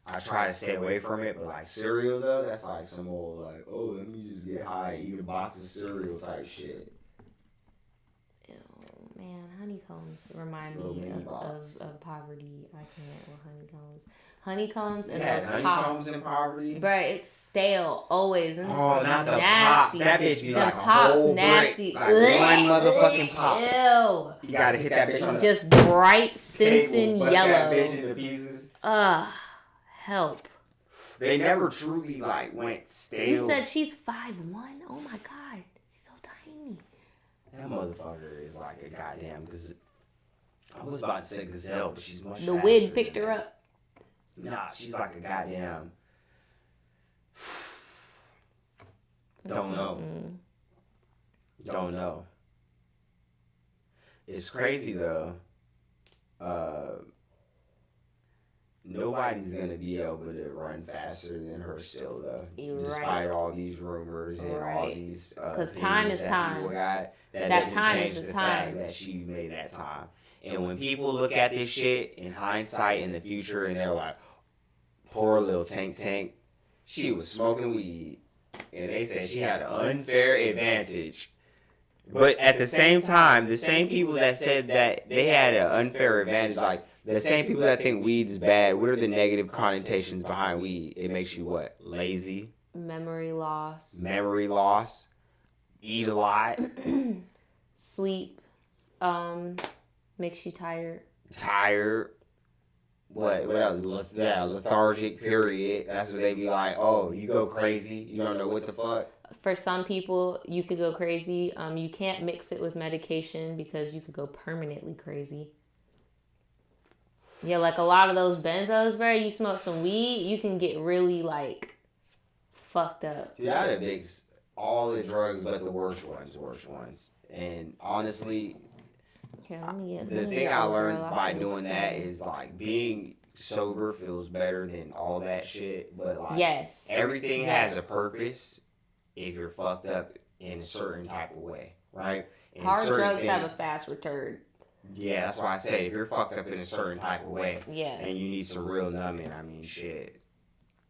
I try to stay away from it, but like cereal though, that's like some old like, oh, let me just get high, eat a box of cereal type shit. Ew, man, honeycombs remind Little me mini of box. poverty. I can't with honeycombs. Honeycombs and Yeah, those honeycombs pops. in poverty. Bruh, it's stale always. And Oh, not the pops. nasty. That bitch be Them like a pops whole nasty. brick, like one motherfucking pop. Ew. You gotta hit that bitch on the Just bright table, Simpson bust that bitch yellow. into pieces. Ugh. Help. They never truly like went stale. You said she's 5'1"? Oh my god. She's so tiny. That motherfucker is like a goddamn. Cause I was about to say gazelle, but she's much. The faster wind than picked her that. up. Nah, she's like a goddamn. Don't know. Don't know. It's crazy though. Nobody's gonna be able to run faster than her still though. You're Despite right. all these rumors and all Right. these 'Cause time opinions is that time. people got, that That doesn't time change is the the time. fact that she made that time. And when people look at this shit in hindsight in the future and they're like, poor little Tank, she was smoking weed. And they said she had an unfair advantage. But at the same time, the same people that said that they had an unfair advantage, like the same people that think weed's bad, what are the negative connotations behind weed? It makes you what? Lazy, Memory loss. memory loss, eat a lot, Sleep. Makes you tired. tired. What else? Lethargic, period. That's what they be like, oh, you go crazy. You don't know what the fuck. For some people, you could go crazy. You can't mix it with medication because you could go permanently crazy. Yeah, like a lot of those benzos, bro, you smoke some weed, you can get really, like, fucked up. Dude, I had a big, all the drugs but the worst ones. And honestly, Here, let me get. the let me thing get I over learned a by lot doing of that this. is like being sober feels better than all that shit. But like Yes. everything has a Yes. purpose if you're fucked up in a certain type of way, right? And Hard certain drugs have a things- fast return. Yeah, that's why I say if you're fucked up in a certain type of way Yeah. and you need some real numbing, I mean shit.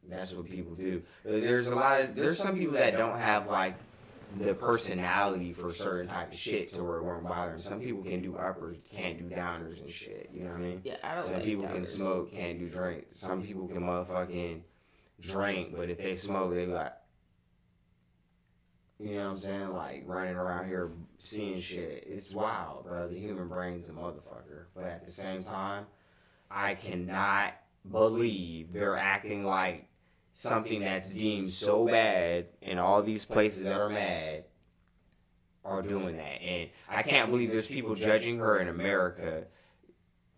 That's what people do. There's some people that don't have like the personality for certain type of shit to where it won't bother them. Some people can do uppers, can't do downers and shit. You know what I mean? Yeah, I don't Some like people can downers. smoke, can't do drink. Some people can motherfucking drink, but if they smoke, they be like, you know what I'm saying? Like running around here seeing shit. It's wild, bro. The human brain's a motherfucker. But at the same time, I cannot believe they're acting like something that's deemed so bad and all these places that are mad are doing that. And I can't believe there's people judging her in America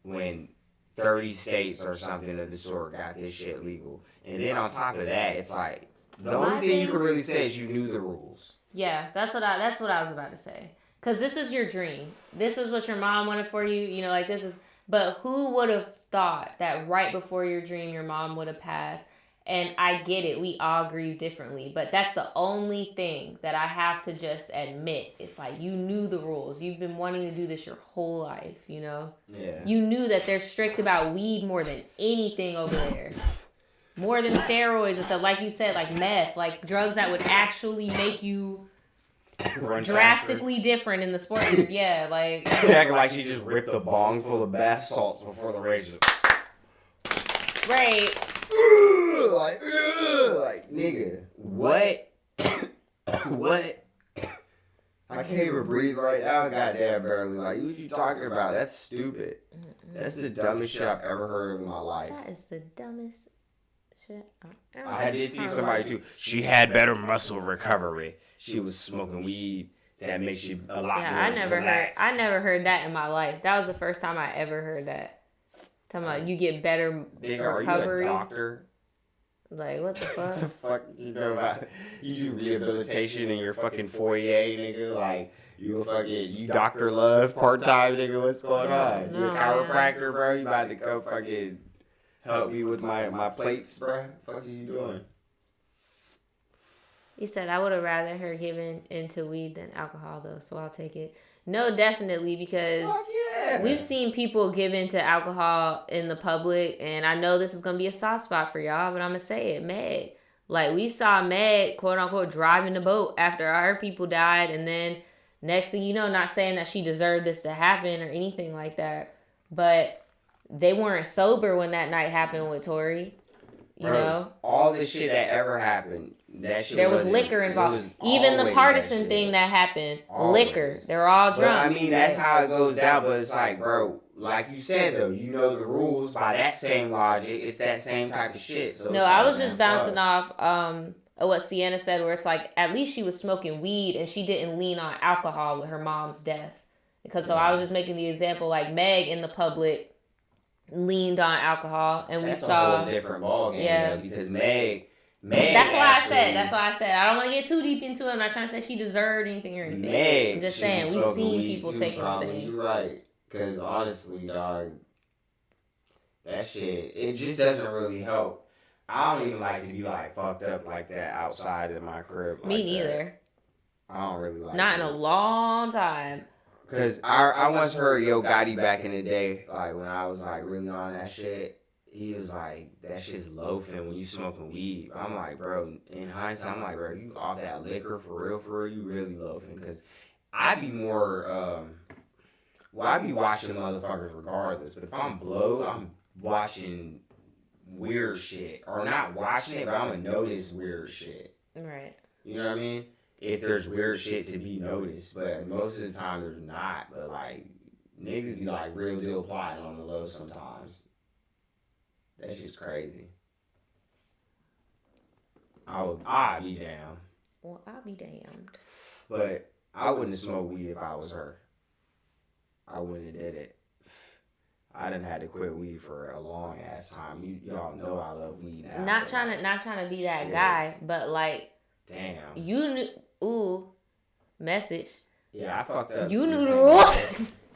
when 30 states or something of the sort got this shit legal. And then on top of that, it's like the only thing you can really say is you knew the rules. Yeah, that's what I was about to say. Cause this is your dream. This is what your mom wanted for you. You know, like this is. But who would have thought that right before your dream, your mom would have passed? And I get it. We all grieve differently. But that's the only thing that I have to just admit. It's like you knew the rules. You've been wanting to do this your whole life, you know? Yeah. You knew that they're strict about weed more than anything over there. more than steroids and stuff. Like you said, like meth, like drugs that would actually make you Run drastically different in the sport. Yeah, like faster. Acting like she just ripped a bong full of bath salts before the race. right. Like nigga, what? What? I can't even breathe right now, goddamn barely. Like, what you talking about? That's stupid. That's the dumbest shit I've ever heard of in my life. That is the dumbest shit. I did see somebody too. She had better muscle recovery. She was smoking weed that makes you a lot Yeah, more relaxed. I never heard that in my life. That was the first time I ever heard that. Talking about you get better Nigga, are recovery. you a doctor? Like what the What the fuck? fuck you know about? You do rehabilitation in your fucking foyer, nigga. Like you Dr. Love part time, nigga. What's going on? You a No, chiropractor, bro? You about to go fucking help me with my plates, bro? Fuck are you doing? He said I would have rather her given into weed than alcohol though, so I'll take it. No, definitely, because Fuck yeah. we've seen people give into alcohol in the public, and I know this is gonna be a soft spot for y'all, but I'm gonna say it, Meg. Like we saw Meg, quote unquote, driving the boat after our people died, and then next thing you know, not saying that she deserved this to happen or anything like that, but they weren't sober when that night happened with Tori. You Bro, know, all the shit that ever happened, that shit there was wasn't- liquor it involved. was Even the always partisan that shit. thing that happened, Always. liquor. They were all But drunk. I mean, that's how it goes down. But it's like, bro, like you said though, you know the rules. By that same logic, it's that same type of shit. So No, it's I like, was just man, bouncing fuck. off of what Sienna said, where it's like at least she was smoking weed and she didn't lean on alcohol with her mom's death. Because so I was just making the example like Meg in the public leaned on alcohol, and we That's a saw. whole different ballgame, Yeah. though, because Meg. That's why actually- I said. I don't want to get too deep into it. I'm not trying to say she deserved anything or anything. Meg. I'm just should be saying we've smoking seen weed people too, taking the probably. thing. You're right. Because honestly, dog, that shit, it just doesn't really help. I don't even like to be like fucked up like that outside of my crib. Me like that. neither. I don't really like Not in it. a long time. Cause I once heard Yo Gotti back in the day, like when I was like really on that shit. He was like, that shit's loafing when you smoking weed. I'm like, bro, in hindsight, I'm like, bro, you off that liquor for real, you really loafing. Cause I'd be more, I'd be watching motherfuckers regardless. But if I'm blowed, I'm watching weird shit. Or not watching it, but I'm gonna notice weird shit. Right. You know what I mean? If there's weird shit to be noticed, but most of the time there's not. But like niggas be like real deal plotting on the low sometimes. That shit's crazy. I'd be down, Well, I'll be damned. but I wouldn't smoke weed if I was her. I wouldn't have did it. I done had to quit weed for a long ass time. Y'all know I love weed now. Not but, trying to be that shit. guy, but like Damn. you knew. Ooh, message. Yeah, I fucked up. You knew This the ain't- rules.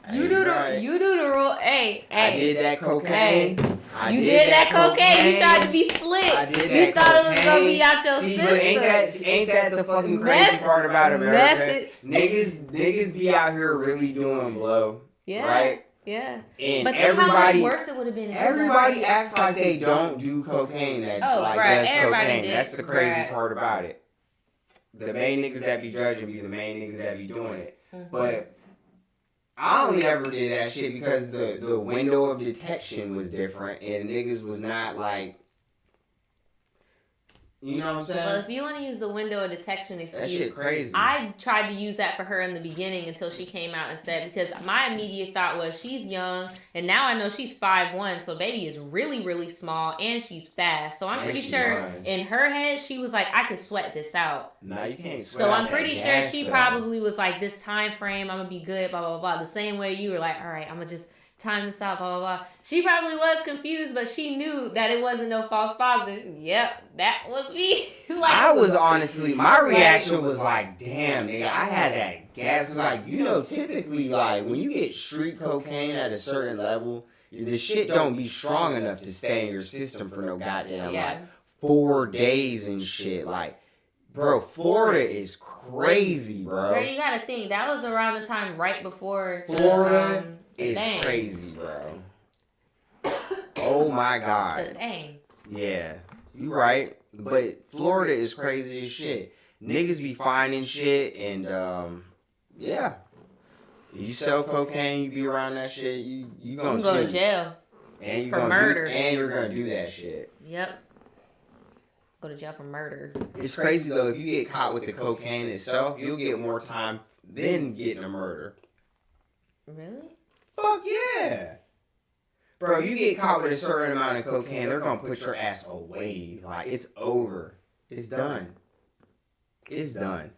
Hey, You knew right. the rule. Hey, I hey. did that cocaine. I You did that cocaine. You tried to be slick. I did You that thought it was gonna be cocaine. out your See, system. but ain't that the fucking crazy Mess- part about America? message. Niggas be out here really doing blow, Yeah. right? Yeah. And But then how much everybody, worse it would have been. if everybody you acts like they don't do cocaine. That Oh, like bruh, does everybody cocaine. did. That's the crazy Bruh. part about it. The main niggas that be judging be the main niggas that be doing it. Mhm. But I only ever did that shit because the window of detection was different and niggas was not like, you know what I'm saying? Well, if you want to use the window of detection That excuse, shit crazy. I tried to use that for her in the beginning until she came out and said, because my immediate thought was she's young, and now I know she's 5'1", so baby is really, really small, and she's fast. So I'm And pretty she sure runs. in her head, she was like, I could sweat this out. Nah, you can't. So I'm pretty sure she probably was like, this time frame, I'm going to be good, blah, blah, blah. The same way you were like, all right, I'm going to just time this out, blah, blah, blah. She probably was confused, but she knew that it wasn't no false positive. Yep, that was me. Like, I was honestly, my reaction was like, damn, nigga, I had that gas. Cause like, you know, typically like when you get street cocaine at a certain level, the shit don't be strong enough to stay in your system for no goddamn Yeah. like 4 days and shit. Like, bro, Florida is crazy, Girl, bro. you gotta think that was around the time right before Florida the is thing. crazy, bro. Oh my The god. thing. Yeah. You right. But Florida is crazy as shit. Niggas be finding shit and yeah. You sell cocaine, you be around that shit, you You gonna can go to jail. and you for gonna murder. and you're gonna do that shit. Yep. Go to jail for murder. It's crazy though, if you get caught with the cocaine itself, you'll get more time than getting a murder. Really? Fuck yeah. Bro, you get caught with a certain amount of cocaine, they're gonna put your ass away. Like, it's over. It's done. It's done.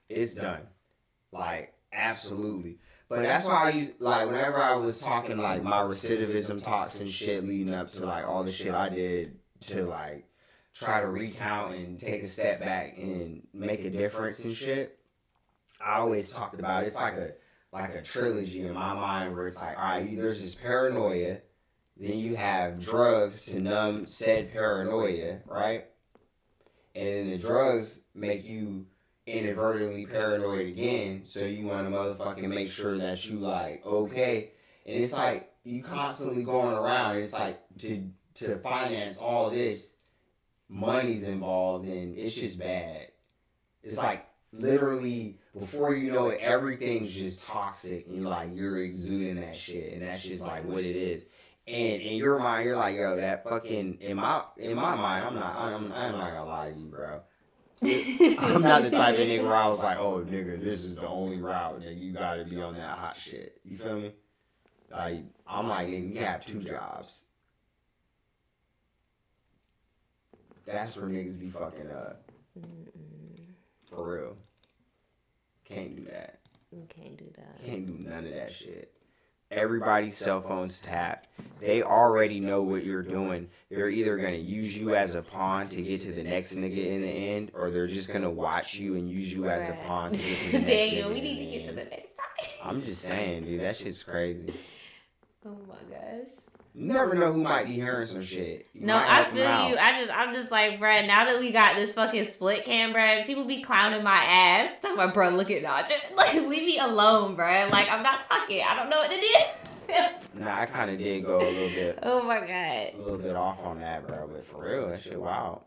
It's done. Like, absolutely. But that's why I use, like, whenever I was talking, like, my recidivism talks and shit leading up to, like, all the shit I did to, like, try to recount and take a step back and make a difference and shit, I always talked about it. It's like a trilogy in my mind where it's like, all right, there's this paranoia, then you have drugs to numb said paranoia, right? And then the drugs make you inadvertently paranoid again, so you want to motherfucking make sure that you like okay. And it's like you constantly going around. It's like to finance all this, money's involved, and it's just bad. It's like literally before you know it, everything's just toxic, and like you're exuding that shit, and that's just like what it is. And in your mind, you're like, yo, that fucking in my mind, I'm not gonna lie to you, bro. I'm not the type of nigga where I was like, oh, nigga, this is the only route that you gotta be on that hot shit. You feel me? Like, I'm like, nigga, you have 2 jobs. That's where niggas be fucking up. For real. Can't do that. You can't do that. Can't do none of that shit. Everybody's cell phone's tapped. They already know what you're doing. They're either going to use you as a pawn to get to the next nigga in the end, or they're just going to watch you and use you as a pawn to get to the next Daniel, nigga we in need to the get to end. the next side. I'm just saying, dude, that shit's crazy. Oh my gosh. You never know who might be hearing some shit. You No, might I help them feel out. you. I'm just like, bruh, now that we got this fucking split cam, bruh, people be clowning my ass. Talking about, bruh, look at that. Just, like, leave me alone, bruh. Like, I'm not talking. I don't know what to do. Nah, I kind of did go a Oh my god. little bit off on that, bro. But for real, that shit wild.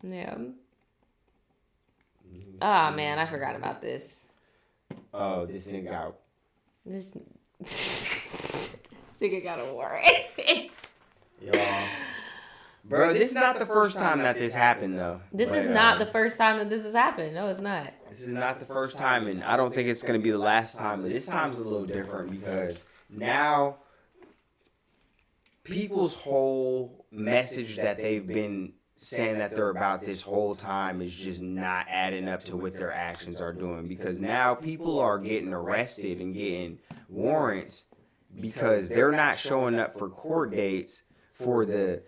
Yeah. Oh man, I forgot about this. Oh, this nigga got. This nigga got a warrant. Y'all. Bro, this is not the first time that this happened, though. This But, is not the first time that this has happened. No, it's not. This is not the first time, and I don't think it's going to be the last time, but this time's a little different because now people's whole message that they've been saying that they're about this whole time is just not adding up to what their actions are doing, because now people are getting arrested and getting warrants because they're not showing up for court dates for the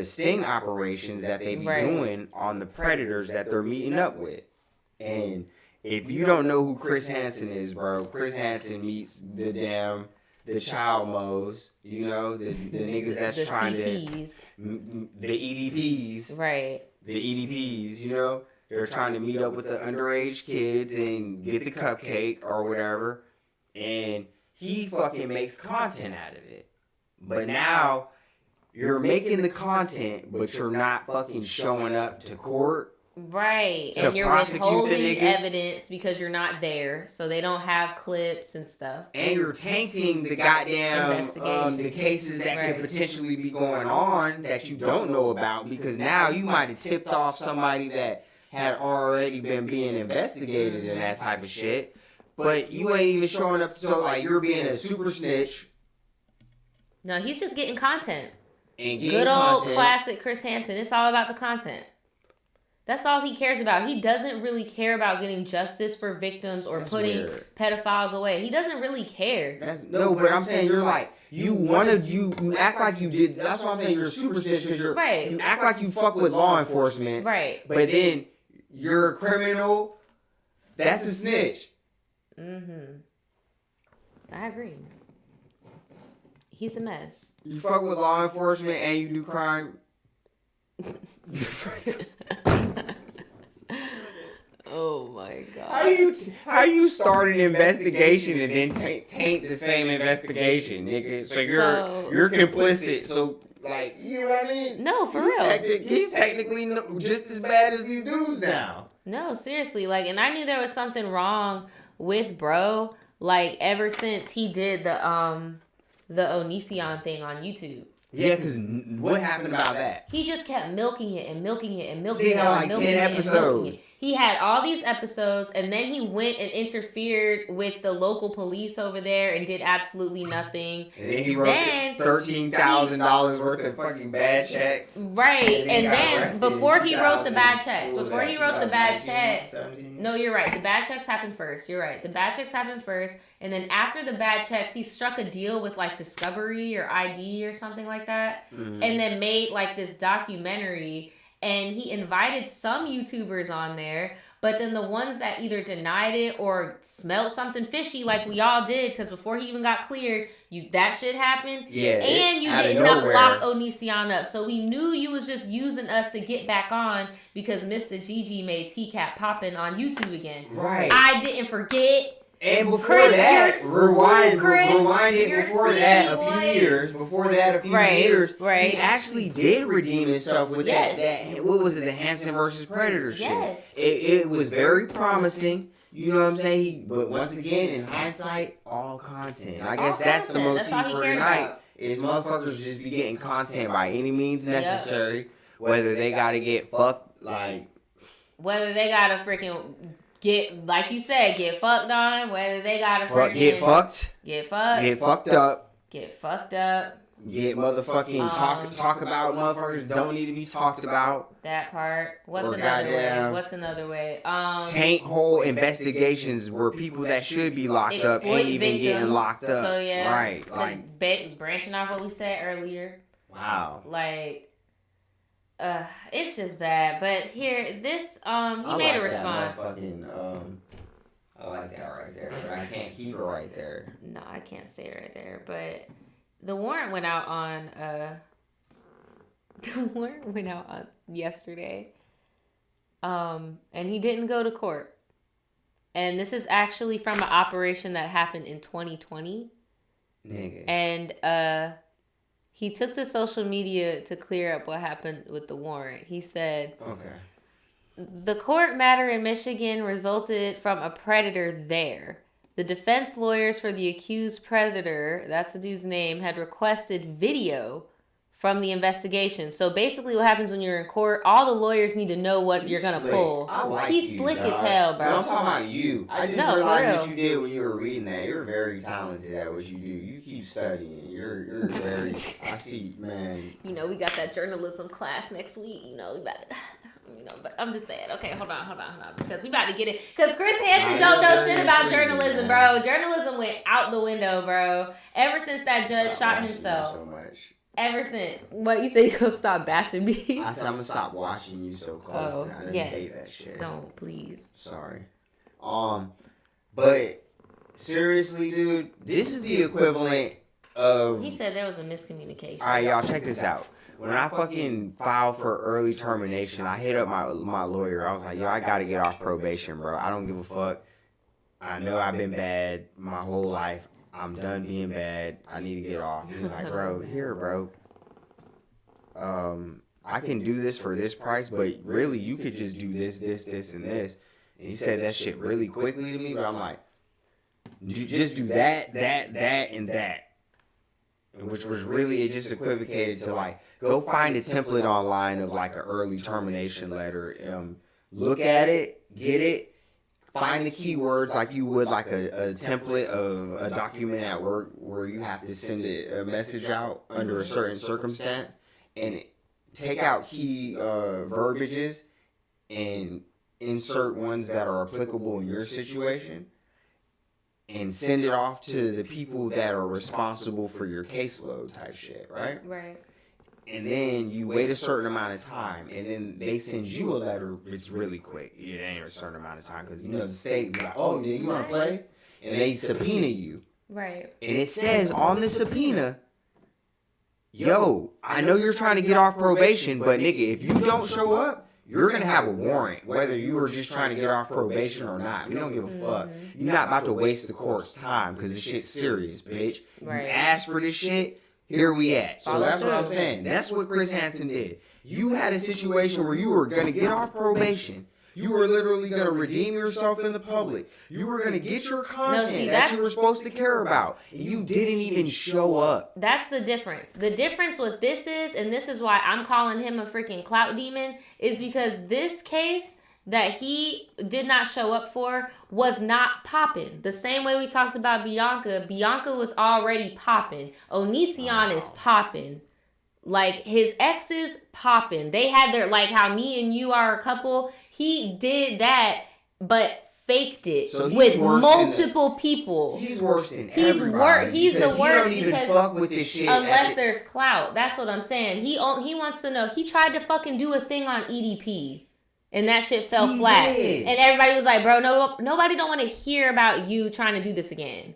sting operations that they be doing on the predators that they're meeting up with. And if you don't know who Chris Hansen is, bro, Chris Hansen meets the child mo's, you know, the niggas that's The trying CPs. the EDPs, Right. the EDPs, you know, they're trying to meet up with the underage kids and get the cupcake or whatever, and he fucking makes content out of it. But now you're making the content, but you're not fucking showing up to court. Right. To And you're prosecute the withholding niggas. evidence because you're not there. So they don't have clips and stuff. And you're tainting the goddamn Investigation. the cases that Right. could potentially be going on that you don't know about, because now you might have tipped off somebody that had already been being investigated and that type of shit. But you ain't even showing up, so like you're being a super snitch No, he's just getting content. and getting Good old content. classic Chris Hansen. It's all about the content. That's all he cares about. He doesn't really care about getting justice for victims or That's putting weird. pedophiles away. He doesn't really care. No, but I'm saying you're like you act like you did. That's what I'm saying. You're a super snitch because Right. you act like you fuck with law enforcement, Right. but then you're a criminal. That's a snitch. Mm-hmm. I agree. He's a mess. You fuck with law enforcement and you do crime. Oh my god. How you start an investigation and then taint the same investigation, nigga? So you're complicit. So Like, you know what I mean? No, for real. He's technically just as bad as these dudes now. No, seriously. Like, and I knew there was something wrong with bro. Like, ever since he did the Onision thing on YouTube. Yeah, because what happened about that? He just kept milking it and milking it and milking He it. had like 10 episodes. He had all these episodes, and then he went and interfered with the local police over there and did absolutely nothing. And then he wrote $13,000 worth of fucking bad checks. Right, and got then arrested before in he wrote the 2000. bad checks, What was before that, he wrote the bad 2019, checks. 17? No, you're right. The bad checks happened first. You're right. The bad checks happened first, and then after the bad checks, he struck a deal with like Discovery or ID or something like that, and then made like this documentary. And he invited some YouTubers on there, but then the ones that either denied it or smelled something fishy, like we all did, because before he even got cleared, that shit happened. Yeah, and you did not lock Onision up, so we knew you was just using us to get back on because Mr. Gigi made TCAP popping on YouTube again. Right. I didn't forget. And before Chris, that, you're rewind Chris, it you're before sleepy, that a boy. few years. Before that a few Right, years, right. he actually did redeem himself with Yes. that. What was it? The Hanson versus Predator shit. Yes. It was very promising. You know what I'm saying? But once again, in hindsight, all content. I guess that's the content. That's all motif he for cared tonight. about. Is motherfuckers just be getting content by any means necessary. Whether they gotta get fucked, like Whether they gotta freaking get, like you said, get fucked on, whether they gotta freaking get fucked, get fucked, get fucked up. get fucked up. Get motherfucking talk about motherfuckers don't need to be talked about. That part. What's Or another way? goddamn What's another way? Taint hole investigations where people that should be locked up exploit ain't even getting victims. locked up. So yeah, Right. Like branching off what we said earlier. wow. Like, it's just bad. But here, this he made a response. I like that right there. But I can't keep it right there. No, I can't say it right there. But the warrant went out on yesterday. And he didn't go to court. And this is actually from an operation that happened in 2020. Nigga. And he took to social media to clear up what happened with the warrant. He said, Okay. the court matter in Michigan resulted from a predator there. The defense lawyers for the accused predator, that's the dude's name, had requested video from the investigation. So basically what happens when you're in court, all the lawyers need to know what you're going to pull. I like He's you, slick dog. as hell, bro. No, I'm talking about you. I just No, for realized real. what you did when you were reading that. You're very talented at what you do. You keep studying. You're very. I see, man. You know, we got that journalism class next week. You know, we about to, but I'm just saying. Okay, hold on. Because we about to get it. Because Chris Hansen don't know shit about journalism, bro. Journalism went out the window, bro. Ever since that judge shot himself. So much. Ever since. What, you say you gonna stop bashing me? I said I'm gonna stop watching you so close. I didn't hate that shit. Don't, please. Sorry. But seriously, dude, this is the equivalent of. He said there was a miscommunication. All right, y'all, check this out. When I fucking filed for early termination, I hit up my lawyer. I was like, yo, I gotta get off probation, bro. I don't give a fuck. I know I've been bad my whole life. I'm done being bad. I need to get off. He was like, bro, I can do this for this price, but really you could just do this, and this. And he said that shit really quickly to me, but I'm like, just do that, and that. Which was really, it just equivocated to like, go find a template online of like an early termination letter. Look at it, get it. Find the keywords like you would like a template of a document at work where you have to send a message out under a certain circumstance, and take out key verbiages and insert ones that are applicable in your situation, and send it off to the people that are responsible for your caseload type shit, right? Right. And then you wait a certain amount of time, and then they send you a letter. It's really quick. It ain't a certain amount of time because the state be like, "Oh, yeah, you want to play?" And they subpoena you. Right. And it says on the subpoena, "Yo, I know you're trying to get off probation, but nigga, if you don't show up, you're gonna have a warrant, whether you were just trying to get off probation or not. We don't give a fuck. You're not about to waste the court's time because this shit's serious, bitch. You Right. asked for this shit." Here we at. So that's what I'm saying. That's what Chris Hansen did. You had a situation where you were going to get off probation. You were literally going to redeem yourself in the public. You were going to get your content that you were supposed to care about. And you didn't even show up. That's the difference. The difference with this is, and this is why I'm calling him a freaking clout demon, is because this case that he did not show up for was not popping. The same way we talked about Bianca. Bianca was already popping. Onision is popping. Like, his exes popping. They had their, like how me and you are a couple. He did that, but faked it with multiple people. He's worse than everybody. He's the worst he don't even because fuck with this shit unless there's clout. That's what I'm saying. He wants to know. He tried to fucking do a thing on EDP. And that shit fell flat. Did. And everybody was like, bro, no, nobody don't want to hear about you trying to do this again.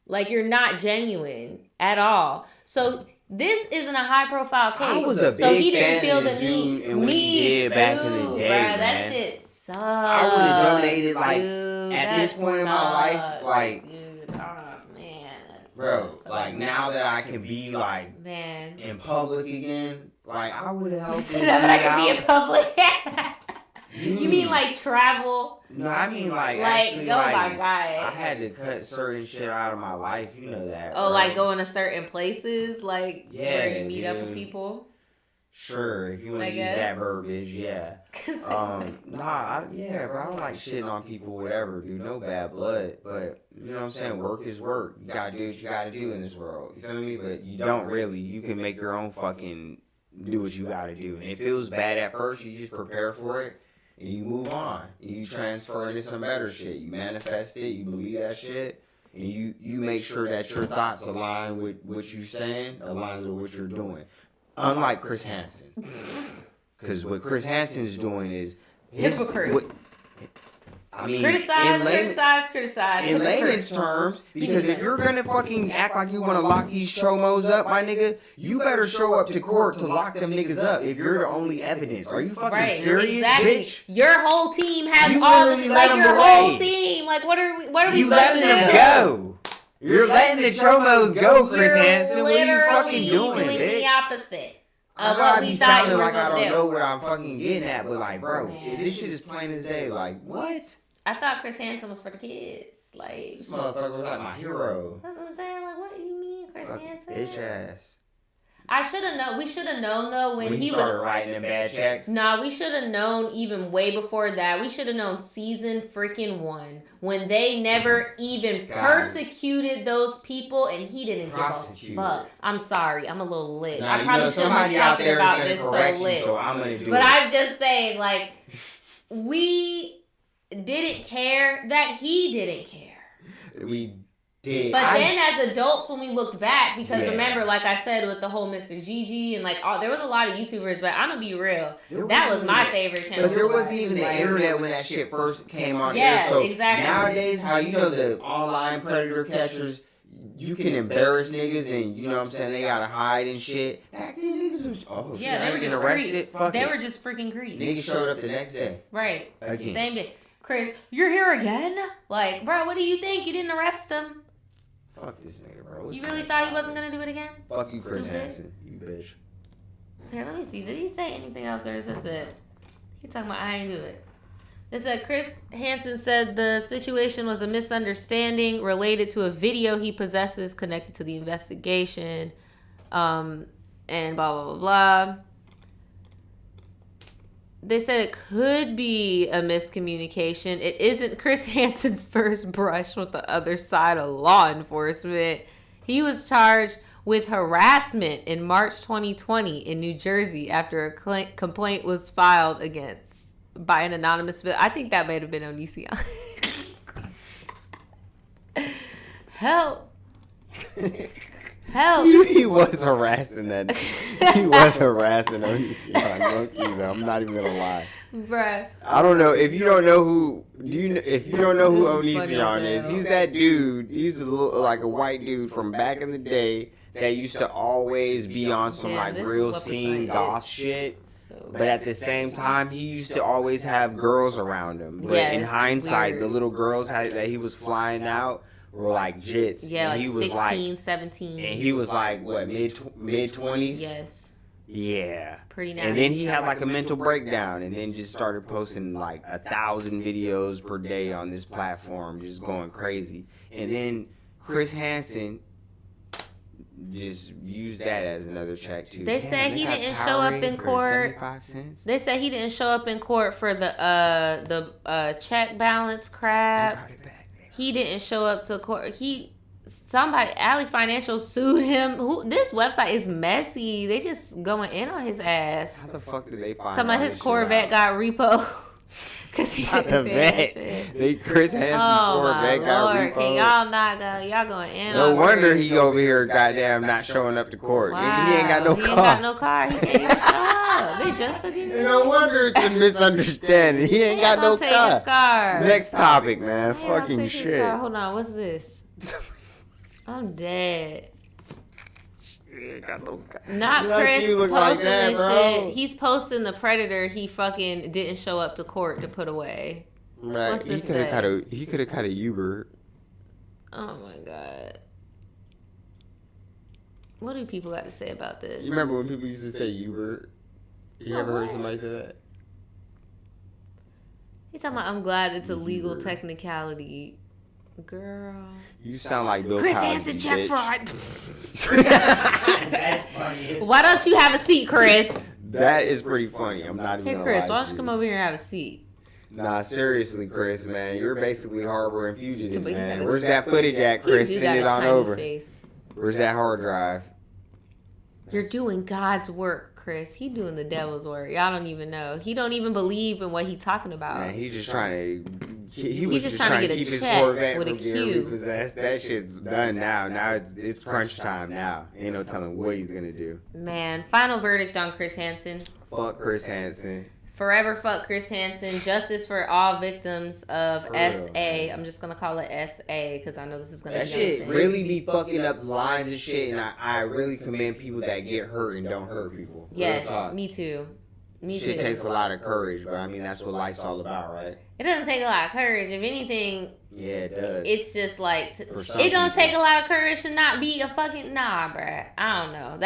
Like, you're not genuine at all. So this isn't a high profile case. I was a big so he didn't fan feel of the this need. dude and what he did back in the day, Bruh, that man. shit sucks. I would have donated, like, dude, at that this point in my life, sucks, like, dude. Oh, man, that bro, sucks. like, now that I can be, like, man, in public again, like, I would have helped so this that I dude can be in out. public. Dude. You mean like travel? No, I mean, like actually, go like, my guy. I had to cut certain shit out of my life. You know that. Oh, bro. like going to certain places, like Yeah, where you meet up with dude. people. Sure, if you want I to use guess. that verbiage, yeah. Nah, bro, I don't like shitting on people, whatever, dude. No bad blood, but you know what I'm saying. Work is work. You gotta do what you gotta do in this world. You feel me? But you don't really. You can make your own fucking do what you gotta do. And if it feels bad at first, you just prepare for it. And you move on. And you transfer into some better shit. You manifest it. You believe that shit. And you make sure that your thoughts align with what you're saying, aligns with what you're doing. Unlike Chris Hansen. Because what Chris Hansen is doing is... Hypocrite. I mean, criticize. in layman's terms, because if you're gonna fucking act like you wanna lock these chomos up, my nigga, you better show up to court to lock them niggas up if you're the only evidence. Are you fucking serious, exactly. bitch? Your whole team has You all the literally let like them your away. whole team. Like, what are we supposed You to letting do? them go. You're letting the chomos go, Chris You're Hansen. What are you fucking literally doing, the bitch? opposite I of gotta what be we thought you sounding were like I supposed don't to know do. what I'm fucking getting at, but like, bro, Man. this shit is plain as day. Like, what? I thought Chris Hansen was for the kids. Like, This motherfucker was like my hero. that's what I'm saying. Like, what do you mean, Chris Fuck Hansen? bitch ass. I should have known. We should have known though when When he he started was. writing them bad checks. Nah, we should have known even way before that. We should have known season freaking 1 when they never even God. persecuted those people and he didn't Prosecuted. give a fuck. I'm sorry, I'm a little lit. Nah, I you probably know, shouldn't be somebody out talking there is about gonna this correct so you, lit. so I'm gonna do But it. I'm just saying, like, we didn't care that he didn't care. We did. But then as adults, when we looked back, because Yeah. remember, like I said, with the whole Mr. Gigi and like all, there was a lot of YouTubers, but I'm gonna be real, that was my favorite channel. But there wasn't even the internet when that shit first came on Yeah, air. So exactly. nowadays, how you know the online predator catchers, you can embarrass niggas and you know what I'm saying, they gotta hide and shit. Back then niggas was shit, Yeah, I they ain't were getting just arrested. creeps. Fuck They it. were just freaking creeps. Niggas showed up the next day. Right. Again. Same day. Chris, you're here again? Like, bro, what do you think? You didn't arrest him? Fuck this nigga, bro. What's You the really next thought he topic? wasn't gonna do it again? Fuck you, Chris Stupid. Hansen. You bitch. Here, let me see. Did he say anything else or is this it? He talking about I ain't do it. It said Chris Hansen said the situation was a misunderstanding related to a video he possesses connected to the investigation, and blah blah blah blah. They said it could be a miscommunication. It isn't Chris Hansen's first brush with the other side of law enforcement. He was charged with harassment in March 2020 in New Jersey after a complaint was filed against by an anonymous. I think that might have been Onision. Help. Help. He was harassing that. He was harassing Onision. I'm not even gonna lie. Bruh. I don't know if you don't know who. If you don't know who This is funny Onision as is, hell. he's that dude. He's like a white dude from back in the day that used to always be on some Yeah, like this real website scene is goth shit. So But at the same time, he used to always have girls around him. But Yeah, in it's hindsight, weird. the little girls that he was flying out were like jits. Yeah, and like he was 16, like, 17. and he was like what, mid 20s? Yes. Yeah. Pretty nice. And then he had like a mental breakdown, and then just started posting like 1,000 videos per day on this platform, just going crazy. And then Chris Hansen just used that as another check too. They Damn, said he got didn't show up Powerade in for court. 75 cents. They said he didn't show up in court for the check balance I crap. brought it back. He didn't show up to court. Somebody, Alley Financial sued him. This website is messy. They just going in on his ass. How the fuck did they find Talking about all his this Corvette shit got repo. Cause he out? The couldn't pay that vet. shit. They Chris Hansen's Oh my Corvette got lord! repoed. Can y'all not go? Y'all going in? No on wonder Chris. he over here, goddamn, not showing up to court. Wow. Nigga, he ain't got no He car. ain't got no car. He can't even show up. They just took his. And no wonder it's a misunderstanding. He ain't got no Take car. his car. Next topic, man. They gonna Fucking take his shit. car. Hold on. What's this? I'm dead. Not Like Chris you look posting like that, this bro. shit. He's posting the Predator he fucking didn't show up to court to put away. Right. What's He this could have say? caught a Uber. Oh my god. What do people got to say about this? You remember when people used to say Uber? You Oh, ever heard what? somebody say that? He's talking about I'm glad it's a legal Uber. technicality. Girl. You sound like Bill Chris Cosby, Hampton check bitch. fraud. That's funny. Why don't you have a seat, Chris? That is pretty funny. I'm not even Hey gonna Chris, lie why to don't you come over here and have a seat? Nah, seriously, Chris, man. You're basically harboring fugitives, But he man. got a- Where's that footage at, Chris? You do Send got it a on tiny over. face. Where's that hard drive? You're doing God's work, Chris. He doing the devil's work. Y'all don't even know. He don't even believe in what he talking about. Man, he's just trying to. He was just just trying to trying to get a keep his check Corvette with a from getting Q. repossessed. That shit's done now. Now it's crunch time now. Ain't no telling what he's gonna do. Man, final verdict on Chris Hansen. Fuck Chris Hansen. Forever fuck Chris Hansen. Justice for all victims of For real, SA. man. I'm just gonna call it SA because I know this is gonna That be shit on the really be fucking up the lines and shit, and I really commend people that get hurt and don't hurt people. Real Yes, talk. me too. Me Shit too. takes a lot of courage, but I mean that's what life's all about, right? It doesn't take a lot of courage. If anything, Yeah, it does. it's just like For some it don't people. take a lot of courage to not be a fucking bruh. I don't know.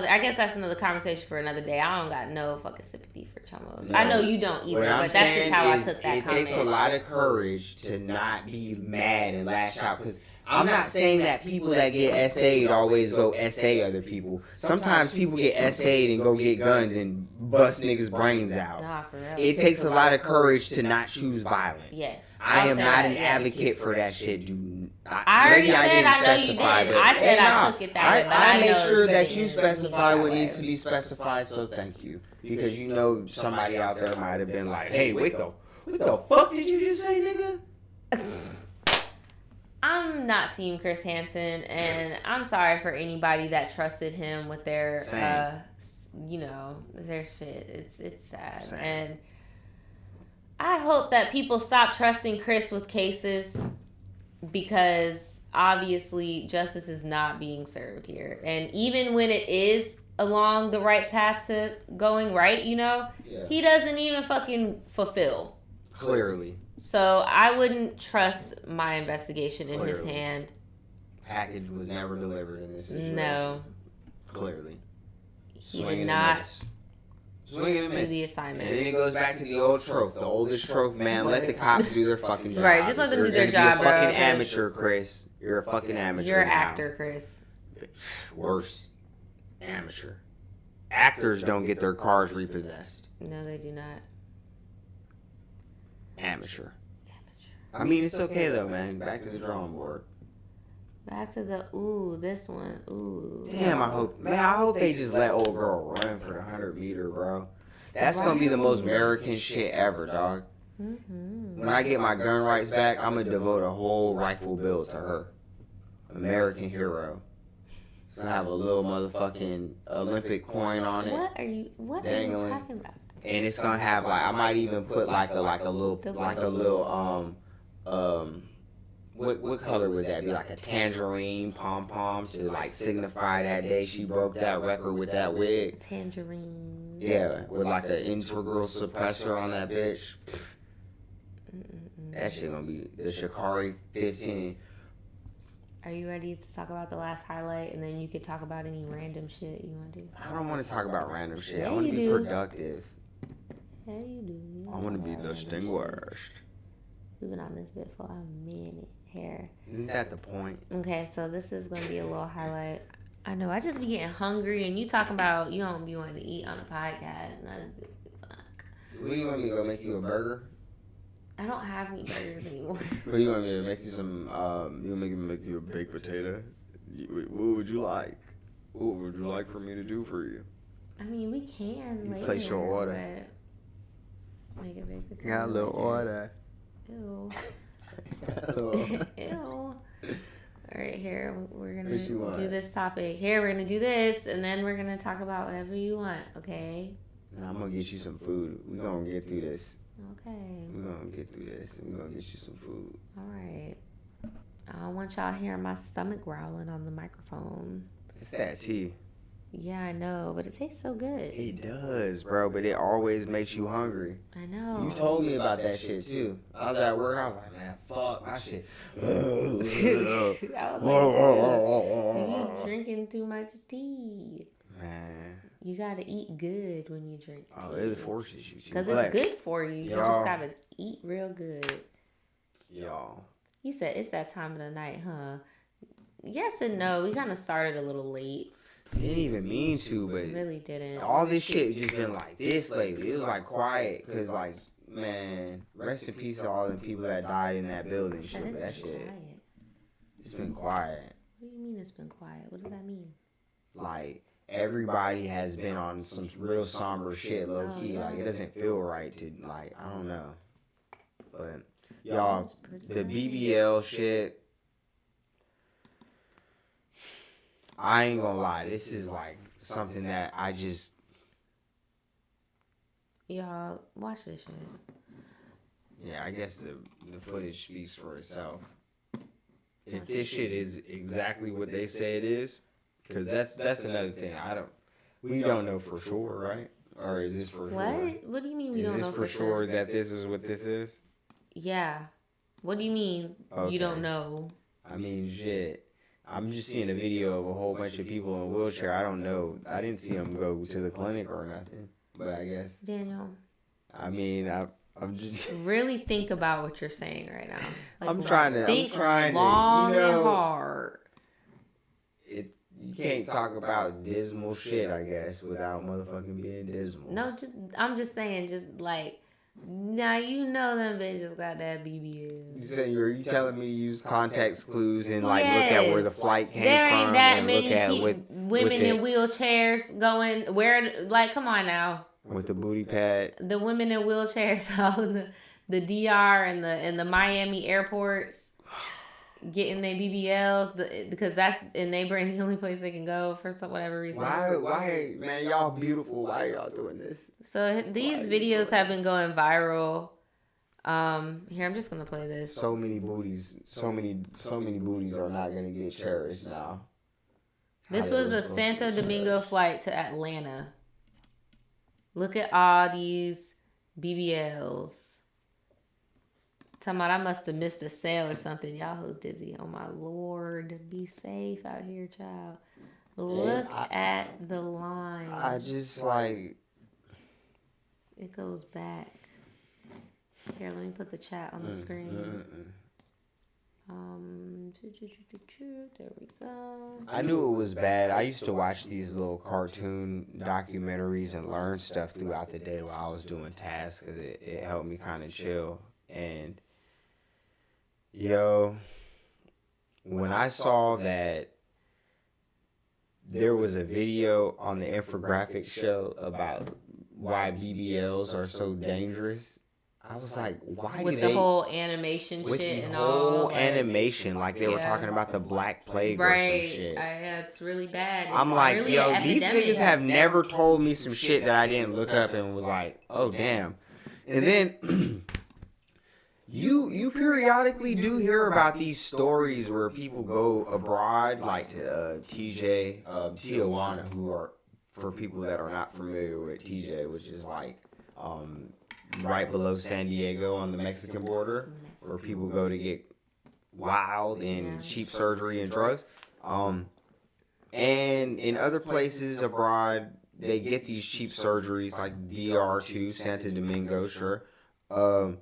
I guess that's another conversation for another day. I don't got no fucking sympathy for chumos. No. I know you don't either, What I'm but that's just saying how I is took that it comment. takes a lot of courage to not be mad and lash out. Because I'm not saying that people that get SA'd always go SA other people. Sometimes people get SA'd and go get guns and bust niggas' brains out. Nah, for real. It takes a lot of courage to not choose violence. Yes. I I'll am say not that, an yes. advocate for that shit. I already maybe said didn't I know you specify, did. but- I said I nah, took it that way, but I I made know sure you that didn't. you specify That what way. needs to be specified, so thank you. Because you know somebody out there might have been like, hey, what the fuck did you just say, nigga? I'm not Team Chris Hansen, and I'm sorry for anybody that trusted him with their, their shit. It's sad, Same. and I hope that people stop trusting Chris with cases because obviously justice is not being served here, and even when it is along the right path to going right, Yeah. he doesn't even fucking fulfill. Clearly. So I wouldn't trust my investigation in his Clearly. hand. Package was never delivered in this situation. No, Clearly. he Swing did and a not miss. Swing and a do miss. the And assignment. then it goes back to the old trope, the oldest trope, man. Let the cops do their fucking job. Right, just let them You're do their gonna job, be a bro, fucking 'cause amateur, Chris. You're a fucking amateur. You're an now. actor, Chris. Worse. Amateur. Actors don't get their cars repossessed. No, they do not. Amateur. I mean, it's okay though, man. Back to the drawing board. Back to the this one, Damn, I hope they just let old girl run for the 100-meter, bro. That's gonna be the most American shit ever, dog. Mm-hmm. When I get my gun rights back, I'm gonna devote a whole rifle bill to her. American hero. It's gonna have a little motherfucking Olympic coin on it, What are you Dangling. talking about? and it's gonna have like I might even put like a little what color would that be? Like a tangerine pom pom to like signify that day she broke that record with that wig. Tangerine. Yeah, with like an integral suppressor on that bitch. That shit gonna be the Shikari 15. Are you ready to talk about the last highlight, and then you could talk about any random shit you want to do? I don't want to talk about random shit. Yeah, I want to you be do. productive. Yeah, you do. I want to be distinguished. We've been on this bit for a minute here. Isn't that the point? Okay, so this is gonna be a little highlight. I know I just be getting hungry, and you talking about you don't be wanting to eat on a podcast. Fuck. What do you want me to go make you a burger? I don't have meat burgers anymore. What do you want me to make you some? You want me to make you a baked potato? What would you like? What would you like for me to do for you? I mean, we can You later. place your order. but Make a big potato. Got a little order. Ew. Hello. Ew. All right, here we're What you gonna want? do this topic. Here we're gonna do this, and then we're gonna talk about whatever you want. Okay. Nah, I'm gonna get you some food. We gonna get through this. Okay. We gonna get through this. We gonna get you some food. All right. I don't want y'all hearing my stomach growling on the microphone. It's that tea. Yeah, I know, but it tastes so good. It does, bro, but it always makes you hungry. I know. You told me about that shit too. I was at work. I was like, man, fuck my shit. I was like, you drinking too much tea. Man, You gotta eat good when you drink tea. oh, it forces you to. Because But, it's good for you. You y'all- just gotta eat real good. y'all. You said it's that time of the night, huh? Yes and no. We kind of started a little late. Didn't even mean to, but Really didn't. all this shit just been like this lately. It was like quiet, cause like, man, rest in peace to all the people that died in that building. Said Shit, but it's that been shit, quiet. it's been quiet. What do you mean it's been quiet? What does that mean? Like everybody has been on some real somber shit, low key. Like it doesn't feel right to like, I don't know, but y'all, It's pretty the quiet. BBL shit. I ain't gonna lie, this is like something that I just, Y'all, watch this shit. yeah, I guess the footage speaks for itself. If this shit is exactly what they say it is, because that's another thing. We don't know for sure, right? Or is this for sure? What? What do you mean we Is don't this know for sure that this is what this is? Yeah. What do you mean you don't Okay. know? I mean, shit. I'm just seeing a video of a whole bunch of people in a wheelchair. I don't know. I didn't see them go to the clinic or nothing. But I guess. Daniel, I mean, I'm just. really think about what you're saying right now. Like, I'm trying to. think you long and know. hard. You can't talk about dismal shit, I guess, without motherfucking being dismal. No, I'm just saying, just like, now you know them bitches got that You BBL. saying you telling me to use context clues and like look at where the Yes. flight came There from ain't that and many look at women in wheelchairs going where, like, come on now. with the booty pad. The women in wheelchairs out in the DR and the Miami airports getting their BBLs because they bring the only place they can go for whatever reason. Why, man, y'all beautiful. Why y'all doing this? So these videos have been going viral. Here, I'm just gonna play this. So many booties are not gonna get cherished now. This was a Santo Domingo flight to Atlanta. Look at all these BBLs. Talking about I must have missed a sale or something. Y'all hoes dizzy. Oh my lord. Be safe out here, child. Look at the line. I just like. It goes back. Here, let me put the chat on the screen. There we go. I knew it was bad. I used to watch these little cartoon documentaries and learn stuff throughout the day while I was doing tasks because it helped me kind of chill. And yo, when I saw that there was a video on the infographic show about why BBLs are so dangerous, I was like, why With do the they... whole animation with shit the and whole all. Like, animation, like they were yeah. talking about the Black Plague or right. some shit. Yeah, it's really bad. It's I'm like, really yo, an these epidemic. niggas have never told me some shit that I didn't look up and was like, oh damn. And then you periodically do hear about these stories where people go abroad, like to Tijuana, who are, for people that are not familiar with TJ, which is like right below San Diego on the Mexican border, where people go to get wild and Yeah. cheap surgery and drugs. And in other places abroad, they get these cheap surgeries like DR2, Santo Domingo, sure. Do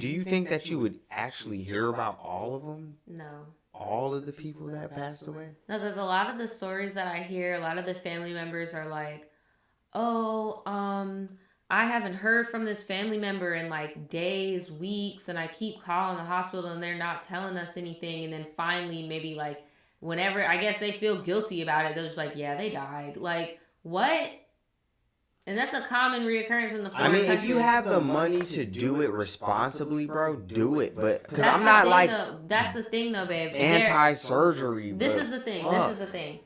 you think that you would actually hear about all of them? No. All of the people that passed away? No, because a lot of the stories that I hear, a lot of the family members are like, oh, I haven't heard from this family member in like days, weeks, and I keep calling the hospital and they're not telling us anything. And then finally, maybe like whenever, I guess they feel guilty about it, they're just like, yeah, they died. Like, what? And that's a common reoccurrence in the foreign I mean, if countries. you have the money to do it responsibly, bro, do it. But because That's I'm the not thing, like though. That's the thing, though, babe. anti-surgery. This but is the thing. fuck. This is the thing.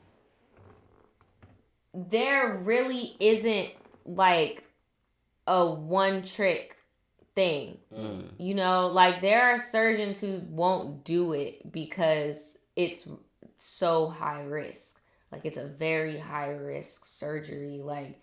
There really isn't like a one trick thing. You know, like there are surgeons who won't do it because it's so high risk. Like it's a very high risk surgery. Like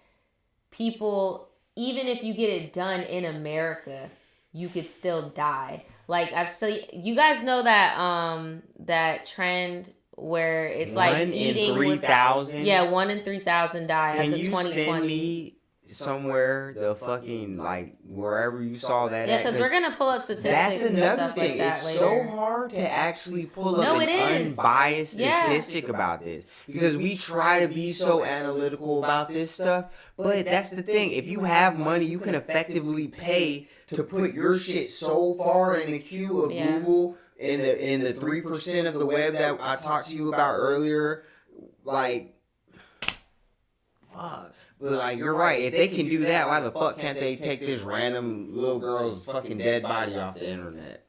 people, even if you get it done in America, you could still die. Like I've seen, you guys know that that trend where it's like One eating in with 3,000. yeah, 1 in 3,000 die. Can That's a you 2020. send me somewhere the fucking like wherever you saw that? Yeah, at? because we're gonna pull up statistics That's and another stuff thing. like that It's later. so hard to actually pull up No, an it is. unbiased Yeah. statistic about this because we try to be so analytical about this stuff. But that's the thing. If you have money, you can effectively pay to put your shit so far in the queue of Yeah. Google in the 3% of the web that I talked to you about earlier. Like, fuck. But like, you're right. If they can do that, why the fuck can't they take this random little girl's fucking dead body off the internet?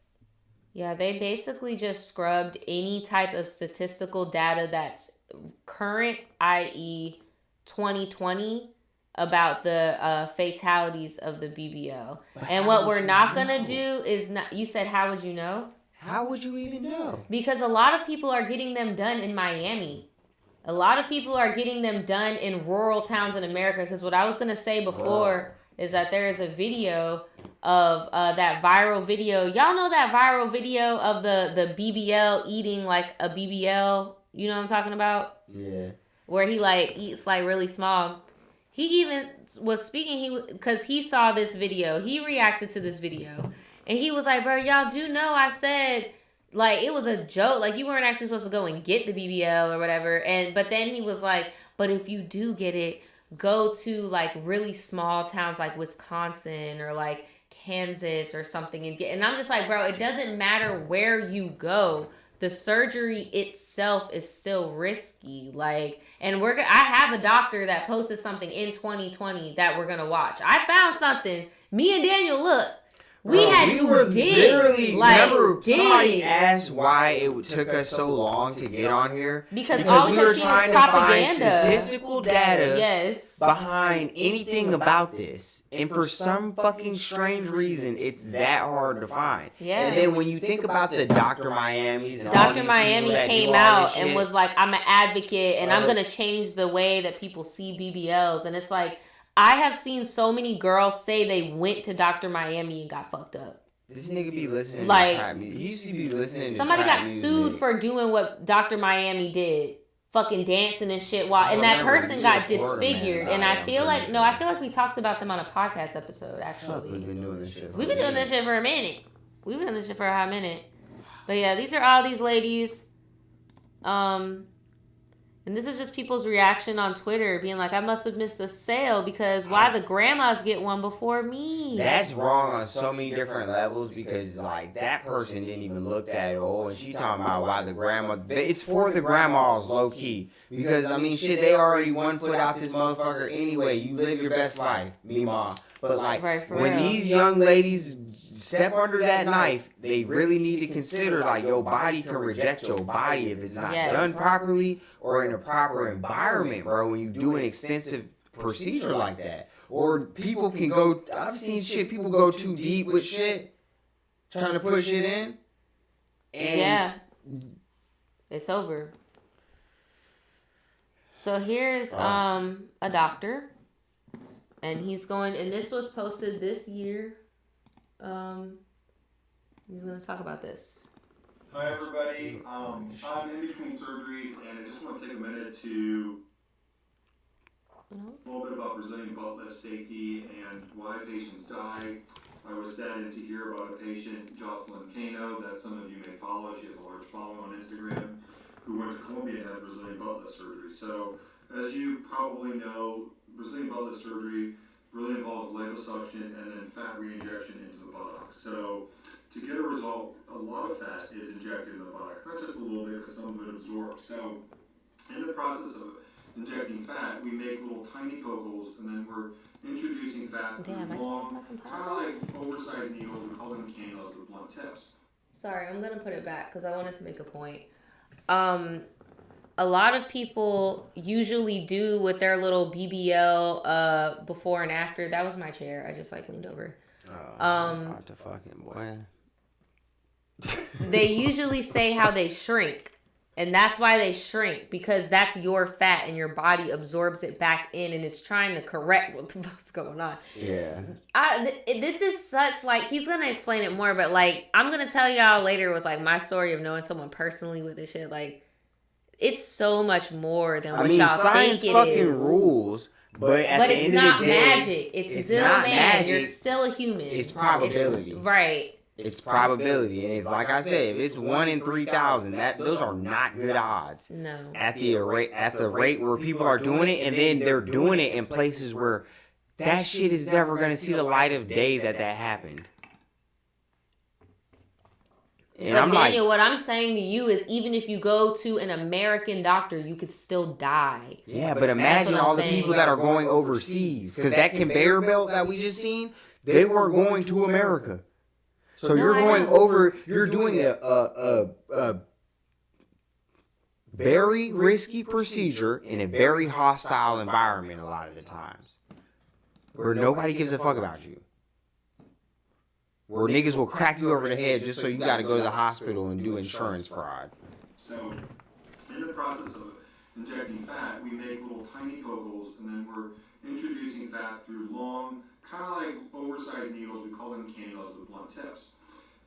Yeah, they basically just scrubbed any type of statistical data that's current, i.e., 2020, about the fatalities of the BBL. But And how what would we're you not gonna know? do is not. You said, how would you know? How would you even know? Because a lot of people are getting them done in Miami. A lot of people are getting them done in rural towns in America. Because what I was gonna say before is that there is a video of that viral video. Y'all know that viral video of the BBL eating like a BBL. You know what I'm talking about? Yeah. Where he like eats like really small. He even was speaking. Because he saw this video. He reacted to this video, and he was like, "Bro, y'all do know I said." Like, it was a joke. Like, you weren't actually supposed to go and get the BBL or whatever. But then he was like, but if you do get it, go to, like, really small towns like Wisconsin or, like, Kansas or something. And I'm just like, bro, it doesn't matter where you go. The surgery itself is still risky. Like, and I have a doctor that posted something in 2020 that we're going to watch. I found something. Me and Daniel, look. We Bro, had we to were dig. literally, Like, remember, somebody dig. asked why it took us so long to get on here? Because all we we were kept seeing trying was to find propaganda. statistical data Yes. behind anything about this. And for some fucking strange reason, it's that hard to find. Yeah. And then when you think about the Dr. Miamis and all Dr. these Miami people that do came all out this and shit, was like, I'm an advocate and I'm Uh, going to change the way that people see BBLs. And it's like, I have seen so many girls say they went to Dr. Miami and got fucked up. this nigga be listening Like, to trap music. He used to be listening to Somebody trap got music. sued for doing what Dr. Miami did. Fucking dancing and shit while, I and that remember person you got were Florida man disfigured. about And it, I I'm feel pretty like, sure. no, I feel like we talked about them on a podcast episode, Fuck, actually. we've been doing this shit. We've been doing this shit for a minute. We've been doing this shit for a hot minute. But yeah, these are all these ladies. And this is just people's reaction on Twitter, being like, I must have missed a sale because why the grandmas get one before me? That's wrong on so many different levels because, like, that person didn't even look that old, and she talking about why the grandma. It's for the grandmas, low key. Because, I mean, shit, they already 1 foot out this motherfucker anyway. You live your best life, me, ma. But, like, Right, for when real. these young ladies step under that knife, they really need to consider, like, your body can reject your body if it's not Yes. done properly or in a proper environment, bro, when you do an extensive procedure like that. Or people can go, I've seen shit, people go too deep with shit, trying to push it in. And Yeah. It's over. So here's a doctor. And he's going, and this was posted this year. Let He's gonna talk about this. Hi everybody. I'm in between surgeries, and I just want to take a minute to a little bit about Brazilian butt lift safety and why patients die. I was saddened to hear about a patient, Jocelyn Cano, that some of you may follow. She has a large following on Instagram, who went to Colombia and had Brazilian butt lift surgery. So, as you probably know, Brazilian butt lift surgery really involves liposuction and then fat reinjection into the buttocks. So, to get a result, a lot of fat is injected in the buttocks, not just a little bit, because some of it absorbs. So, in the process of injecting fat, we make little tiny poke holes, and then we're introducing fat through long, kind of like oversized needles. We call them canos with blunt tips. Sorry, I'm gonna put it back because I wanted to make a point. A lot of people usually do with their little BBL before and after. That was my chair. I just like leaned over. Not the fucking boy. They usually say how they shrink. And that's why they shrink, because that's your fat and your body absorbs it back in and it's trying to correct what the fuck's going on. Yeah. This is such, like, he's going to explain it more, but, like, I'm going to tell y'all later with, like, my story of knowing someone personally with this shit. Like, it's so much more than what y'all science think it fucking is. rules, but at the it's end not of the day, magic. It's still not magic. You're magic. still a human. It's probability. Right. It's probability, and if, like I said, if it's 1 in 3,000, those are not good odds. No. At the rate where people are doing it, and then they're doing it in places where that shit is never gonna see the light of day that happened. And But I'm Daniel, like, what I'm saying to you is, even if you go to an American doctor, you could still die. yeah, but imagine what I'm all the saying. people that are going overseas, because that conveyor belt that we just seen, they weren't going to America. So No, you're I going know. over, you're doing a very risky procedure in a very hostile environment a lot of the times. Where nobody gives a fuck about you. Where niggas will crack you over the head just so you gotta go to the hospital and do insurance fraud. So, in the process of injecting fat, we make little tiny poke holes, and then we're introducing fat through long, kind of like oversized needles. We call them canos with blunt tips.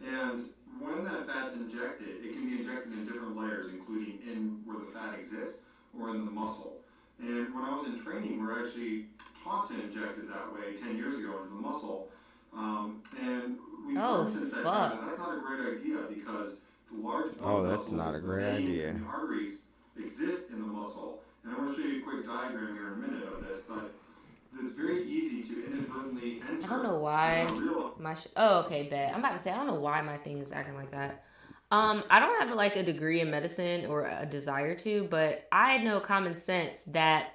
And when that fat's injected, it can be injected in different layers, including in where the fat exists or in the muscle. And when I was in training, we're actually taught to inject it that way 10 years ago into the muscle. And we've learned since that time that that's not a great idea, because the large blood that's not a great veins idea. and arteries exist in the muscle. And I want to show you a quick diagram here in a minute of this, but it's very easy to inadvertently enter. I don't know why real okay, bet. I'm about to say, I don't know why my thing is acting like that. I don't have like a degree in medicine or a desire to, but I know common sense that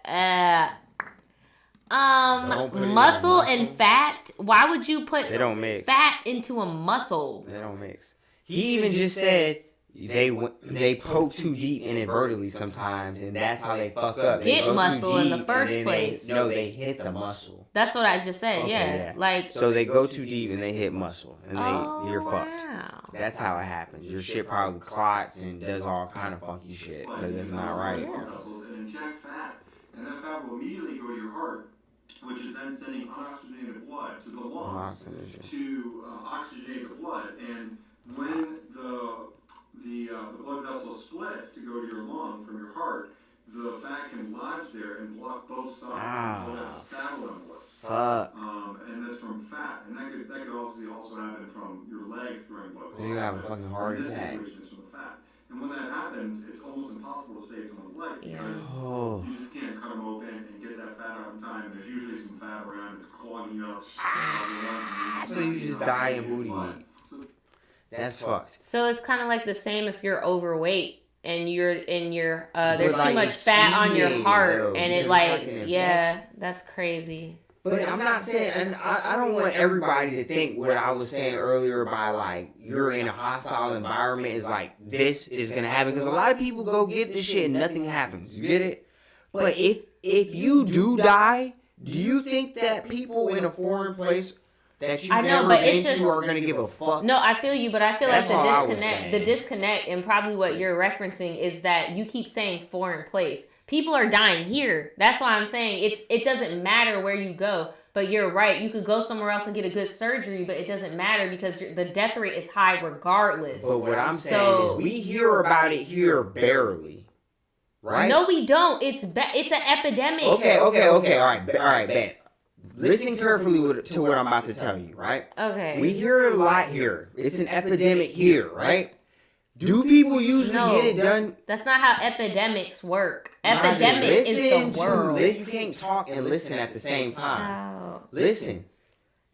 Don't put it in muscle a and muscle. fat, why would you put They don't mix. fat into a muscle? They don't mix. He even just said they poke too deep inadvertently sometimes, and that's how they fuck up. They Get go too muscle in the deep, first and then place. they hit the muscle. That's what I just said. Okay, yeah. Like, So they go too deep and they hit muscle, and you're fucked. wow. That's how it happens. Your shit probably clots and does all kind of funky shit because it's not right. muscles and inject fat, and that fat will immediately go to your heart, which is then sending unoxygenated blood to the lungs to oxygenate the blood. And when the blood vessel splits to go to your lung from your heart, the fat can lodge there and block both sides. So that's saddle embolus. Fuck. And that's from fat, and that could obviously also happen from your legs during blood clots. You have a fucking heart In this attack. situation, it's from the fat. And when that happens, it's almost impossible to save someone's life, because Oh. you just can't cut them open and get that fat out in time. And there's usually some fat around, it's clogging up. So you just die in booty meat. That's fucked. So it's kind of like the same if you're overweight and you're in your there's like too much fat on your expediating, heart, yo, and because it it's like like an yeah, that's crazy. But I'm not saying, and I don't want everybody to think what I was saying earlier by like you're in a hostile environment is like this is gonna happen, because a lot of people go get this shit and nothing happens. You get it? But if you do die, do you think that people in a foreign place that you've I know, never but been it's just- to are gonna give a fuck? No, I feel you, but I feel That's all I like was the saying. disconnect, and probably what you're referencing is that you keep saying foreign place. People are dying here. That's why I'm saying it doesn't matter where you go. But you're right. You could go somewhere else and get a good surgery, but it doesn't matter because the death rate is high regardless. But what I'm saying is we hear about it here barely. Right? No, we don't. It's an epidemic. Okay. All right, man. Listen carefully to what I'm about to tell you, right? Okay. We hear it a lot here. It's an epidemic here, right? Do people usually get it done? That's not how epidemics work. Epidemic is the world. You can't talk and listen at the same time. Child. Listen.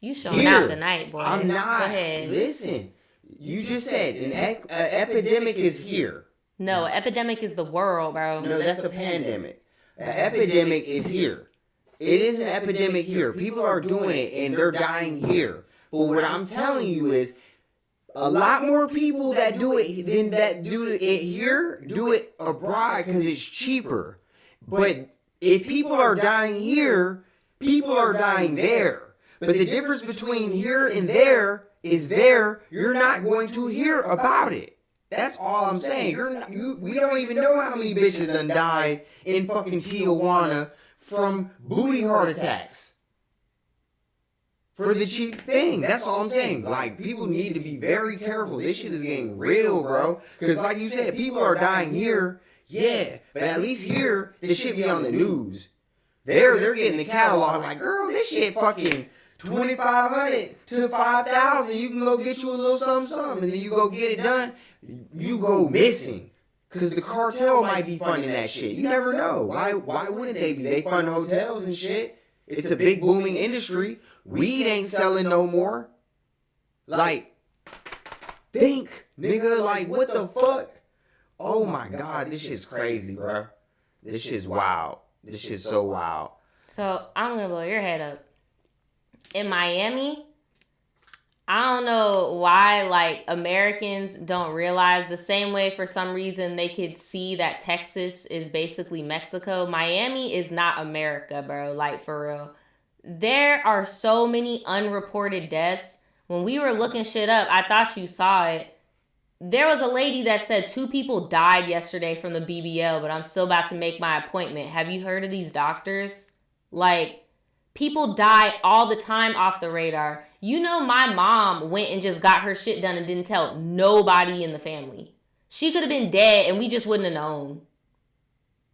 You showing out tonight, boy. I'm not. Go ahead. Listen. You just said an epidemic is here. No, epidemic is the world, bro. No, that's a pandemic. An epidemic is here. It is an epidemic here. People are doing it and they're dying here. But what I'm telling you is a lot more people that do it than that do it here do it abroad because it's cheaper. But if people are dying here, people are dying there. But the difference between here and there is you're not going to hear about it. That's all I'm saying. We don't even know how many bitches done died in fucking Tijuana from booty heart attacks. For the cheap thing. That's all I'm saying. Like, people need to be very careful. This shit is getting real, bro. Because like you said, people are dying here. Yeah. But at least here, this shit be on the news. They're getting the catalog like, girl, this shit fucking $2,500 to $5,000. You can go get you a little something. And then you go get it done. You go missing. Because the cartel might be funding that shit. You never know. Why wouldn't they be? They fund hotels and shit. It's a big booming industry. Weed ain't selling no more. Like, think, nigga. Like, what the fuck? Oh my God, this shit's crazy, bro. This shit's wild. This shit's so wild. So, I'm going to blow your head up. In Miami, I don't know why, like, Americans don't realize the same way for some reason they could see that Texas is basically Mexico. Miami is not America, bro. Like, for real. There are so many unreported deaths. When we were looking shit up, I thought you saw it. There was a lady that said 2 people died yesterday from the BBL, but I'm still about to make my appointment. Have you heard of these doctors? Like, people die all the time off the radar. You know, my mom went and just got her shit done and didn't tell nobody in the family. She could have been dead and we just wouldn't have known.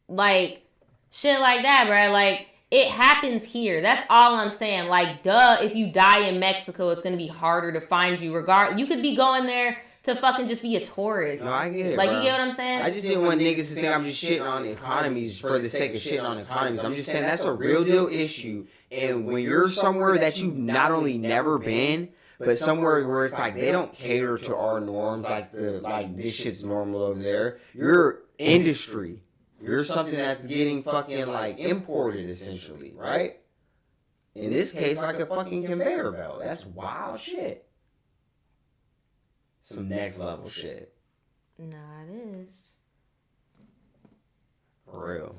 Like, shit like that, bro. Like, it happens here. That's all I'm saying. Like, duh, if you die in Mexico, it's going to be harder to find you. You could be going there to fucking just be a tourist. No, I get it, Like, bro. you get what I'm saying? I just didn't want niggas to think I'm just shitting on economies for the sake of shitting on economies. I'm just saying that's a real deal issue. And when you're somewhere that you've not only never been, but somewhere where it's like they don't cater to our norms, like this shit's normal over there. You're industry. You're something that's getting fucking like imported essentially, right? In this case, like a fucking conveyor belt. That's wild shit. Some next level shit. Nah, it is. For real.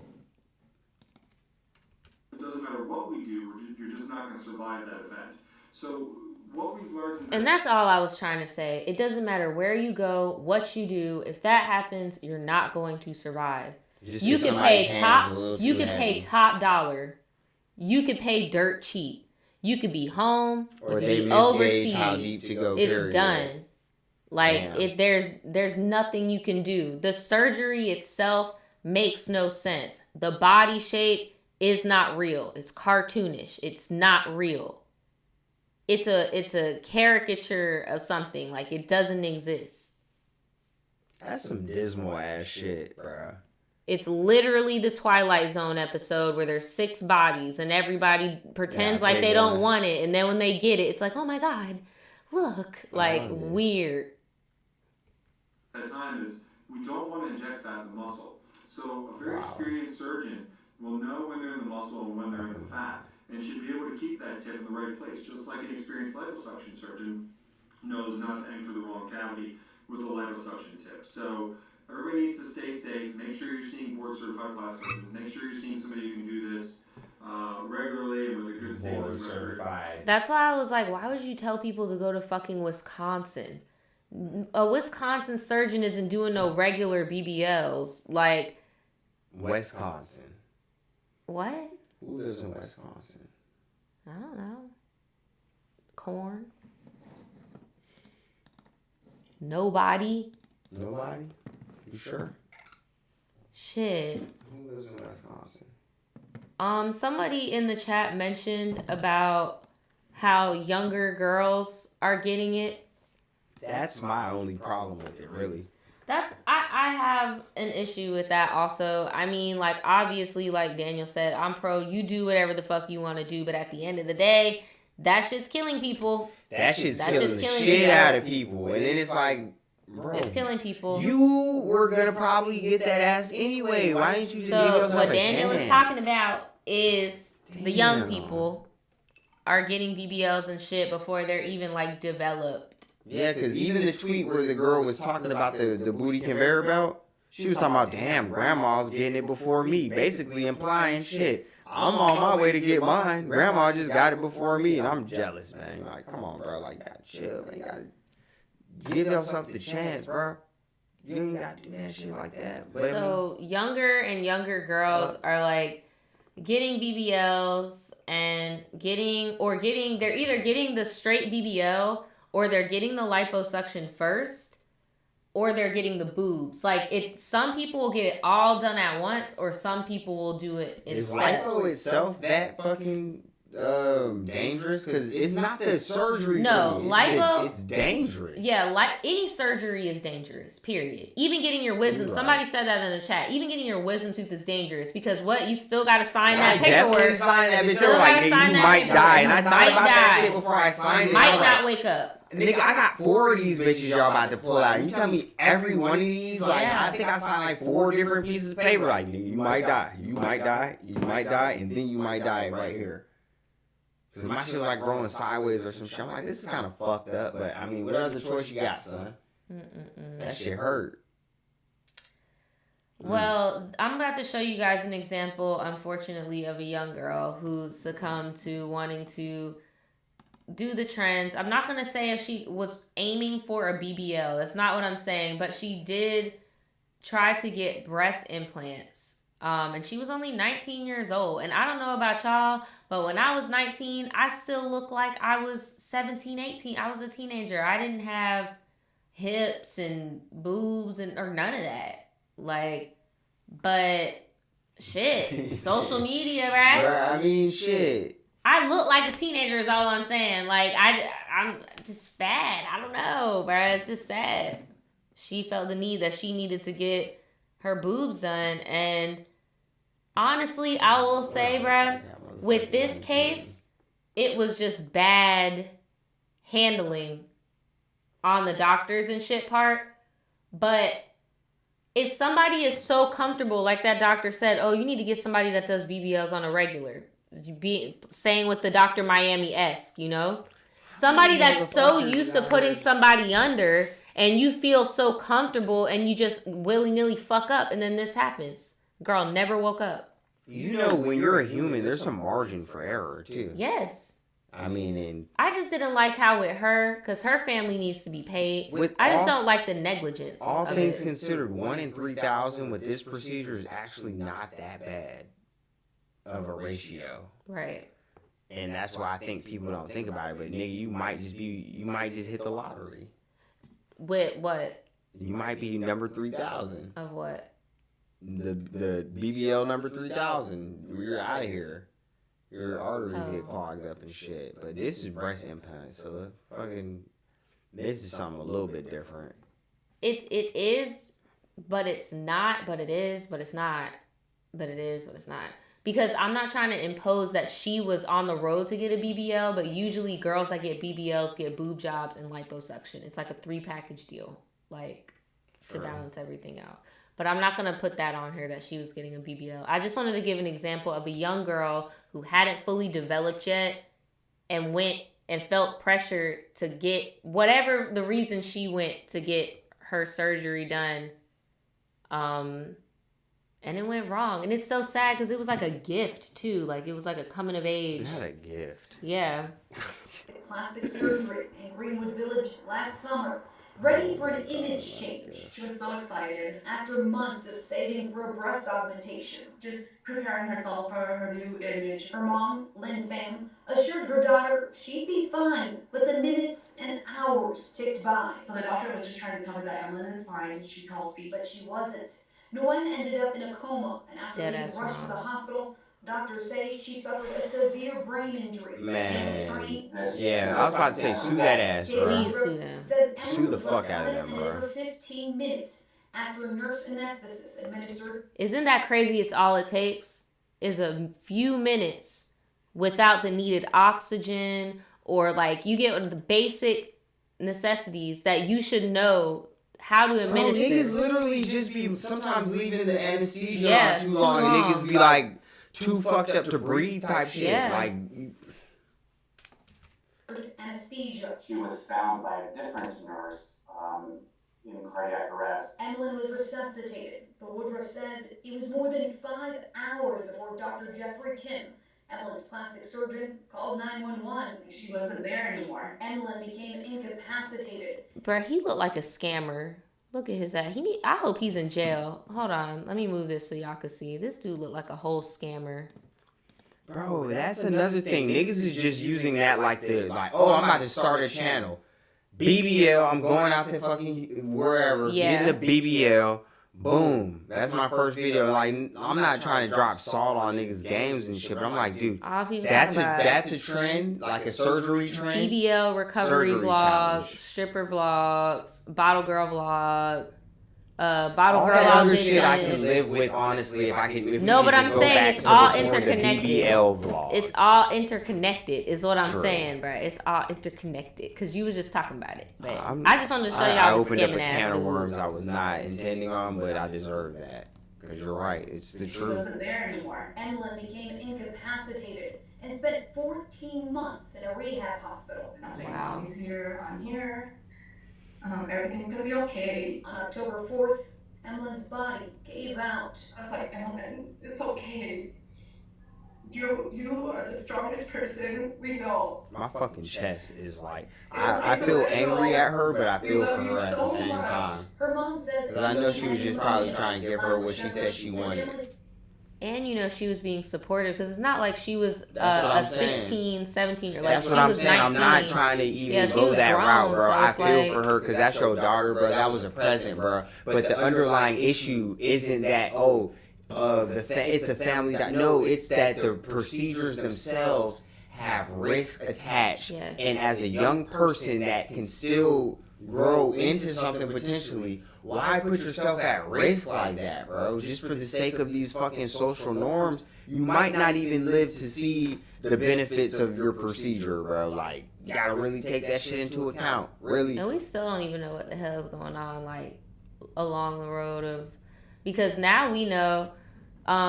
It doesn't matter what we do, you're just not going to survive that event. So what we've learned... And that's all I was trying to say. It doesn't matter where you go, what you do. If that happens, you're not going to survive. You can pay top dollar. You could pay dirt cheap. You could be home. Or you they could be misgauge overseas. how deep to go. It's period. done. Like, Damn. if there's nothing you can do. The surgery itself makes no sense. The body shape is not real. It's cartoonish. It's not real. It's a caricature of something. Like, it doesn't exist. That's some dismal ass shit, bruh. It's literally the Twilight Zone episode where there's 6 bodies and everybody pretends like they don't want it. And then when they get it, it's like, oh my God, look. Like, weird. At time is we don't want to inject fat in the muscle. So a very experienced surgeon will know when they're in the muscle and when they're in the fat and should be able to keep that tip in the right place, just like an experienced liposuction surgeon knows not to enter the wrong cavity with the liposuction tip. So everybody needs to stay safe. Make sure you're seeing board certified plastic surgeons. Make sure you're seeing somebody who can do this regularly and with a good safety Board record. certified. That's why I was like, why would you tell people to go to fucking Wisconsin? A Wisconsin surgeon isn't doing no regular BBLs. Like, Wisconsin. what? Who lives in Wisconsin? I don't know. Corn. Nobody. Nobody? You sure? Shit. Who lives in Wisconsin? Somebody in the chat mentioned about how younger girls are getting it. That's my only problem with it, really. I have an issue with that also. I mean, like, obviously, like Daniel said, I'm pro, you do whatever the fuck you want to do, but at the end of the day, that shit's killing people. That shit's killing the shit people. out of people. And then it's like, bro, It's killing people. you were gonna probably get that ass anyway. Why didn't you just give So yourself what a Daniel chance? is talking about is the young Damn. people are getting BBLs and shit before they're even like developed. Yeah, because even the tweet where the girl was talking about the booty conveyor belt, she was talking about, damn, grandma's getting it before me. Basically implying, shit, I'm on my way to get mine. Grandma just got it before me, and I'm jealous, man. Like, come on, bro. Like, you gotta chill, man. You gotta give yourself the chance, bro. You ain't gotta do that shit like that. So younger and younger girls are like getting BBLs and they're either getting the straight BBL or they're getting the liposuction first or they're getting the boobs. Like, some people will get it all done at once or some people will do it in is steps. lipo itself that fucking dangerous? Because it's not the surgery. No, for me. lipo- It's dangerous. Yeah, like any surgery is dangerous, period. Even getting your wisdom, You're somebody right. said that in the chat, even getting your wisdom tooth is dangerous because what? You still got to sign I that definitely paperwork. signed that bitch. Still They were like, gotta nigga, sign you that might paperwork. die. And I thought Might about that die. shit before I signed it. I Might was not like, wake up. nigga, I got 4 of these bitches y'all about to pull out. You tell me every one of these? Like, Yeah. I think I signed like 4 different pieces of paper. Like, nigga, you might die. You might die. You might die. And then you might die right here. Because my shit was like growing sideways or some shit. I'm like, this is kind of fucked up. But, I mean, what other choice you got, son? That shit hurt. Well, I'm about to show you guys an example, unfortunately, of a young girl who succumbed to wanting to do the trends. I'm not going to say if she was aiming for a BBL. That's not what I'm saying. But she did try to get breast implants. And she was only 19 years old. And I don't know about y'all, but when I was 19, I still looked like I was 17, 18. I was a teenager. I didn't have hips and boobs or none of that. Like, but shit, social media, right? Bruh, I mean, shit. I look like a teenager is all I'm saying. Like, I'm just fat. I don't know, bruh. It's just sad. She felt the need that she needed to get her boobs done. And honestly, I will say, bruh, with this case, it was just bad handling on the doctors and shit part. But if somebody is so comfortable, like that doctor said, oh, you need to get somebody that does BBLs on a regular. You be saying with the Dr. Miami-esque, you know? Somebody that's so used to putting somebody under and you feel so comfortable and you just willy-nilly fuck up and then this happens. Girl never woke up. You know, when you're a human, there's some margin for error, too. Yes. I mean, and I just didn't like how with her, because her family needs to be paid. With I just all- don't like the negligence. all of things it. considered, 1 in 3,000 with this procedure is actually not that bad of a ratio. Right. And that's why I think people don't think about it. But nigga, you might just hit the lottery. With what? You might be number 3,000. Of what? The BBL number 3,000. You're out of here. Your arteries get clogged up and shit. But this is breast implant, so fucking this is something a little bit different. It is, but it's not, but it is, but it's not. But it is, but it's not. Because I'm not trying to impose that she was on the road to get a BBL, but usually girls that get BBLs get boob jobs and liposuction. It's like a 3-package deal, like, to balance everything out. But I'm not going to put that on her that she was getting a BBL. I just wanted to give an example of a young girl who hadn't fully developed yet and went and felt pressure to get whatever the reason she went to get her surgery done. And it went wrong. And it's so sad because it was like a gift, too. Like, it was like a coming of age. Not a gift. Yeah. Plastic surgery in Greenwood Village last summer. ready for an image change. She was so excited. After months of saving for a breast augmentation, just preparing herself for her new image, her mom, Lynn Pham, assured her daughter she'd be fine, but the minutes and hours ticked by. So the doctor was just trying to tell her that Emlyn is fine, she's healthy. But she wasn't. Nguyen ended up in a coma, and after being Deadass rushed to the wrong. hospital, doctors say she suffered a severe brain injury. Man. Yeah, I was about to say, sue that ass, bro. Please sue them. Sue the fuck out of them, bro. For 15 minutes after a nurse anesthetist administered. Isn't that crazy? It's all it takes is a few minutes without the needed oxygen, or like you get the basic necessities that you should know how to Bro, administer. niggas literally just be sometimes leaving the anesthesia Yeah, on too too long, and long. niggas be like too fucked up to breathe type shit. Yeah. Like, Anesthesia. She was found by a different nurse in cardiac arrest. Emlyn was resuscitated, but Woodruff says it was more than 5 hours before Dr. Jeffrey Kim, Emlyn's plastic surgeon, called 911. She wasn't there anymore. Emlyn became incapacitated. Bruh, he looked like a scammer. Look at his ass. I hope he's in jail. Hold on. Let me move this so y'all can see. This dude looked like a whole scammer. bro, that's another thing. Niggas is just using that like oh, I'm about to start a channel. BBL, I'm going out to fucking wherever, Yeah. getting the BBL. Boom. That's my first video. Like, I'm not trying to drop salt on niggas' games and shit, but I'm like, dude, All people that's talking about a trend, like a surgery trend. BBL recovery Surgery vlogs, challenge. stripper vlogs, bottle girl vlog, bottle All girl that other audition. shit I can live with, honestly, if I can. If No, we but could I'm just go saying back it's to all before the interconnected. BBL vlog. It's all interconnected, is what I'm True. saying, bro. It's all interconnected because you was just talking about it. But I'm- I just wanted to show I y'all the opened up a scamming can ass of dude. worms I was not intending on, but I deserve that. Because you're right, it's the She truth. wasn't there anymore. Emlyn became incapacitated and spent 14 months in a rehab hospital. Wow. Mommy's here, I'm here. Everything's gonna be okay. On October 4th, Emlyn's body gave out. I was like, Emlyn, it's okay. You are the strongest person we know. My fucking chest is like, I feel angry at her, but I feel for her at the same time. Her mom says. Because I know she was just probably trying to give her what she said she wanted. And you know she was being supportive because it's not like she was That's what a I'm saying. 16, 17 year like That's she what I'm was saying. 19. I'm not trying to even Yeah, she go was that grown, route, bro. so I it's feel like- for her because that's your daughter, bro. That was a present, bro. But the underlying issue isn't that, it's a family that. No, it's that the procedures themselves have risk attached. Yeah. And as a young person that can still grow into something potentially, why put yourself at risk like that, bro? Just for the sake of these fucking social norms, you might not even live to see the benefits of your procedure, bro. Like, you gotta really take that shit into account. Really. And we still don't even know what the hell is going on, like, along the road of... Because now we know...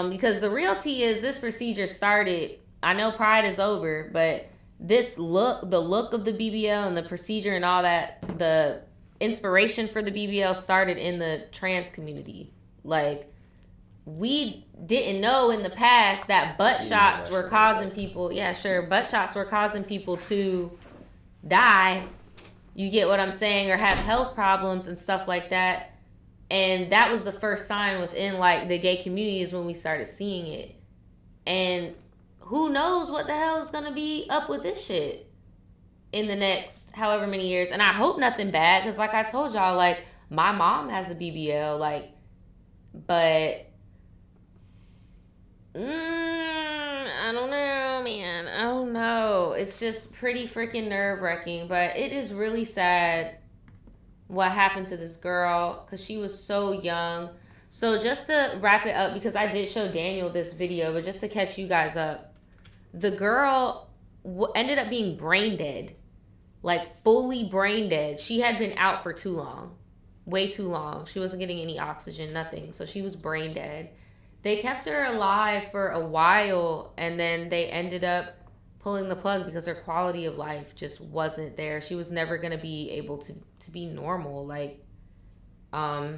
because the real tea is this procedure started... I know Pride is over, but the look of the BBL and the procedure and all that, the inspiration for the BBL started in the trans community. Like, we didn't know in the past that butt shots were causing people... Yeah, sure. Butt shots were causing people to die. You get what I'm saying? Or have health problems and stuff like that. And that was the first sign within, like, the gay community is when we started seeing it. And who knows what the hell is going to be up with this shit in the next however many years. And I hope nothing bad, because like I told y'all, like, my mom has a BBL, like, but I don't know, man. I don't know. It's just pretty freaking nerve-wracking, but it is really sad what happened to this girl, because she was so young. So just to wrap it up, because I did show Daniel this video, but just to catch you guys up, the girl ended up being brain dead, like fully brain dead. She had been out for too long, way too long. She wasn't getting any oxygen, nothing. So she was brain dead. They kept her alive for a while, and then they ended up pulling the plug because her quality of life just wasn't there. She was never going to be able to be normal. Like, not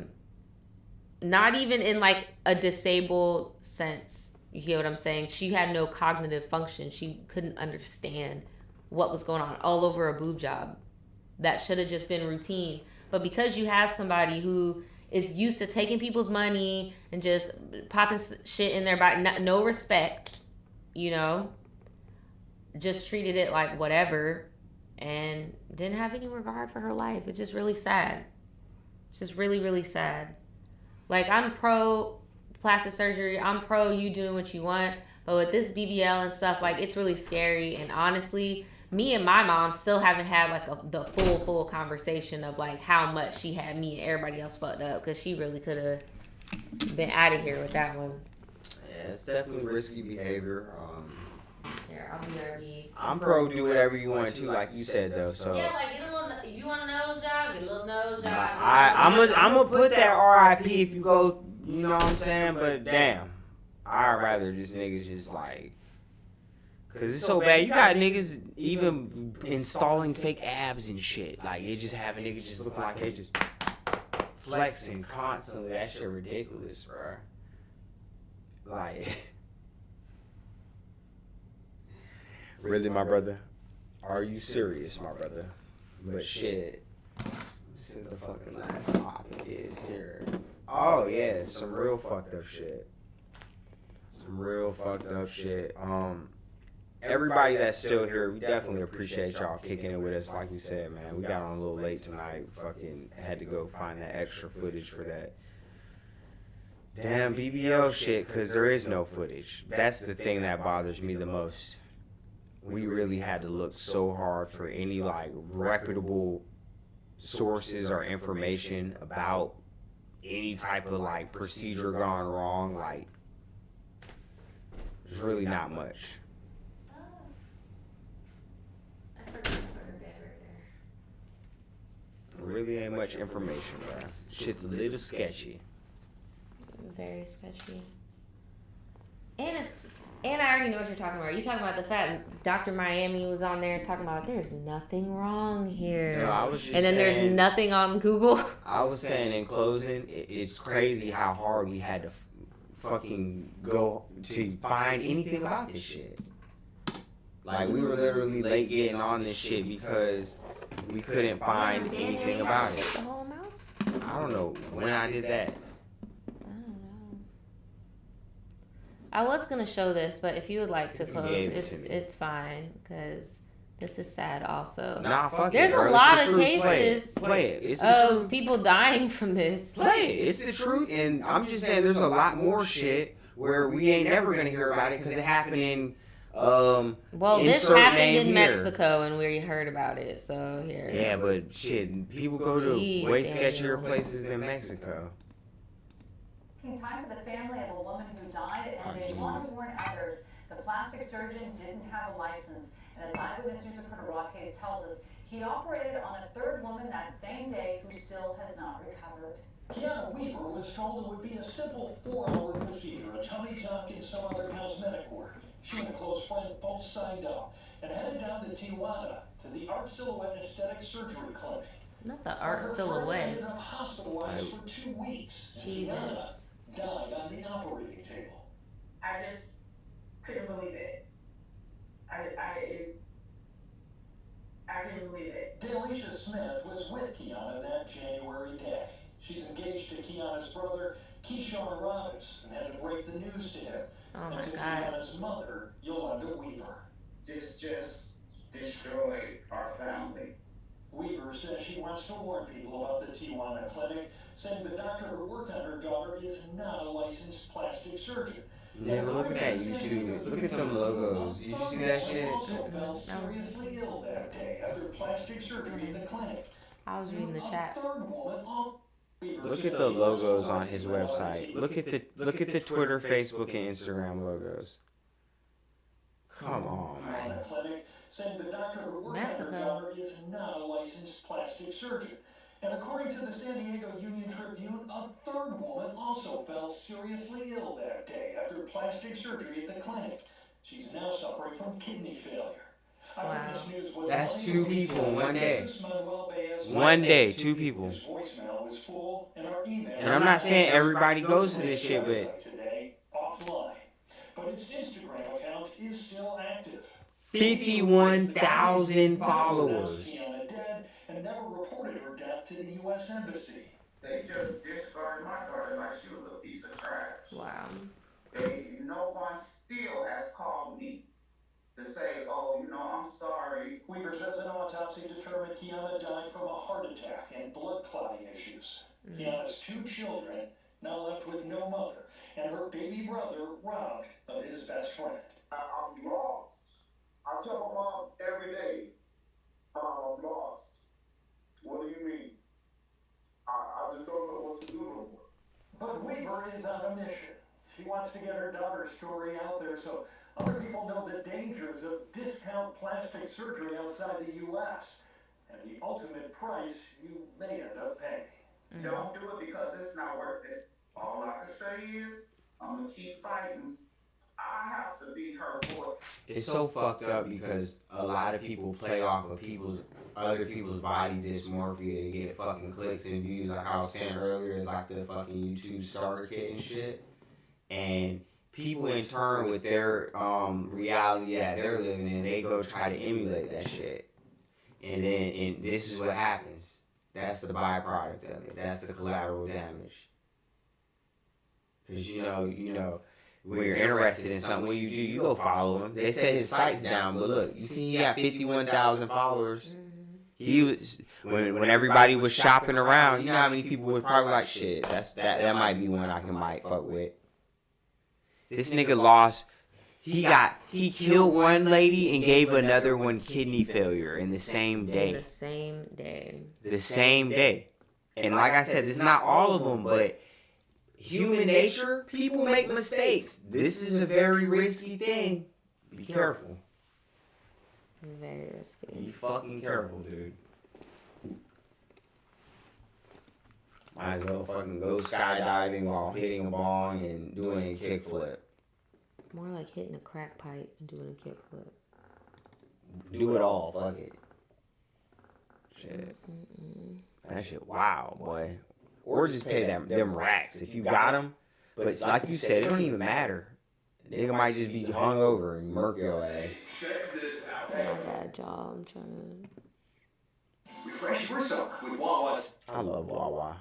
even in like a disabled sense. You hear what I'm saying? She had no cognitive function. She couldn't understand what was going on all over a boob job. That should have just been routine. But because you have somebody who is used to taking people's money and just popping shit in their body, no respect, you know, just treated it like whatever and didn't have any regard for her life. It's just really sad. It's just really, really sad. Like, I'm pro plastic surgery. I'm pro you doing what you want. But with this BBL and stuff, like, it's really scary. And honestly, me and my mom still haven't had, like, the full conversation of, like, how much she had me and everybody else fucked up. Because she really could have been out of here with that one. Yeah, it's definitely risky behavior. Here, I'll be I'm pro do whatever you want to, like you said, though. So yeah, like, get a little, if you want a nose job, get a little nose job. I'm gonna put that RIP if you go, you know what I'm saying? But damn, I'd rather just niggas just like, cause it's so bad. You got niggas even installing fake abs and shit. Like, they just have a nigga just looking like they just flexing constantly. That shit ridiculous, bro. Like, really, my brother? Are you serious, my brother? But shit. Let's see what the fucking last topic is here. Oh yeah, some real fucked up shit. Some real fucked up shit. Everybody that's still here, we definitely appreciate y'all kicking it with us. Like we said, man, we got on a little late tonight. Fucking had to go find that extra footage for that damn BBL shit, cause there is no footage. That's the thing that bothers me the most. We really had to look so hard for any like reputable sources or information about any type of like procedure gone wrong. Like, there's really not much. I forgot to put her bed right there. Really ain't much information, bro. Shit's a little sketchy. Very sketchy. And I already know what you're talking about. You're talking about the fact Dr. Miami was on there talking about there's nothing wrong here. No, I was just and then there's saying, nothing on Google. I was saying in closing, it's crazy how hard we had to fucking go to find anything about this shit. Like, we were literally late getting on this shit because we couldn't find anything about it. The whole mouse? I don't know when I did that. I was gonna show this, but if you would like to You close, gave it to me. it's fine because this is sad also. Nah, fuck There's it, bro. a lot It's the of truth. cases Play it. It's the truth. of people dying from this. Play it. It's the truth. And I'm just saying there's a lot more shit where we ain't ever going to hear about it because it happened in, Well, this insert happened name in here. Mexico and we heard about it. So here. Yeah, but shit, people go to Jeez, way Daniel. sketchier places than Mexico. Time for the family of a woman who died, and they want to warn others. The plastic surgeon didn't have a license, and as Eyewitness News reporter Rob Hayes tells us, he operated on a third woman that same day who still has not recovered. Kiana Weaver was told it would be a simple 4-hour procedure, a tummy tuck and some other cosmetic work. She and a close friend both signed up and headed down to Tijuana to the Art Silhouette Aesthetic Surgery Clinic. Not the art Her friend silhouette. ended up hospitalized for 2 weeks. And Kiana Jesus. died on the operating table. I just couldn't believe it. I couldn't believe it. Delisha Smith was with Kiana that January day. She's engaged to Kiana's brother, Keyshawn Robbins, and had to break the news to him. Oh my and to God. Kiana's mother, Yolanda Weaver. This just destroyed our family. Weaver says she wants to warn people about the Tijuana clinic, saying the doctor who worked on her daughter is not a licensed plastic surgeon. Nigga, look at that YouTube. Look at them logos. Did you see that shit? Also fell seriously ill that day after plastic surgery at the clinic. I was reading the A chat. third woman on Weaver Look says at the she logos was on his website. Look at the Twitter, Facebook, and Instagram logos. Come on, man. Tijuana clinic, saying the doctor who worked on Mexico. her daughter is not a licensed plastic surgeon. And according to the San Diego Union Tribune, a third woman also fell seriously ill that day after plastic surgery at the clinic. She's now suffering from kidney failure. Eyewitness News was That's unable 2 to people reach in one day. Jesus Manuel Baez. One day, 2 people. His voicemail was full, and our email. And I'm not saying everybody goes to this shit, but Today, offline. But its Instagram account is still active. 51,000 followers. Kiana dead and never reported her death to the U.S. U.S. Embassy. They just discarded my daughter like she was a piece of trash. Wow. No one still has called me to say, oh, I'm sorry. Weaver says an autopsy determined Kiana died from a heart attack and blood clotting issues. Kiana's 2 children, now left with no mother, and her baby brother robbed of his best friend. I'm lost. I tell my mom every day, I'm lost. What do you mean? I just don't know what to do no more. But Weaver is on a mission. She wants to get her daughter's story out there so other people know the dangers of discount plastic surgery outside the U.S. and the ultimate price you may end up paying. Don't do it because it's not worth it. All I can say is, I'm going to keep fighting. I have to be her voice. It's so fucked up because a lot of people play off of other people's body dysmorphia to get fucking clicks and views. Like I was saying earlier, it's like the fucking YouTube starter kit and shit. And people in turn with their reality that they're living in, they go try to emulate that shit. And this is what happens. That's the byproduct of it. That's the collateral damage. Because when you're interested in something, what you go follow him. They said his site's down, but look, you see he got 51,000 followers. He was when everybody was shopping around. You know how many people was probably like, shit, that might be one I might fuck with. This nigga lost. He killed one lady and gave another one kidney failure in the same day. The same day. The same day. And like I said, it's not all of them, but human nature, people make mistakes. This is a very risky thing. Be careful. Very risky. Be fucking careful, dude. Might as well fucking go skydiving while hitting a bong and doing a kickflip. More like hitting a crack pipe and doing a kickflip. Do it all, fuck it. Shit. That shit, wow, boy. Or just pay them racks if you got them. But like you said, it don't even matter. Nigga might just be hungover and murk your ass. Check this out. My bad, y'all. I'm trying to... Refresh yourself with Wawa's. I love Wawa.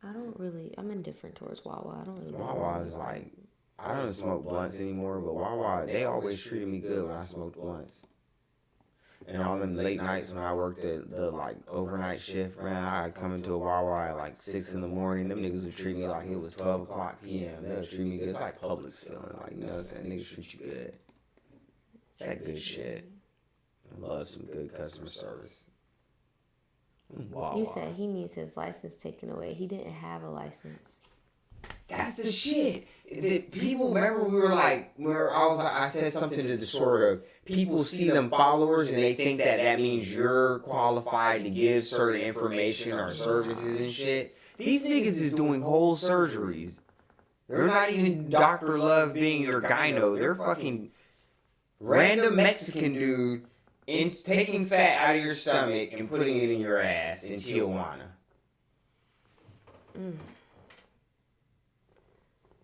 I'm indifferent towards Wawa. I don't really Wawa is like, I don't smoke blunts anymore, but Wawa, they always treated me good when I smoked blunts. And on them late nights when I worked at the like overnight shift, man, I'd come into a Wawa at like 6 in the morning. Them niggas would treat me like it was 12 o'clock p.m. They would treat me good. It's like Publix feeling, like, you know what I'm saying? Niggas treat you good. It's that good shit. I love some good customer service. Wawa. You said he needs his license taken away. He didn't have a license. That's the shit. People remember we were like, I said something to the sort of, people see them followers and they think that means you're qualified to give certain information or services and shit. These niggas is doing whole surgeries. They're not even Dr. Love being your gyno. They're fucking random Mexican dude taking fat out of your stomach and putting it in your ass in Tijuana.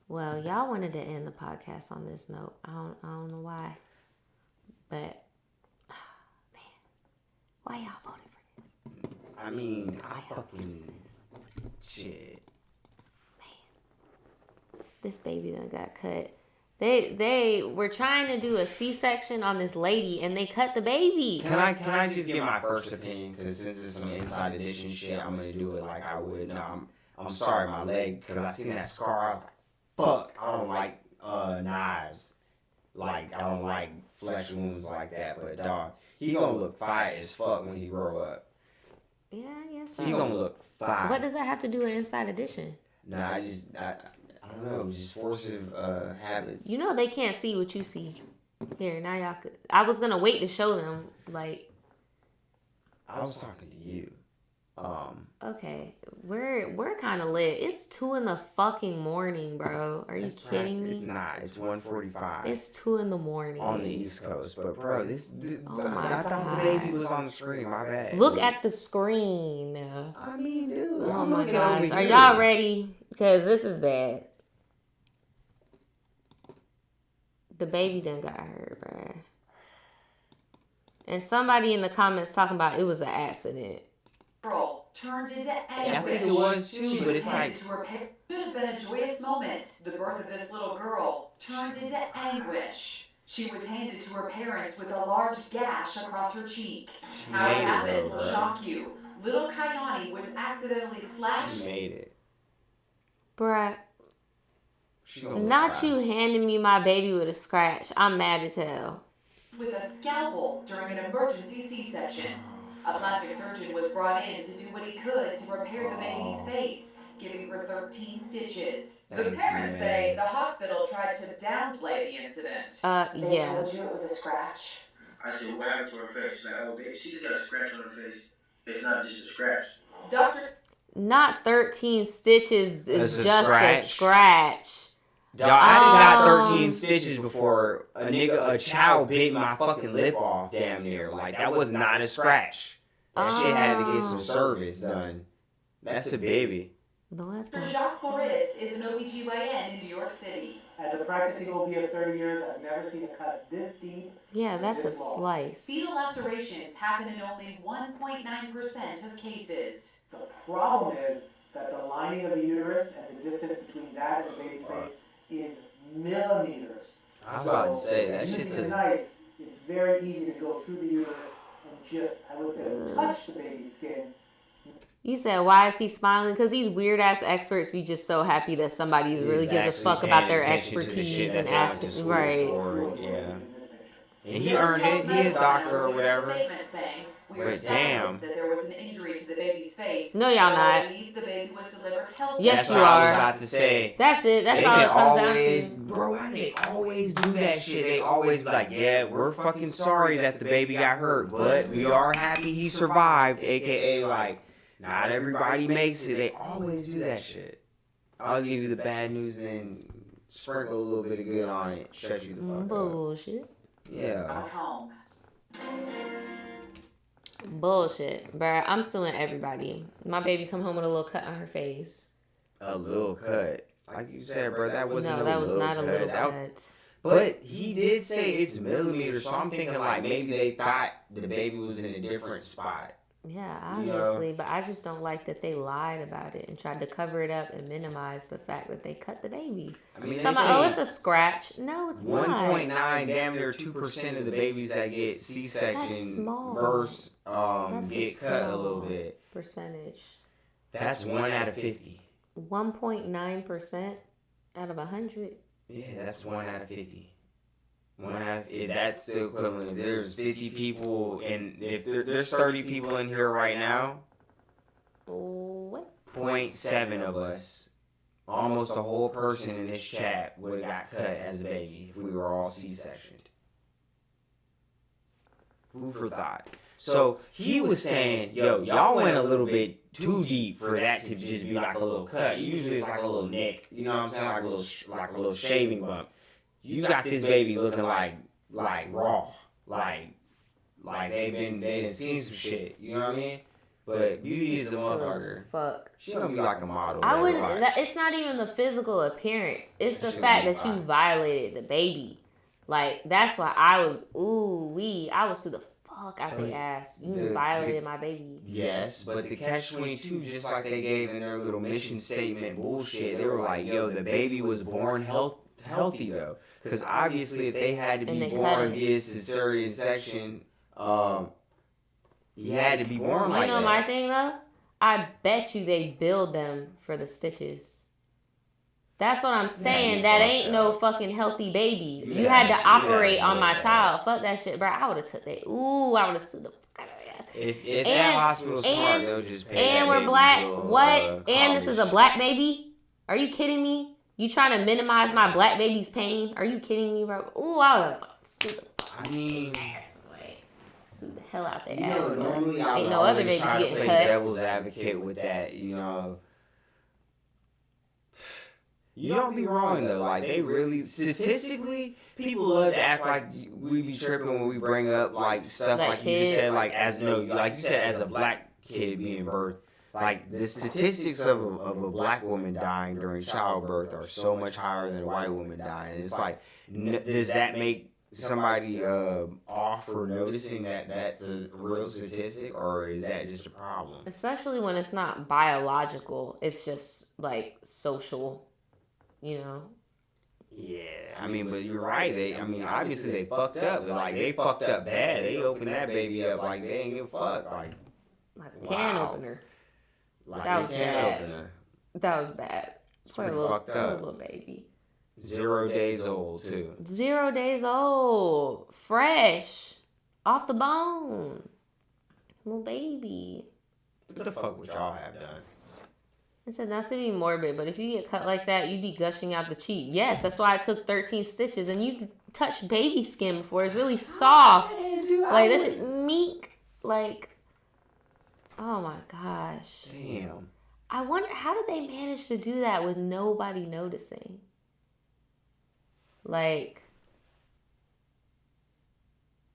Well, y'all wanted to end the podcast on this note. I don't know why. But, man, why y'all voted for this? I mean, I fucking shit. Man, this baby done got cut. They were trying to do a C-section on this lady, and they cut the baby. Can I just give my first opinion? Because since it's some Inside Edition shit, I'm gonna do it like I would. No, I'm sorry, my leg, because I seen that scar. I was like, fuck, I don't like knives. Like, I don't like flesh wounds like that. But dog, he gonna look fire as fuck when he grow up. Yeah, I guess so. He gonna look fire. What does that have to do with Inside Edition? No, I don't know, just forceful habits. You know they can't see what you see. Here, now y'all could. I was gonna wait to show them, like. I was talking to you. Okay, we're kind of lit. It's 2 in the fucking morning, bro. Are you kidding me? It's not. It's 1:45. It's 2 in the morning on the East Coast. But bro, I thought the baby was on the screen. My bad. Look at the screen. I mean, dude. Oh my gosh, are y'all ready? Because this is bad. The baby done got hurt, bro. And somebody in the comments talking about it was an accident. girl turned into anguish. Yeah, I think it was too, She but was it's handed like, to her parents. It could have been a joyous moment. The birth of this little girl turned into anguish. She was handed to her parents with a large gash across her cheek. How it made it, happened though, will bro. shock you. Little Kayani was accidentally slashed she made it. Bruh, She gonna not cry. you handing me my baby with a scratch. I'm mad as hell. with a scalpel during an emergency C-section. A plastic surgeon was brought in to do what he could to repair the baby's face, giving her 13 stitches. The parents say the hospital tried to downplay the incident. Yeah. told you it was a scratch. I said, what happened to her face? She's like, oh, baby, she just got a scratch on her face. It's not just a scratch. Doctor Not 13 stitches is That's a just scratch. a scratch. Dog, I done got 13 stitches before a child bit my fucking lip off damn near. Like, that was not a scratch. That shit had to get some service done. That's a baby. What Dr. the? Jacques Moritz is an OBGYN in New York City. As a practicing OB of 30 years, I've never seen a cut this deep. Yeah, that's a slice. Fetal lacerations happen in only 1.9% of cases. The problem is that the lining of the uterus and the distance between that and the baby's face is millimeters. I was about to say, that using shit's a a... knife, it's very easy to go through the uterus and just, I would say, touch the baby's skin. You said, why is he smiling? Because these weird ass experts be just so happy that somebody really gives a Exactly, fuck about their paying attention to the expertise shit that and they went to asking. school Right. for, yeah. And he earned it. He a doctor or whatever. Statement saying, we are But saddened damn. that there was an injury to the baby's face. No, y'all but I not. believe the baby was delivered healthy. Yes, That's you what I was are. about to say. That's it. That's They all it can comes always, down to. bro, they always do that shit. They always be like, yeah, we're fucking sorry that the baby got hurt, but we are happy he survived, aka like, not everybody makes it. They always do that shit. I'll give you the bad news and sprinkle a little bit of good on it. Shut you the fuck up. Bullshit. Yeah. At home. Bullshit. Bruh, I'm suing everybody. My baby come home with a little cut on her face. A little cut. Like you said, bro, that wasn't No, that was not a little That- cut. But he did say it's millimeters, so I'm thinking like maybe they thought the baby was in a different spot. Yeah, You know? obviously, but I just don't like that they lied about it and tried to cover it up and minimize the fact that they cut the baby. I mean, they Talking about, oh, it's say a scratch. No, it's not. 1.9, damn near 2% of the babies that get That's C-section small. births That's get cut a small little bit. percentage. That's 1 out of 50. 1.9% out of 100. Yeah, that's 1 out of 50. 1 out of that's the equivalent. If there's 50 people, and if there's 30 people in here right now, What? 0.7 of us, almost a whole person in this chat would have got cut as a baby if we were all C-sectioned. Food for thought. So he was saying, yo, y'all went a little bit too deep for that to just be like a little cut. Usually it's like a little nick, you know what I'm saying, like a little shaving bump. You got this baby looking like raw, like they done seen some shit, you know what I mean? But Beauty is a motherfucker. Fuck. She gonna be like a model. I never wouldn't. watch. It's not even the physical appearance. It's the Shit fact be that you fine. violated the baby. Like that's why I was. I was to the fuck out the ass. You violated my baby. Yes, but the catch-22, just like they gave in their little mission statement bullshit, they were like, yo, the baby was born healthy though. Because obviously if they had to And be they cut born it. via cesarean section, he had to be born like You know that. my thing though? I bet you they billed them for the stitches. That's what I'm saying. you That fucked ain't no fucking healthy baby. You You had had to- to operate you had to on do my that. child. Fuck that shit, bro. I would have took that. I would have sued the fuck out of that. If that And- hospital's smart, and- they'll just pay And that we're baby's black. little, What? And this is a college. black baby? Are you kidding me? You trying to minimize my black baby's pain? Are you kidding me, bro? I would have sued the I mean, ass away. Sue the hell out their you ass. know, normally I Ain't would no other always babies try to getting play cut. devil's advocate with that, you know. You don't be wrong though. Like they really, statistically, people love to act like we be tripping when we bring up like stuff Like like you just said, kids. like like you said, as a black kid being birthed. Like the statistics of a black woman dying during childbirth are so much higher than a white woman dying. And it's like, does that make somebody off for noticing that that's a real statistic, or is that just a problem? Especially when it's not biological, it's just like social, you know. Yeah, I mean, but you're right. Obviously they fucked up. They fucked up bad. They opened that baby up like they ain't give a fuck. Like a can opener. Like that a was can bad. opener. That was bad. It's pretty fucked up. Little baby. 0 days old too. 0 days old, fresh, off the bone, little baby. What the fuck would y'all have done? I said not to be morbid, but if you get cut like that, you'd be gushing out the cheek. Yes, that's why I took 13 stitches, and you touched baby skin before. It's really soft. Like this is meek. Like, oh my gosh. Damn. I wonder how did they manage to do that with nobody noticing? Like,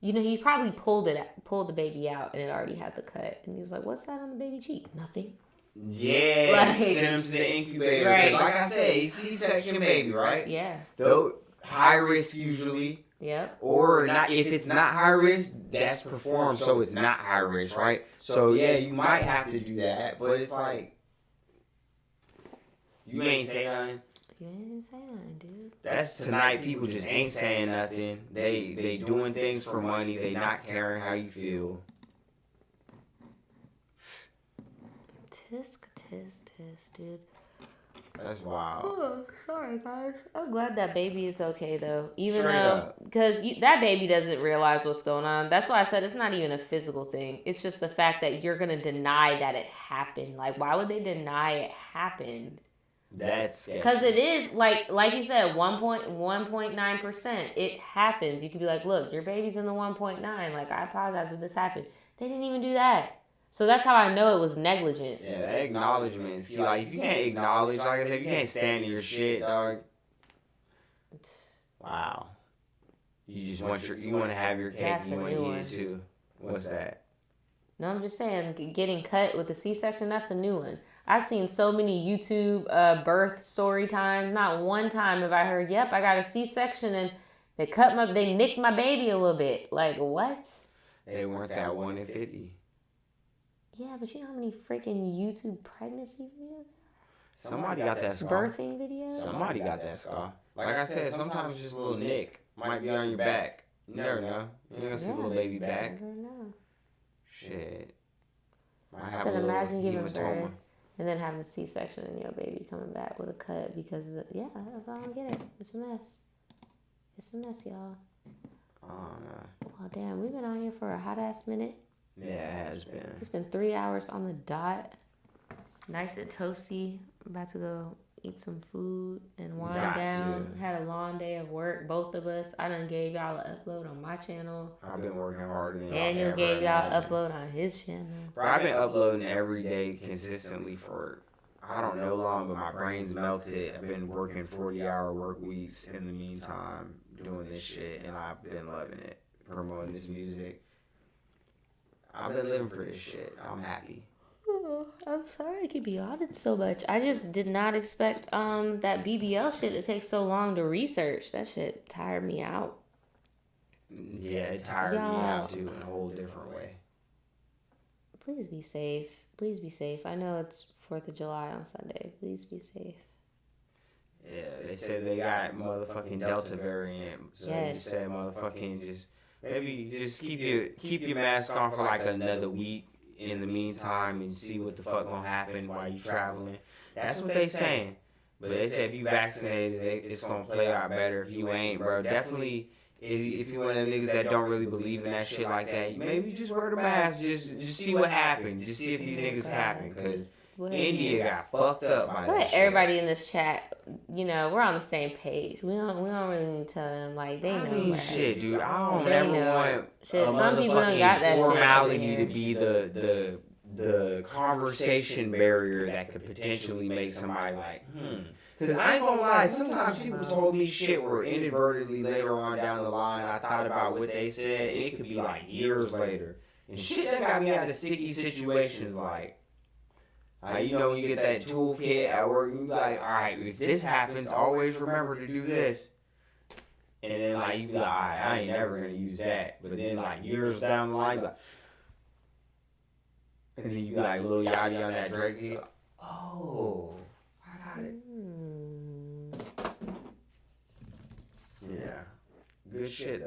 you know, he probably pulled the baby out, and it already had the cut, and he was like, "What's that on the baby cheek? Nothing." Yeah, send him to the incubator. Right. Like I said, he's C-section baby, right? Yeah. Though high risk usually. Yep. Or not. If it's not high risk, that's performed, so it's not high risk, right? So yeah, you might have to do that, but it's like you ain't say nothing. You ain't say nothing, dude. That's tonight. People just ain't saying nothing. They doing things for money. They not caring how you feel. Tisk, dude. That's wild. Oh, sorry, guys. I'm glad that baby is okay, though. Even Straight though, up. because that baby doesn't realize what's going on. That's why I said it's not even a physical thing. It's just the fact that you're going to deny that it happened. Like, why would they deny it happened? That's because it is like you said, 1.9%. It happens. You could be like, look, your baby's in the 1.9. Like, I apologize if this happened. They didn't even do that. So that's how I know it was negligence. Yeah, that acknowledgement is key. Like, if you can't acknowledge, like I said, if you can't stand in your shit, dog. Wow. You just want to have your cake. That's You a want to new eat one. it too. What's that? No, I'm just saying, getting cut with a C-section, that's a new one. I've seen so many YouTube birth story times. Not one time have I heard, yep, I got a C-section and they nicked my baby a little bit. Like, what? They weren't that 1 in 50. Yeah, but you know how many freaking YouTube pregnancy videos? Somebody got that scar. Birthing videos? Somebody got that scar. Like I said, sometimes just a little nick might be on your back. You never know. You ain't gonna see a little baby back. I don't know. Shit. Might I have said, a little imagine giving birth hematoma. and then having a C-section and your baby coming back with a cut because of yeah, that's why I don't get it. It's a mess. It's a mess, y'all. Oh, no. Well, damn, we've been out here for a hot-ass minute. Yeah, it has been. It's been 3 hours on the dot. Nice and toasty. About to go eat some food and wind down. Had a long day of work, both of us. I done gave y'all an upload on my channel. I've been working harder than y'all Daniel ever gave y'all an imagined. upload on his channel. Bro, I've been uploading every day consistently for, I don't know long, but my brain's melted. I've been working 40-hour work weeks in the meantime, doing this shit, and I've been loving it, promoting this music. I've been living for this shit. I'm happy. Oh, I'm sorry I could be audited so much. I just did not expect that BBL shit to take so long to research. That shit tired me out. Yeah, it tired me out too in a whole different way. Please be safe. Please be safe. I know it's 4th of July on Sunday. Please be safe. Yeah, they said they got motherfucking Delta variant. So they said motherfucking maybe just keep your mask on for like another week in the meantime and see what the fuck gonna happen while you traveling. That's what they saying. But they said if you vaccinated, it's gonna play out better. If you ain't, bro, definitely. If you one of them niggas that don't really believe in that shit like that, maybe just wear the mask. Just see what happens. Just see if these niggas happen. Cause India got fucked up by that shit. Everybody in this chat, you know, we're on the same page. We don't really need to tell them like they know. I mean, shit, dude. I don't They ever know. want Shit, a some people done got that motherfucking shit formality over to be the conversation barrier that could potentially make somebody like, Because I ain't gonna lie, sometimes people told me shit where inadvertently later on down the line I thought about what they said, and it could be like years later. And shit that got me out of sticky situations like, you know, when you get that toolkit at work, you be like, alright, if this happens, always remember to do this. And then like you be like, I ain't never gonna use that. But then like years down the line, like, and then you be like Lil Yachty on that Drake. You, oh, I got it. Yeah, good shit though.